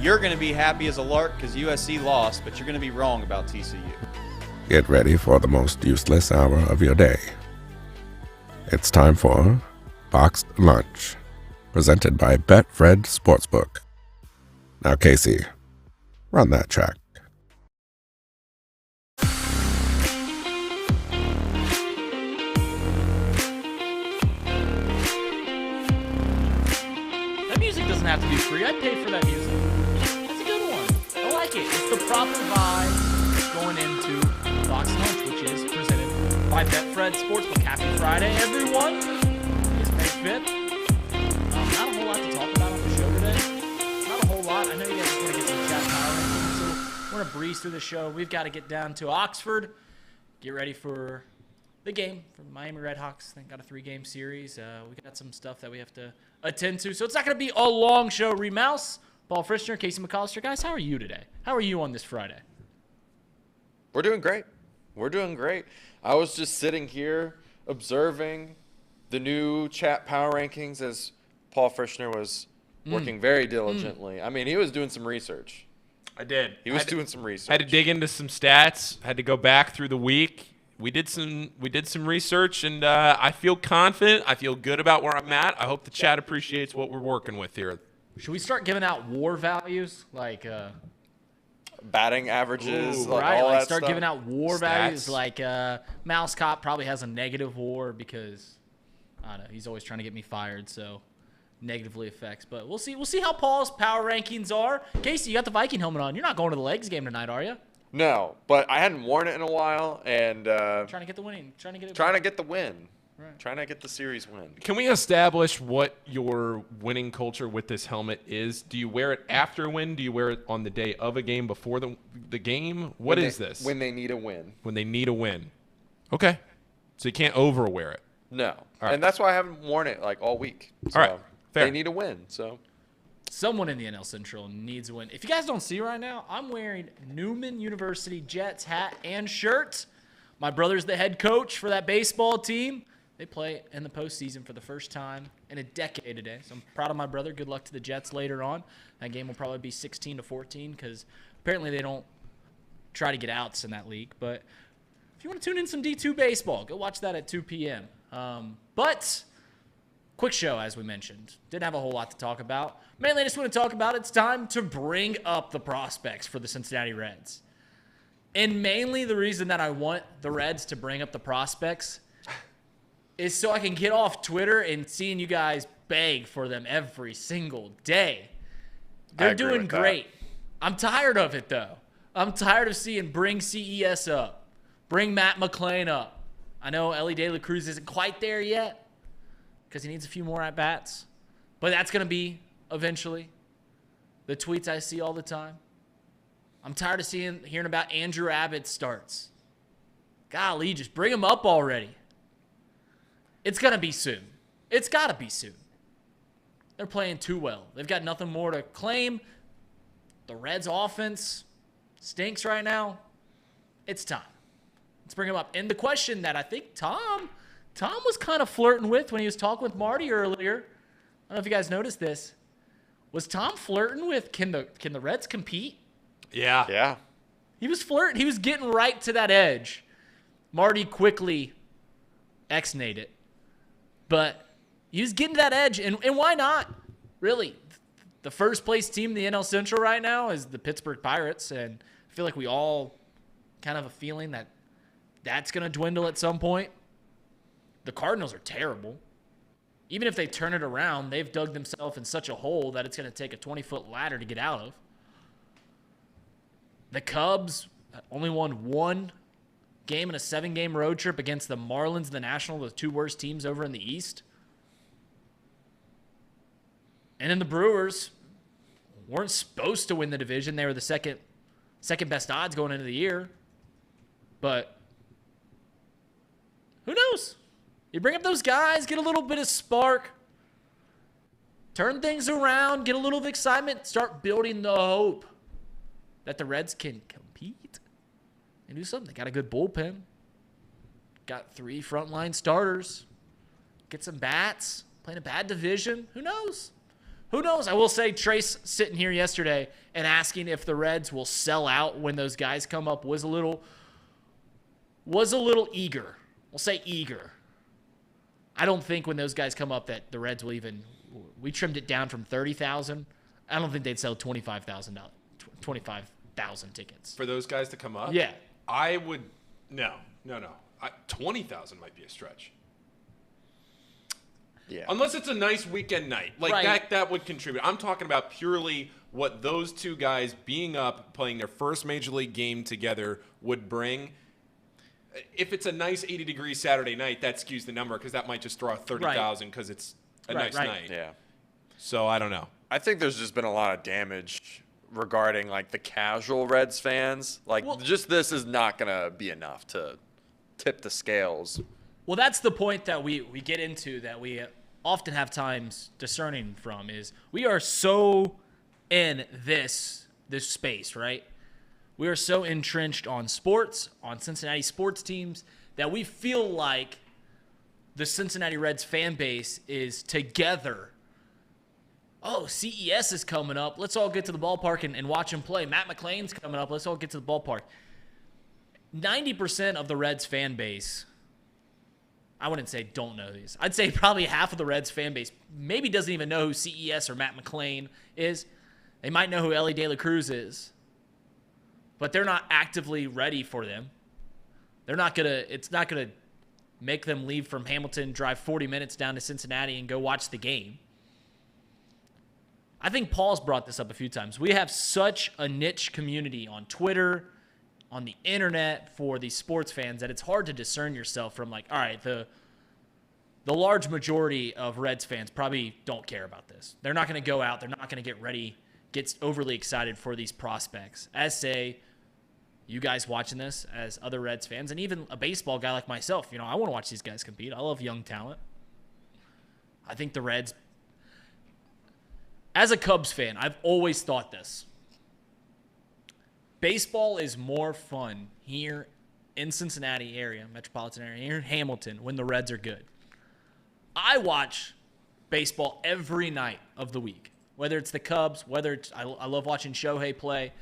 you're going to be happy as a lark because USC lost, but you're going to be wrong about TCU. Get ready for the most useless hour of your day. It's time for Boxed Lunch, presented by Betfred Sportsbook. Now, Casey, run that track. That music doesn't have to be free. I'd pay for that music. That's a good one. I like it. It's the proper vibe going into Box Lunch, which is presented by Betfred Sportsbook. Happy Friday, everyone. It's May 5th. Not a whole lot to talk about on the show today. Not a whole lot. I know you guys just want to get some chat power rankings, so we're going to breeze through the show. We've got to get down to Oxford, get ready for the game for the Miami Redhawks. They got a 3-game series. We got some stuff that we have to attend to, so it's not going to be a long show. Remouse, Paul Frischner, Casey McAllister. Guys, how are you today? How are you on this Friday? We're doing great. We're doing great. I was just sitting here observing the new chat power rankings as Paul Frischner was working very diligently. I mean, he was doing some research. I did. He was doing some research. Had to dig into some stats. Had to go back through the week. We did some research, and I feel confident. I feel good about where I'm at. I hope the chat appreciates what we're working with here. Should we start giving out WAR values, like batting averages, right? all Like that start stuff? giving out WAR Stats. values. Like Mouse Cop probably has a negative WAR because I don't know, he's always trying to get me fired, so negatively affects. But we'll see. We'll see how Paul's power rankings are. Casey, you got the Viking helmet on. You're not going to the Legs game tonight, are you? No, but I hadn't worn it in a while, and Trying to get the winning. Trying to get it. trying to get the win. Right. Trying to get the series win. Can we establish what your winning culture with this helmet is? Do you wear it after a win? Do you wear it on the day of a game before the game? What is this? When they need a win. When they need a win. Okay. So you can't overwear it. No. right. And that's why I haven't worn it like all week. So All right. Fair. They need a win. So Someone in the NL Central needs a win. If you guys don't see right now, I'm wearing Newman University Jets hat and shirt. My brother's the head coach for that baseball team. They play in the postseason for the first time in a decade today. So I'm proud of my brother. Good luck to the Jets later on. That game will probably be 16-14 because apparently they don't try to get outs in that league. But if you want to tune in some D2 baseball, go watch that at 2 p.m. But quick show, as we mentioned. Didn't have a whole lot to talk about. Mainly, I just want to talk about it's time to bring up the prospects for the Cincinnati Reds. And mainly the reason that I want the Reds to bring up the prospects is so I can get off Twitter and seeing you guys beg for them every single day. They're doing great. I'm tired of it, though. I'm tired of seeing bring CES up, bring Matt McClain up. I know Ellie De La Cruz isn't quite there yet because he needs a few more at-bats. But that's going to be eventually the tweets I see all the time. I'm tired of hearing about Andrew Abbott's starts. Golly, just bring him up already. It's going to be soon. It's got to be soon. They're playing too well. They've got nothing more to claim. The Reds' offense stinks right now. It's time. Let's bring him up. And the question that I think Thom was kind of flirting with when he was talking with Marty earlier, I don't know if you guys noticed this, was Thom flirting with can the Reds compete? Yeah. Yeah. He was flirting. He was getting right to that edge. Marty quickly ex-nayed it. But he was getting to that edge. And why not? Really, the first place team in the NL Central right now is the Pittsburgh Pirates. And I feel like we all kind of have a feeling that that's going to dwindle at some point. the Cardinals are terrible. Even if they turn it around, they've dug themselves in such a hole that it's going to take a 20-foot ladder to get out of. The Cubs only won one game in a 7-game road trip against the Marlins and the National, the two worst teams over in the East. And then the Brewers weren't supposed to win the division. They were the second best odds going into the year. But who knows? You bring up those guys, get a little bit of spark, turn things around, get a little of excitement, start building the hope that the Reds can compete and do something. They got a good bullpen. Got 3 frontline starters. Get some bats. Playing a bad division. Who knows? Who knows? I will say Trace sitting here yesterday and asking if the Reds will sell out when those guys come up was a little eager. We'll say eager. I don't think when those guys come up that the Reds will even – we trimmed it down from 30,000. I don't think they'd sell 25,000 tickets. For those guys to come up? Yeah. I would – no. 20,000 might be a stretch. Yeah. Unless it's a nice weekend night. Like, right. that would contribute. I'm talking about purely what those two guys being up, playing their first Major League game together would bring. If it's a nice 80-degree Saturday night, that skews the number because that might just throw out 30,000 because it's a nice night. Yeah. So, I don't know. I think there's just been a lot of damage regarding, like, the casual Reds fans. Like, just this is not going to be enough to tip the scales. Well, that's the point that we get into that we often have times discerning from is we are so in this space, right? We are so entrenched on sports, on Cincinnati sports teams, that we feel like the Cincinnati Reds fan base is together. Oh, CES is coming up. Let's all get to the ballpark and watch him play. Matt McClain's coming up. Let's all get to the ballpark. 90% of the Reds fan base, I wouldn't say don't know these. I'd say probably half of the Reds fan base maybe doesn't even know who CES or Matt McClain is. They might know who Ellie De La Cruz is, but they're not actively ready for them. It's not gonna make them leave from Hamilton, drive 40 minutes down to Cincinnati and go watch the game. I think Paul's brought this up a few times. We have such a niche community on Twitter, on the internet for these sports fans that it's hard to discern yourself from like, all right, the large majority of Reds fans probably don't care about this. They're not going to go out. They're not going to get ready, get overly excited for these prospects. As say, you guys watching this as other Reds fans, and even a baseball guy like myself, I want to watch these guys compete. I love young talent. I think the Reds, as a Cubs fan, I've always thought this. Baseball is more fun here in Cincinnati area, metropolitan area, here in Hamilton, when the Reds are good. I watch baseball every night of the week, whether it's the Cubs, whether it's I love watching Shohei play,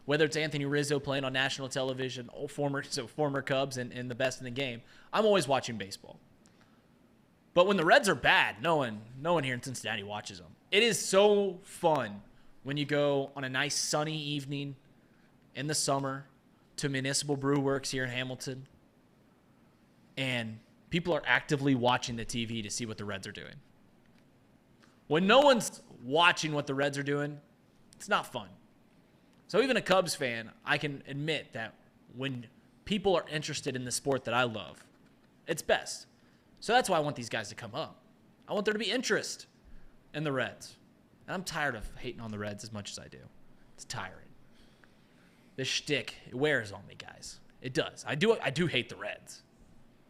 whether it's Anthony Rizzo playing on national television, former Cubs and the best in the game. I'm always watching baseball. But when the Reds are bad, no one here in Cincinnati watches them. It is so fun when you go on a nice sunny evening in the summer to Municipal Brew Works here in Hamilton, and people are actively watching the TV to see what the Reds are doing. When no one's watching what the Reds are doing, it's not fun. So even a Cubs fan, I can admit that when people are interested in the sport that I love, it's best. So that's why I want these guys to come up. I want there to be interest in the Reds. And I'm tired of hating on the Reds as much as I do. It's tiring. This shtick, it wears on me, guys. It does. I do hate the Reds.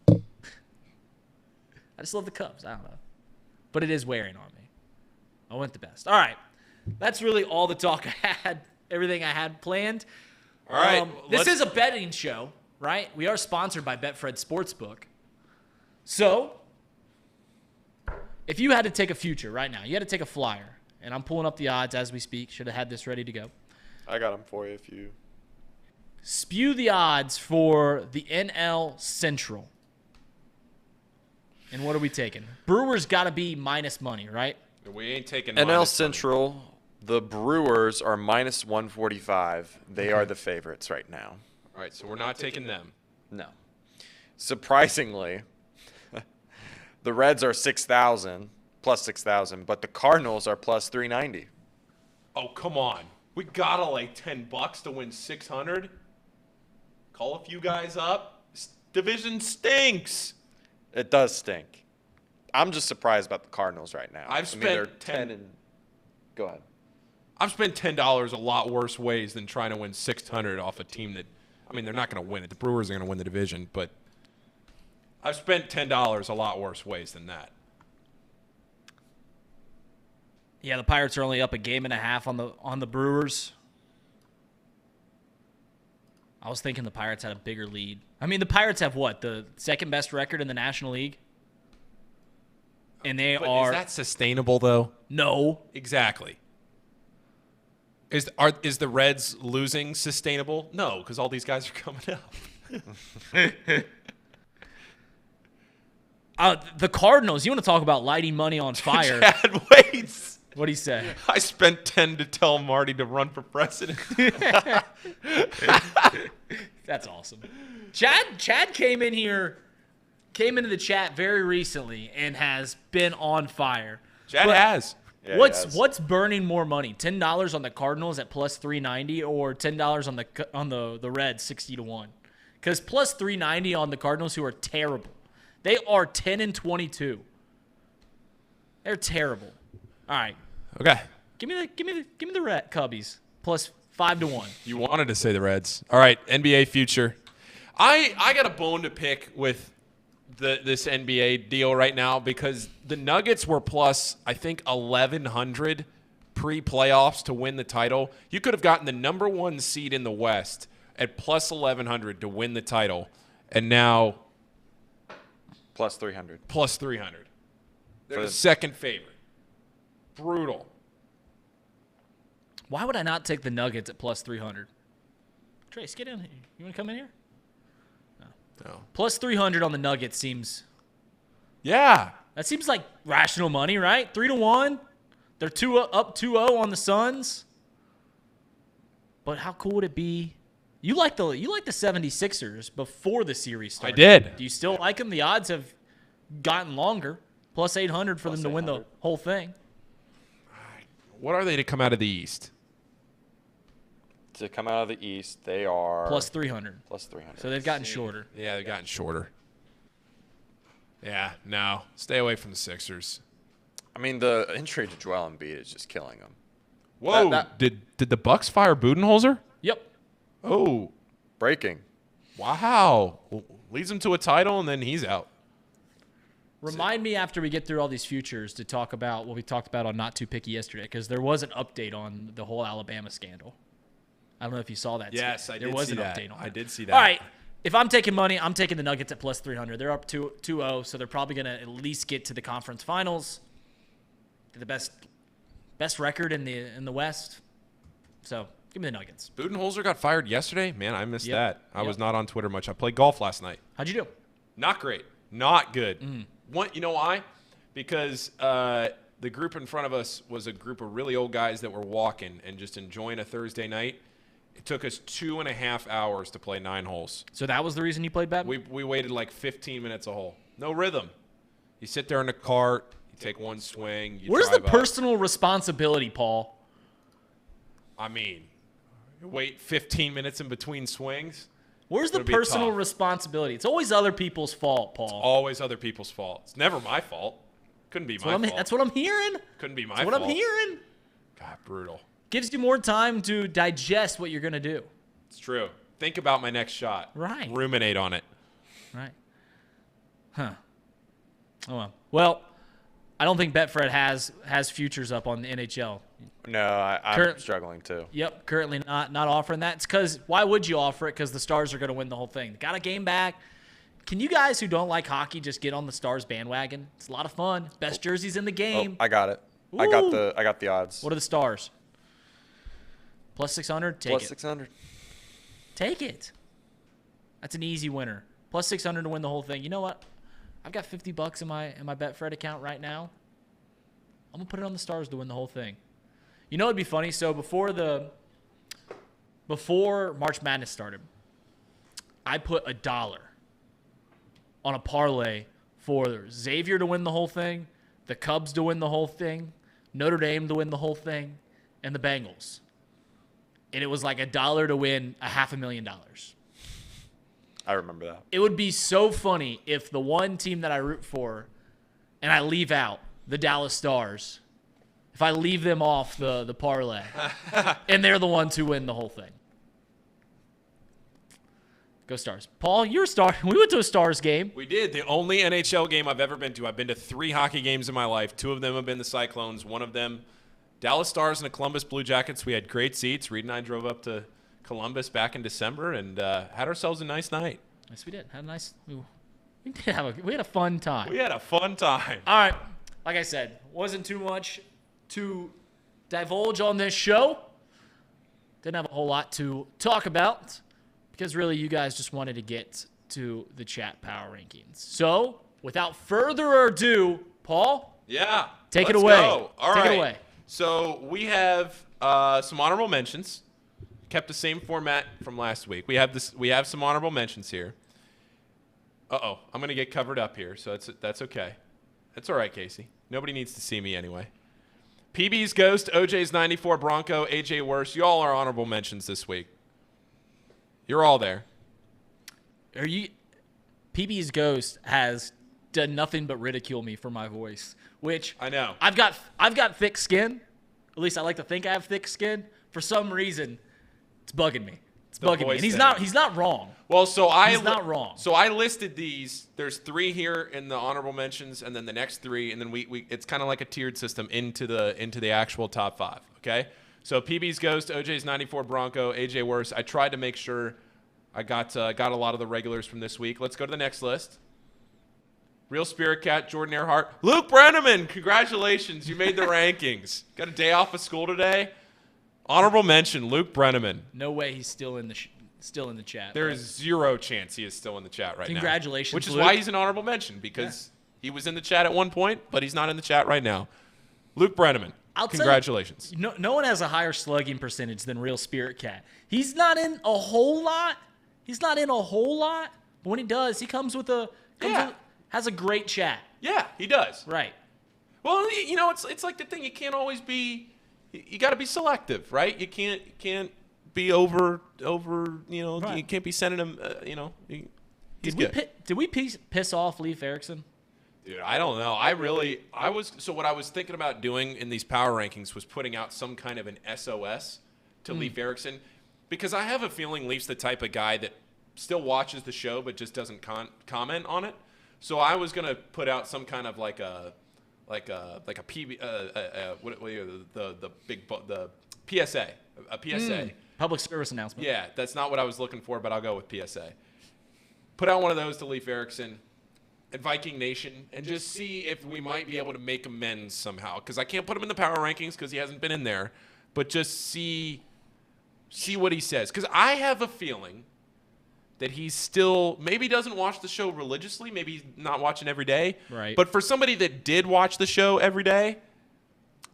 I just love the Cubs. I don't know. But it is wearing on me. I want the best. All right. That's really all the talk I had. Everything I had planned. All right. This is a betting show, right? We are sponsored by Betfred Sportsbook. So, if you had to take a future right now, you had to take a flyer, and I'm pulling up the odds as we speak. Should have had this ready to go. I got them for you if you... Spew the odds for the NL Central. And what are we taking? Brewers got to be minus money, right? We ain't taking NL Central, money. The Brewers are minus 145. They are the favorites right now. All right, so we're not taking them. No. Surprisingly, The Reds are 6,000, plus 6,000, but the Cardinals are plus 390. Oh, come on. We gotta lay $10 to win 600. Call a few guys up. This division stinks. It does stink. I'm just surprised about the Cardinals right now. I've spent 10 and go ahead. I've spent $10 a lot worse ways than trying to win 600 off a team that, I mean, they're not going to win it. The Brewers are going to win the division, but I've spent $10 a lot worse ways than that. Yeah, the Pirates are only up a game and a half on the Brewers. I was thinking the Pirates had a bigger lead. I mean, the Pirates have what? The second best record in the National League? And they are. Is that sustainable, though? No. Exactly. Is the Reds losing sustainable? No, because all these guys are coming up. The Cardinals, you want to talk about lighting money on fire. Chad waits. What'd he say? I spent 10 to tell Marty to run for president. That's awesome. Chad came into the chat very recently and has been on fire. Chad has. Yeah, what's burning more money? $10 on the Cardinals at plus 390 or $10 on the Reds 60-1? Because plus 390 on the Cardinals, who are terrible. They are 10-22. They're terrible. All right. Okay. Give me the Red Cubbies plus 5-1. You wanted to say the Reds. All right, NBA future. I got a bone to pick with this NBA deal right now because the Nuggets were plus, I think, 1,100 pre-playoffs to win the title. You could have gotten the number 1 seed in the West at plus 1,100 to win the title, and now Plus 300. Plus 300. They're the second favorite. Brutal. Why would I not take the Nuggets at plus 300? Trace, get in here. You want to come in here? No. Plus 300 on the Nuggets seems. Yeah. That seems like rational money, right? 3-1. They're up 2-0 on the Suns. But how cool would it be? You like the 76ers before the series started. I did. Do you still like them? The odds have gotten longer. Plus 800 for them to win the whole thing. What are they to come out of the East? To come out of the East, they are plus 300. Plus 300. So they've gotten shorter. Yeah, they've gotten shorter. Yeah, no. Stay away from the Sixers. I mean, the injury to Joel Embiid is just killing them. Whoa. Did the Bucks fire Budenholzer? Yep. Oh. Breaking. Wow. Leads him to a title, and then he's out. Remind me after we get through all these futures to talk about what we talked about on Not Too Picky yesterday, because there was an update on the whole Alabama scandal. I don't know if you saw that. Yes, I did see that. There was an update on that. I did see that. All right. If I'm taking money, I'm taking the Nuggets at plus 300. They're up 2-0, so they're probably going to at least get to the conference finals. They're the best record in the West. So give me the Nuggets. Budenholzer got fired yesterday? Man, I missed that. I was not on Twitter much. I played golf last night. How'd you do? Not great. Not good. You know why? Because the group in front of us was a group of really old guys that were walking and just enjoying a Thursday night. It took us 2.5 hours to play 9 holes. So that was the reason you played bad? We waited like 15 minutes a hole. No rhythm. You sit there in a cart. You take one swing. Where's the personal responsibility, Paul? I mean, you wait 15 minutes in between swings. Where's the personal responsibility? It's always other people's fault, Paul. It's always other people's fault. It's never my fault. Couldn't be my fault. That's what I'm hearing. Couldn't be my fault. That's what I'm hearing. God, brutal. Gives you more time to digest what you're going to do. It's true. Think about my next shot. Right. Ruminate on it. Right. Huh. Oh, well. Well, I don't think Betfred has futures up on the NHL. No, I'm struggling too. Yep, currently not offering that. It's because why would you offer it? Because the Stars are going to win the whole thing. Got a game back. Can you guys who don't like hockey just get on the Stars bandwagon? It's a lot of fun. Best jerseys in the game. I got it. Ooh. I got the odds. What are the Stars? Plus 600. Take it. Plus 600. Take it. That's an easy winner. Plus 600 to win the whole thing. You know what? I've got $50 in my Betfred account right now. I'm gonna put it on the Stars to win the whole thing. You know, it'd be funny. So before March Madness started, I put $1 on a parlay for Xavier to win the whole thing, the Cubs to win the whole thing, Notre Dame to win the whole thing, and the Bengals. And it was like $1 to win $500,000. I remember that. It would be so funny if the one team that I root for, and I leave out the Dallas Stars, if I leave them off the parlay, and they're the ones who win the whole thing. Go Stars. Paul, you're a Star. We went to a Stars game. We did. The only NHL game I've ever been to. I've been to 3 hockey games in my life. 2 of them have been the Cyclones. One of them, Dallas Stars and the Columbus Blue Jackets. We had great seats. Reed and I drove up to Columbus back in December and had ourselves a nice night. Yes, we did. Had a nice. We had a fun time. We had a fun time. All right. Like I said, wasn't too much to divulge on this show. Didn't have a whole lot to talk about because really you guys just wanted to get to the chat power rankings. So without further ado, Paul. Yeah. Take it away. Go. All right. Take it away. So we have some honorable mentions. Kept the same format from last week. We have some honorable mentions here. Uh-oh. I'm going to get covered up here, so that's okay. That's all right, Casey. Nobody needs to see me anyway. PB's Ghost, OJ's 94 Bronco, AJ Worse. You all are honorable mentions this week. You're all there. PB's Ghost has done nothing but ridicule me for my voice, which I know. I've got thick skin. At least I like to think I have thick skin. For some reason, it's bugging me. It's bugging me. And he's not wrong. Well, he's not wrong. So I listed these. There's 3 here in the honorable mentions, and then the next 3, and then we it's kind of like a tiered system into the actual top 5. Okay. So PB's Ghost, OJ's 94 Bronco, AJ Worse. I tried to make sure I got a lot of the regulars from this week. Let's go to the next list. Real Spirit Cat, Jordan Earhart, Luke Brennaman. Congratulations, you made the rankings. Got a day off of school today. Honorable mention, Luke Brennaman. No way he's still in the chat. There is 0 chance he is still in the chat right now. Congratulations, Which is Luke. why he's an honorable mention, because he was in the chat at one point, but he's not in the chat right now. Luke Brennaman, congratulations. No one has a higher slugging percentage than Real Spirit Cat. He's not in a whole lot. But when he does, he has a great chat. Yeah, he does. Right. Well, it's like the thing. You can't always be. You got to be selective, right? You can't be over. Right. You can't be sending him. He's good. Did we piss off Leif Erikson? Dude, I don't know. What I was thinking about doing in these power rankings was putting out some kind of an SOS to Leif Erikson, because I have a feeling Leif's the type of guy that still watches the show but just doesn't comment on it. So I was gonna put out some kind of like a PB, the PSA, a PSA, public service announcement. Yeah, that's not what I was looking for, but I'll go with PSA. Put out one of those to Leif Erikson and Viking Nation, and just see if we might be able to make amends somehow. Because I can't put him in the power rankings because he hasn't been in there, but just see what he says. Because I have a feeling that he's still maybe doesn't watch the show religiously, maybe he's not watching every day. Right. But for somebody that did watch the show every day,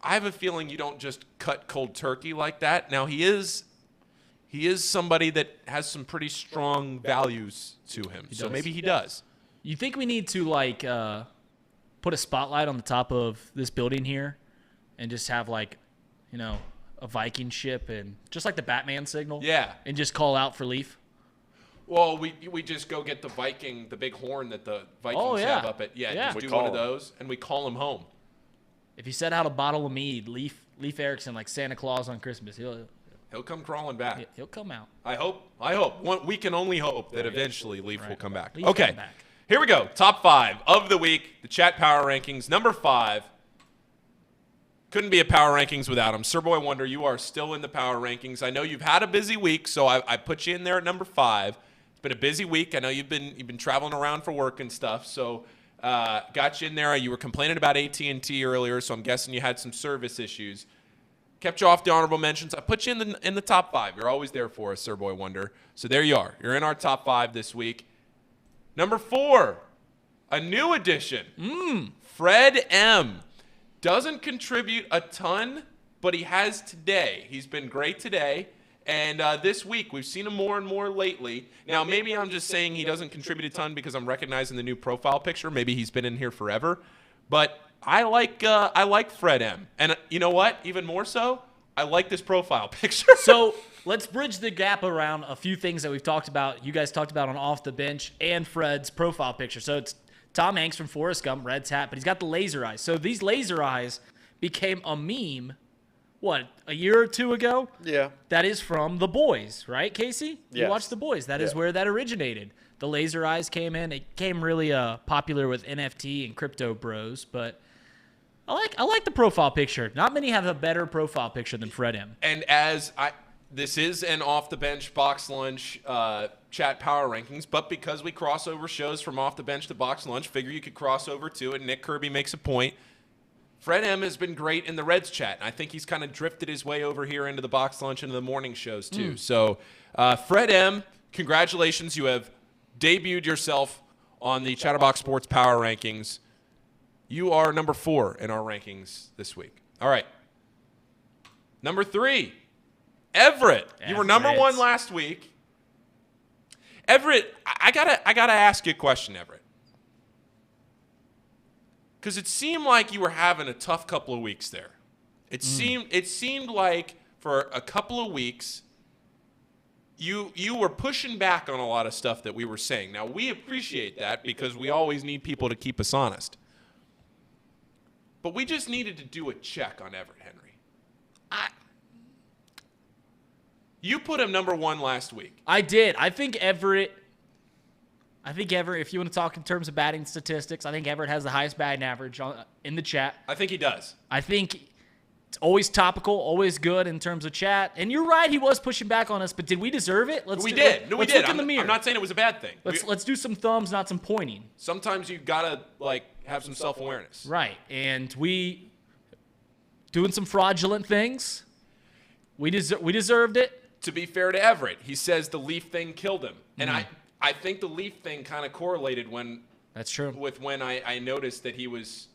I have a feeling you don't just cut cold turkey like that. Now he is somebody that has some pretty strong values to him, so maybe he does. You think we need to put a spotlight on the top of this building here, and just have a Viking ship and just like the Batman signal? Yeah. And just call out for Leif. Well, we just go get the big horn that the Vikings have up at. Yeah. Just do one of those, and we call him home. If you set out a bottle of mead, Leif Erikson, like Santa Claus on Christmas, he'll come crawling back. He'll come out. I hope. We can only hope that eventually Leif will come back. Okay, here we go. Top 5 of the week. The chat power rankings. Number 5. Couldn't be a power rankings without him. Sir Boy Wonder, you are still in the power rankings. I know you've had a busy week, so I put you in there at number 5. It's been a busy week. I know you've been traveling around for work and stuff, so got you in there. You were complaining about AT&T earlier, so I'm guessing you had some service issues. Kept you off the honorable mentions. I put you in the top 5. You're always there for us, Sir Boy Wonder. So there you are. You're in our top 5 this week. Number 4, a new addition. Fred M. Doesn't contribute a ton, but he has today. He's been great today. And this week, we've seen him more and more lately. Now, maybe I'm just saying he doesn't contribute a ton because I'm recognizing the new profile picture. Maybe he's been in here forever. But I like Fred M. And you know what? Even more so, I like this profile picture. So let's bridge the gap around a few things that we've talked about. You guys talked about on Off the Bench and Fred's profile picture. So it's Tom Hanks from Forrest Gump, Red's hat, but he's got the laser eyes. So these laser eyes became a meme, what, a year or two ago? Yeah. That is from The Boys, right, Casey? Yes. You watched The Boys. That is where that originated. The laser eyes came in. It came really popular with NFT and crypto bros, but I like the profile picture. Not many have a better profile picture than Fred M. And this is an Off the Bench Box Lunch chat power rankings, but because we cross over shows from Off the Bench to Box Lunch, figure you could cross over to it. Nick Kirby makes a point. Fred M has been great in the Reds chat. I think he's kind of drifted his way over here into the Box Lunch, into the morning shows too. So, Fred M, congratulations. You have debuted yourself on the Chatterbox Sports Power Rankings. You are number 4 in our rankings this week. All right. Number 3, Everett. You were number 1 last week. Everett, I gotta ask you a question, Everett. Because it seemed like you were having a tough couple of weeks there. It seemed like for a couple of weeks you were pushing back on a lot of stuff that we were saying. Now, we appreciate that because we always need people to keep us honest. But we just needed to do a check on Everett Henry. You put him number 1 last week. I did. I think Everett, if you want to talk in terms of batting statistics, I think Everett has the highest batting average in the chat. I think he does. I think it's always topical, always good in terms of chat. And you're right, he was pushing back on us, but did we deserve it? We did. Let's look in the mirror. I'm not saying it was a bad thing. Let's do some thumbs, not some pointing. Sometimes you gotta have some self-awareness. Right, and we doing some fraudulent things. We deserved it. To be fair to Everett, he says the Leaf thing killed him, and I think the Leaf thing kind of correlated that's true with when I noticed that he was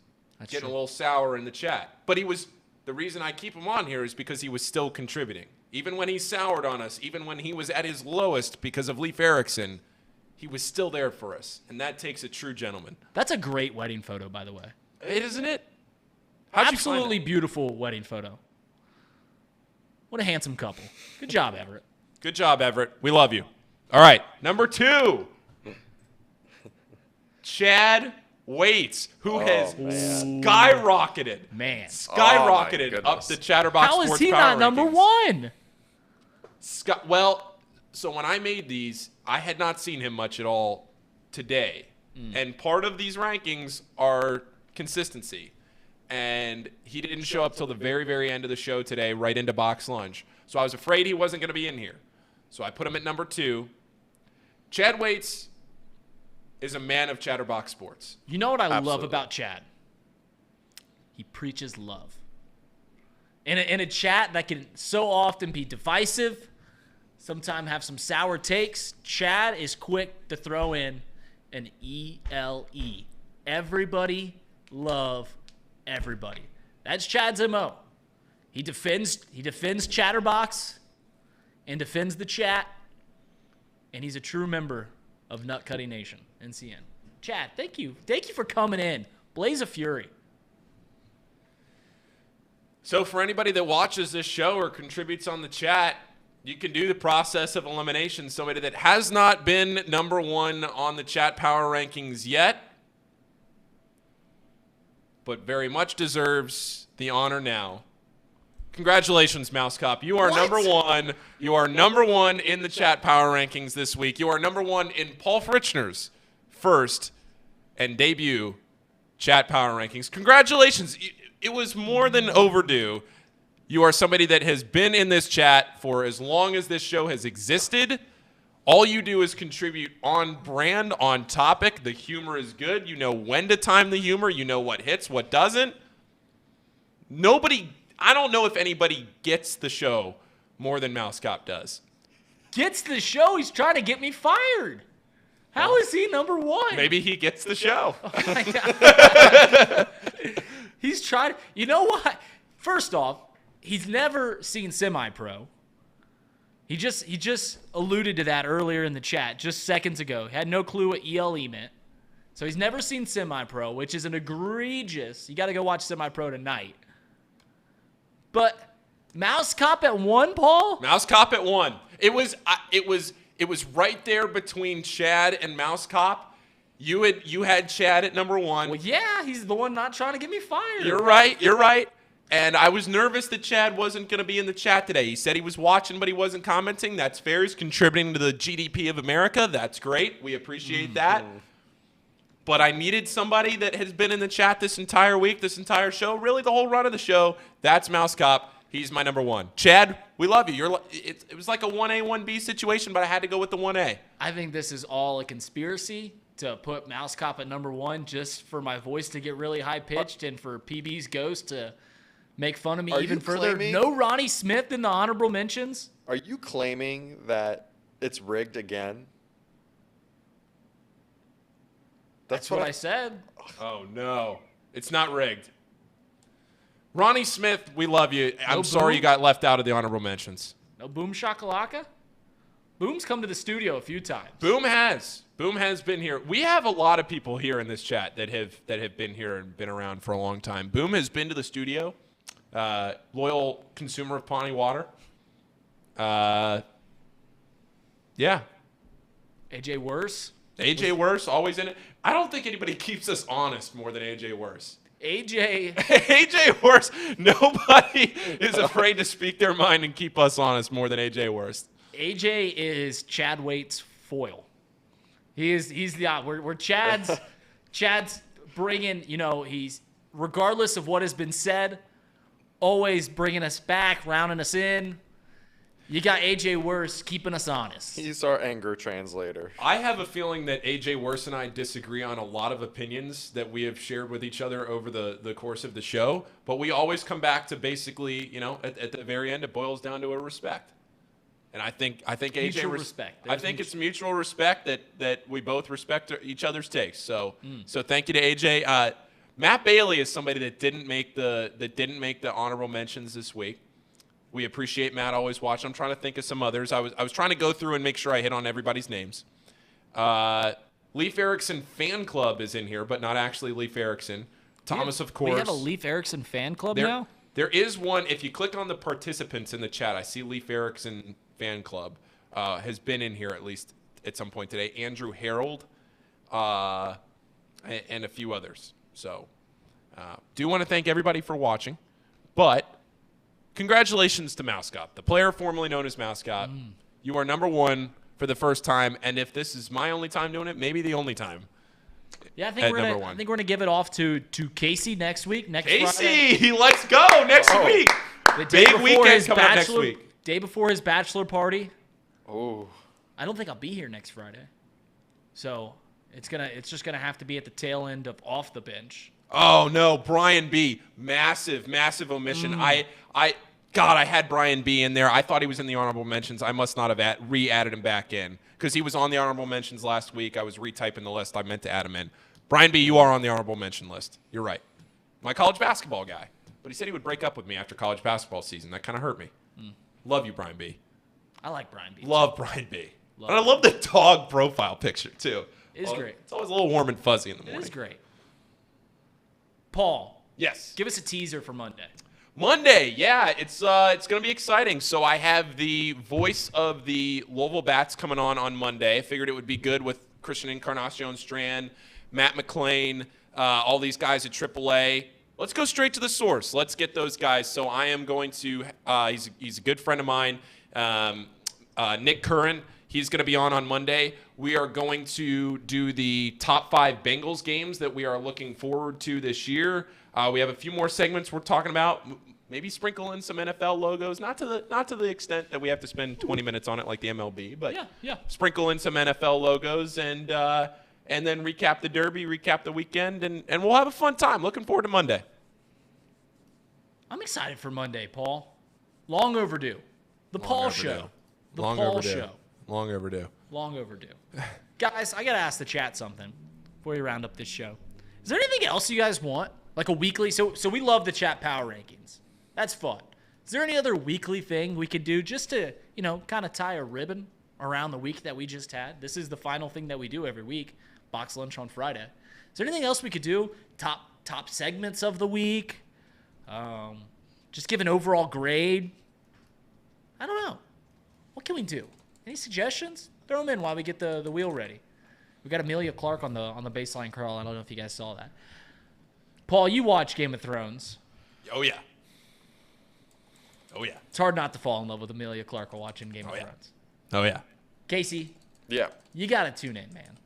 getting a little sour in the chat. But the reason I keep him on here is because he was still contributing. Even when he soured on us, even when he was at his lowest because of Leif Erikson, he was still there for us. And that takes a true gentleman. That's a great wedding photo, by the way. Isn't it? Absolutely beautiful wedding photo. What a handsome couple. Good job, Everett. Good job, Everett. We love you. All right, number 2. Chad Waits, who has skyrocketed. Up the Chatterbox How Sports is he Power not number Rankings. 1? Well, so when I made these, I had not seen him much at all today. And part of these rankings are consistency. And he didn't show up till the very, very end of the show today, right into Box Lunch. So I was afraid he wasn't going to be in here. So I put him at number 2. Chad Waits is a man of Chatterbox Sports. You know what I love about Chad? He preaches love. In a chat that can so often be divisive, sometimes have some sour takes, Chad is quick to throw in an ELE. Everybody love everybody. That's Chad's MO. He defends Chatterbox and defends the chat, and he's a true member of Nut Cutting Nation, NCN. Chad, thank you. Thank you for coming in. Blaze of Fury. So for anybody that watches this show or contributes on the chat, you can do the process of elimination. Somebody that has not been number 1 on the chat power rankings yet, but very much deserves the honor now. Congratulations, Mouse Cop. You are number 1. You are number 1 in the chat power rankings this week. You are number 1 in Paul Fritzner's first and debut chat power rankings. Congratulations. It was more than overdue. You are somebody that has been in this chat for as long as this show has existed. All you do is contribute on brand, on topic. The humor is good. You know when to time the humor. You know what hits, what doesn't. I don't know if anybody gets the show more than Mouse Cop does. Gets the show? He's trying to get me fired. How is he number 1? Maybe he gets the show. Oh my God. He's trying. You know what? First off, he's never seen semi-pro. He just alluded to that earlier in the chat, just seconds ago. He had no clue what ELE meant. So he's never seen Semi-Pro, which is an egregious. You got to go watch Semi-Pro tonight. But Mouse Cop at 1, Paul? Mouse Cop at 1. It was right there between Chad and Mouse Cop. You had Chad at number 1. Well, yeah, he's the one not trying to get me fired. You're right. And I was nervous that Chad wasn't going to be in the chat today. He said he was watching, but he wasn't commenting. That's fair. He's contributing to the GDP of America. That's great. We appreciate that. But I needed somebody that has been in the chat this entire week, this entire show, really the whole run of the show. That's Mouse Cop. He's my number 1. Chad, we love you. It was like a 1A, 1B situation, but I had to go with the 1A. I think this is all a conspiracy to put Mouse Cop at number 1 just for my voice to get really high-pitched and for PB's ghost to make fun of me even further. No Ronnie Smith in the honorable mentions. Are you claiming that it's rigged again? That's what I said. Oh, no. It's not rigged. Ronnie Smith, we love you. I'm sorry you got left out of the honorable mentions. No Boom Shakalaka? Boom's come to the studio a few times. Boom has been here. We have a lot of people here in this chat that have been here and been around for a long time. Boom has been to the studio. Loyal consumer of Pawnee water. Yeah. AJ Worse. AJ Worse, always in it. I don't think anybody keeps us honest more than AJ Worse. AJ Worse. Nobody is afraid to speak their mind and keep us honest more than AJ Worse. AJ is Chad Waite's foil. He's the we're Chad's bringing, he's regardless of what has been said, always bringing us back, rounding us in. You got AJ Worse keeping us honest. He's our anger translator. I have a feeling that AJ Worse and I disagree on a lot of opinions that we have shared with each other over the course of the show, but we always come back to basically, at the very end, it boils down to a respect. And I think AJ mutual respect. I think it's mutual respect that we both respect each other's takes. So thank you to AJ. Matt Bailey is somebody that didn't make the honorable mentions this week. We appreciate Matt always watching. I'm trying to think of some others. I was trying to go through and make sure I hit on everybody's names. Leif Erikson fan club is in here, but not actually Leif Erikson. Thomas, of course. We have a Leif Erikson fan club now? There is one. If you click on the participants in the chat, I see Leif Erikson fan club has been in here at least at some point today. Andrew Harold and a few others. So do want to thank everybody for watching, but congratulations to Mousecop, the player formerly known as Mousecop. You are number 1 for the first time, and if this is my only time doing it, maybe the only time. Yeah, I think we're gonna give it off to Casey next week. Casey, Friday. Let's go next week. The day Big weekend coming up next week. Day before his bachelor party. Oh. I don't think I'll be here next Friday, so it's just gonna have to be at the tail end of off the bench. Oh no, Brian B. Massive omission. I had Brian B in there. I thought he was in the honorable mentions. I must not have re-added him back in because he was on the honorable mentions last week. I was retyping the list. I meant to add him in. Brian B., you are on the honorable mention list. You're right. My college basketball guy. But he said he would break up with me after college basketball season. That kind of hurt me. Love you, Brian B. I like Brian B. Love Brian B. And I love the dog profile picture, too. It is great. It's always a little warm and fuzzy in the morning. It is great. Paul. Yes. Give us a teaser for Monday. Monday, yeah, it's going to be exciting. So I have the voice of the Louisville Bats coming on Monday. I figured it would be good with Christian Encarnacion Strand, Matt McClain, all these guys at AAA. Let's go straight to the source. Let's get those guys. So I am going to he's a good friend of mine, Nick Curran. He's going to be on Monday. We are going to do the top 5 Bengals games that we are looking forward to this year. We have a few more segments we're talking about. Maybe sprinkle in some NFL logos, not to the extent that we have to spend 20 minutes on it like the MLB, but yeah. Sprinkle in some NFL logos and then recap the Derby, recap the weekend, and we'll have a fun time. Looking forward to Monday. I'm excited for Monday, Paul. Long overdue. The Paul Show. The Paul Show. Long overdue. Long overdue. Guys, I got to ask the chat something before we round up this show. Is there anything else you guys want? Like a weekly? So we love the chat power rankings. That's fun. Is there any other weekly thing we could do just to, kind of tie a ribbon around the week that we just had? This is the final thing that we do every week, box lunch on Friday. Is there anything else we could do? Top segments of the week? Just give an overall grade? I don't know. What can we do? Any suggestions? Throw them in while we get the wheel ready. We got Amelia Clark on the baseline crawl. I don't know if you guys saw that. Paul, you watch Game of Thrones. Oh, yeah. Oh, yeah. It's hard not to fall in love with Amelia Clark while watching Game of Thrones. Oh, yeah. Casey. Yeah. You got to tune in, man.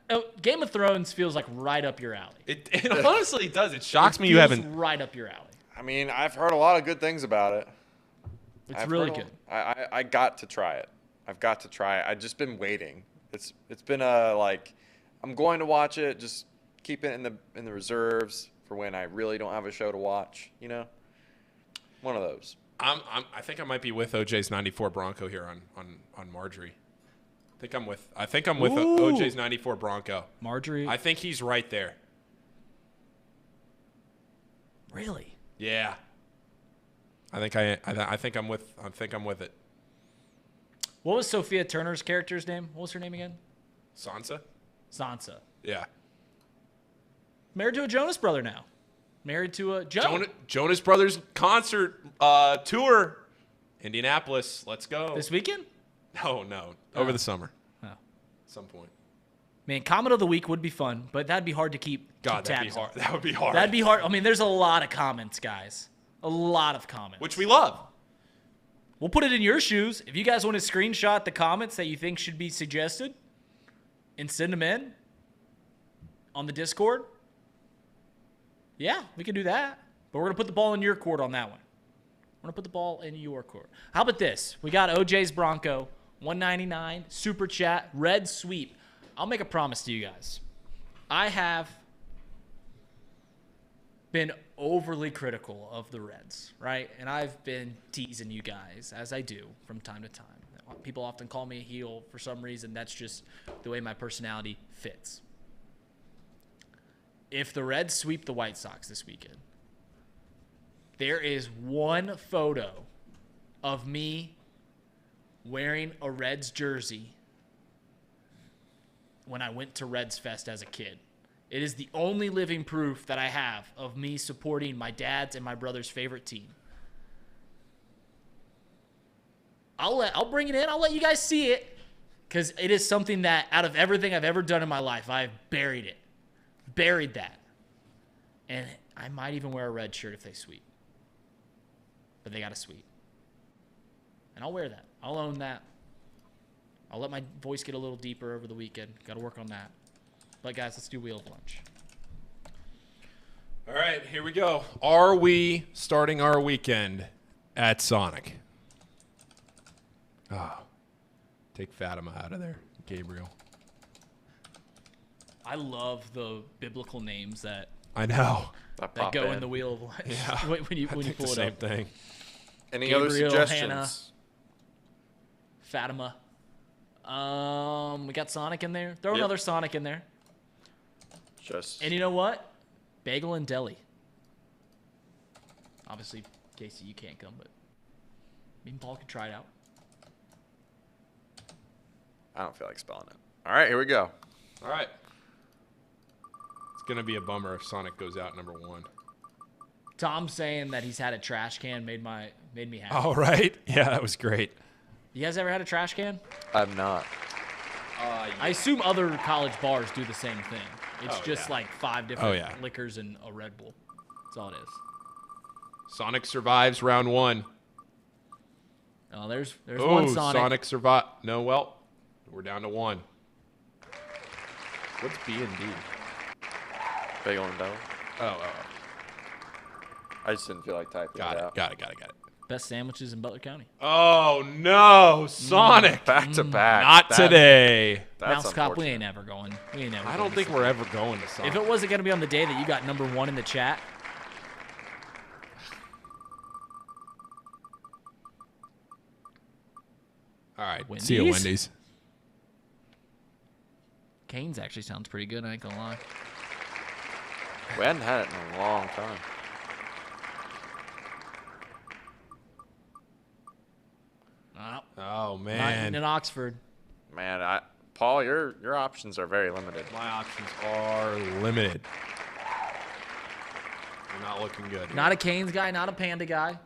Oh, Game of Thrones feels like right up your alley. It honestly does. It shocks me you haven't. Right up your alley. I mean, I've heard a lot of good things about it. It's really good. I got to try it. I've got to try it. I've just been waiting. It's been I'm going to watch it. Just keep it in the reserves for when I really don't have a show to watch. One of those. I think I might be with OJ's 94 Bronco here on Marjorie. I think I'm with OJ's 94 Bronco. Marjorie. I think he's right there. Really? Yeah. I think I'm with it. What was Sophia Turner's character's name? What was her name again? Sansa. Yeah. Married to a Jonas brother now. Married to a Jonas Brothers concert tour, Indianapolis. Let's go. This weekend? No. Over the summer. Oh. At some point. Man, comment of the week would be fun, but that'd be hard to keep. God, that'd be hard. That would be hard. That'd be hard. I mean, there's a lot of comments, guys. A lot of comments. Which we love. We'll put it in your shoes. If you guys want to screenshot the comments that you think should be suggested and send them in on the Discord, yeah, we can do that. But we're going to put the ball in your court on that one. We're going to put the ball in your court. How about this? We got OJ's Bronco, $1.99, Super Chat, Red Sweep. I'll make a promise to you guys. I have been overly critical of the Reds, right? And I've been teasing you guys, as I do from time to time. People often call me a heel for some reason. That's just the way my personality fits. If the Reds sweep the White Sox this weekend, there is one photo of me wearing a Reds jersey when I went to Reds Fest as a kid. It is the only living proof that I have of me supporting my dad's and my brother's favorite team. I'll bring it in. I'll let you guys see it, because it is something that out of everything I've ever done in my life, I've buried it. Buried that. And I might even wear a red shirt if they sweep. But they got to sweep. And I'll wear that. I'll own that. I'll let my voice get a little deeper over the weekend. Got to work on that. But, guys, let's do Wheel of Lunch. All right, here we go. Are we starting our weekend at Sonic? Oh, take Fatima out of there, Gabriel. I love the biblical names that I know that go in the Wheel of Lunch. Yeah, when you pull it up. the same thing. Any Gabriel, other suggestions? Hannah, Fatima. We got Sonic in there. Throw another Sonic in there. And you know what? Bagel and Deli. Obviously, Casey, you can't come, but me and Paul could try it out. I don't feel like spelling it. All right, here we go. All right. It's going to be a bummer if Sonic goes out number one. Thom saying that he's had a trash can made me happy. All right. Yeah, that was great. You guys ever had a trash can? I've not. Yeah. I assume other college bars do the same thing. It's just like 5 different liquors and a Red Bull. That's all it is. Sonic survives round one. Oh, there's one Sonic. Sonic survive. No, well, we're down to one. What's B and D? Bagel and Deli. Oh. I just didn't feel like typing it out. Got it. Best sandwiches in Butler County. Oh, no. Sonic. Back to back. Not today. Mouse Cop, we ain't ever going. I don't think we're ever going to Sonic. If it wasn't going to be on the day that you got number one in the chat. All right. Wendy's? See you, Wendy's. Cane's actually sounds pretty good, I ain't going to lie. We hadn't had it in a long time. Oh, man. Not even in Oxford. Man, Paul, your options are very limited. My options are limited. They're not looking good. Not a Canes guy, not a Panda guy.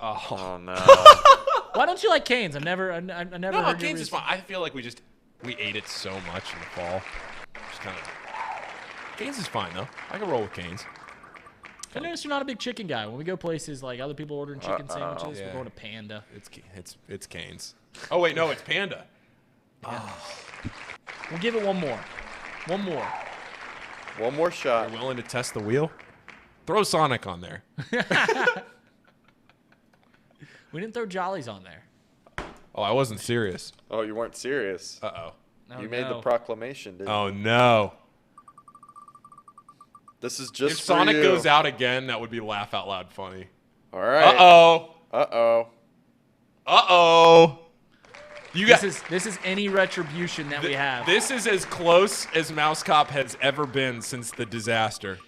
Oh no. Why don't you like Canes? I never No, heard Canes is fine. I feel like we ate it so much in the fall. Just kind of. Canes is fine though. I can roll with Canes. I noticed you're not a big chicken guy. When we go places like other people ordering chicken sandwiches, we're going to Panda. It's Canes. Oh wait, no, it's Panda. We'll give it one more. One more shot. You're willing to test the wheel? Throw Sonic on there. We didn't throw Jollies on there. Oh, I wasn't serious. Oh, you weren't serious. Uh-oh. You made the proclamation, didn't you? Oh, no. This is just if Sonic for you. goes out again, that would be laugh out loud funny. All right. Uh-oh. Uh-oh. Uh-oh. This is any retribution that we have. This is as close as Mouse Cop has ever been since the disaster.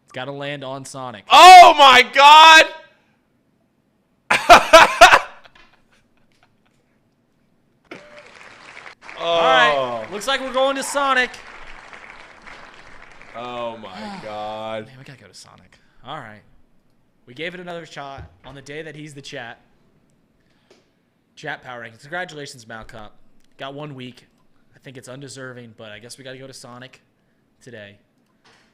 It's got to land on Sonic. Oh, my God. All right. Looks like we're going to Sonic. Oh, my God. Man, we got to go to Sonic. All right. We gave it another shot on the day that he's the chat. Chat power rankings. Congratulations, Malcop. Got 1 week. I think it's undeserving, but I guess we got to go to Sonic today.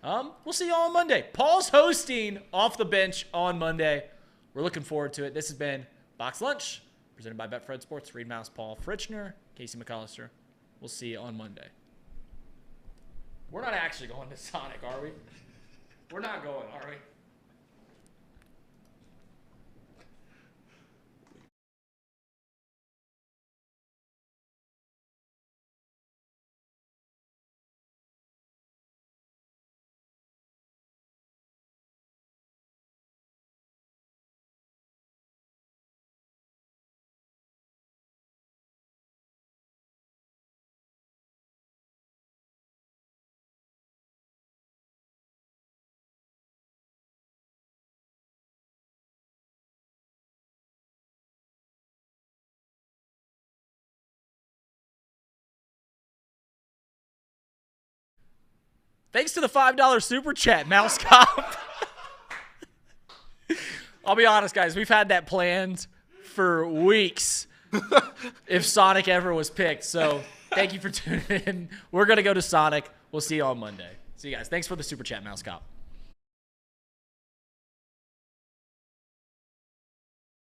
We'll see you all on Monday. Paul's hosting Off the Bench on Monday. We're looking forward to it. This has been Box Lunch, presented by Betfred Sports. Reed Mouse, Paul Fritchner, Casey McAllister. We'll see you on Monday. We're not actually going to Sonic, are we? We're not going, are we? Thanks to the $5 super chat, Mouse Cop. I'll be honest, guys. We've had that planned for weeks if Sonic ever was picked. So thank you for tuning in. We're going to go to Sonic. We'll see you on Monday. See you guys. Thanks for the super chat, Mouse Cop.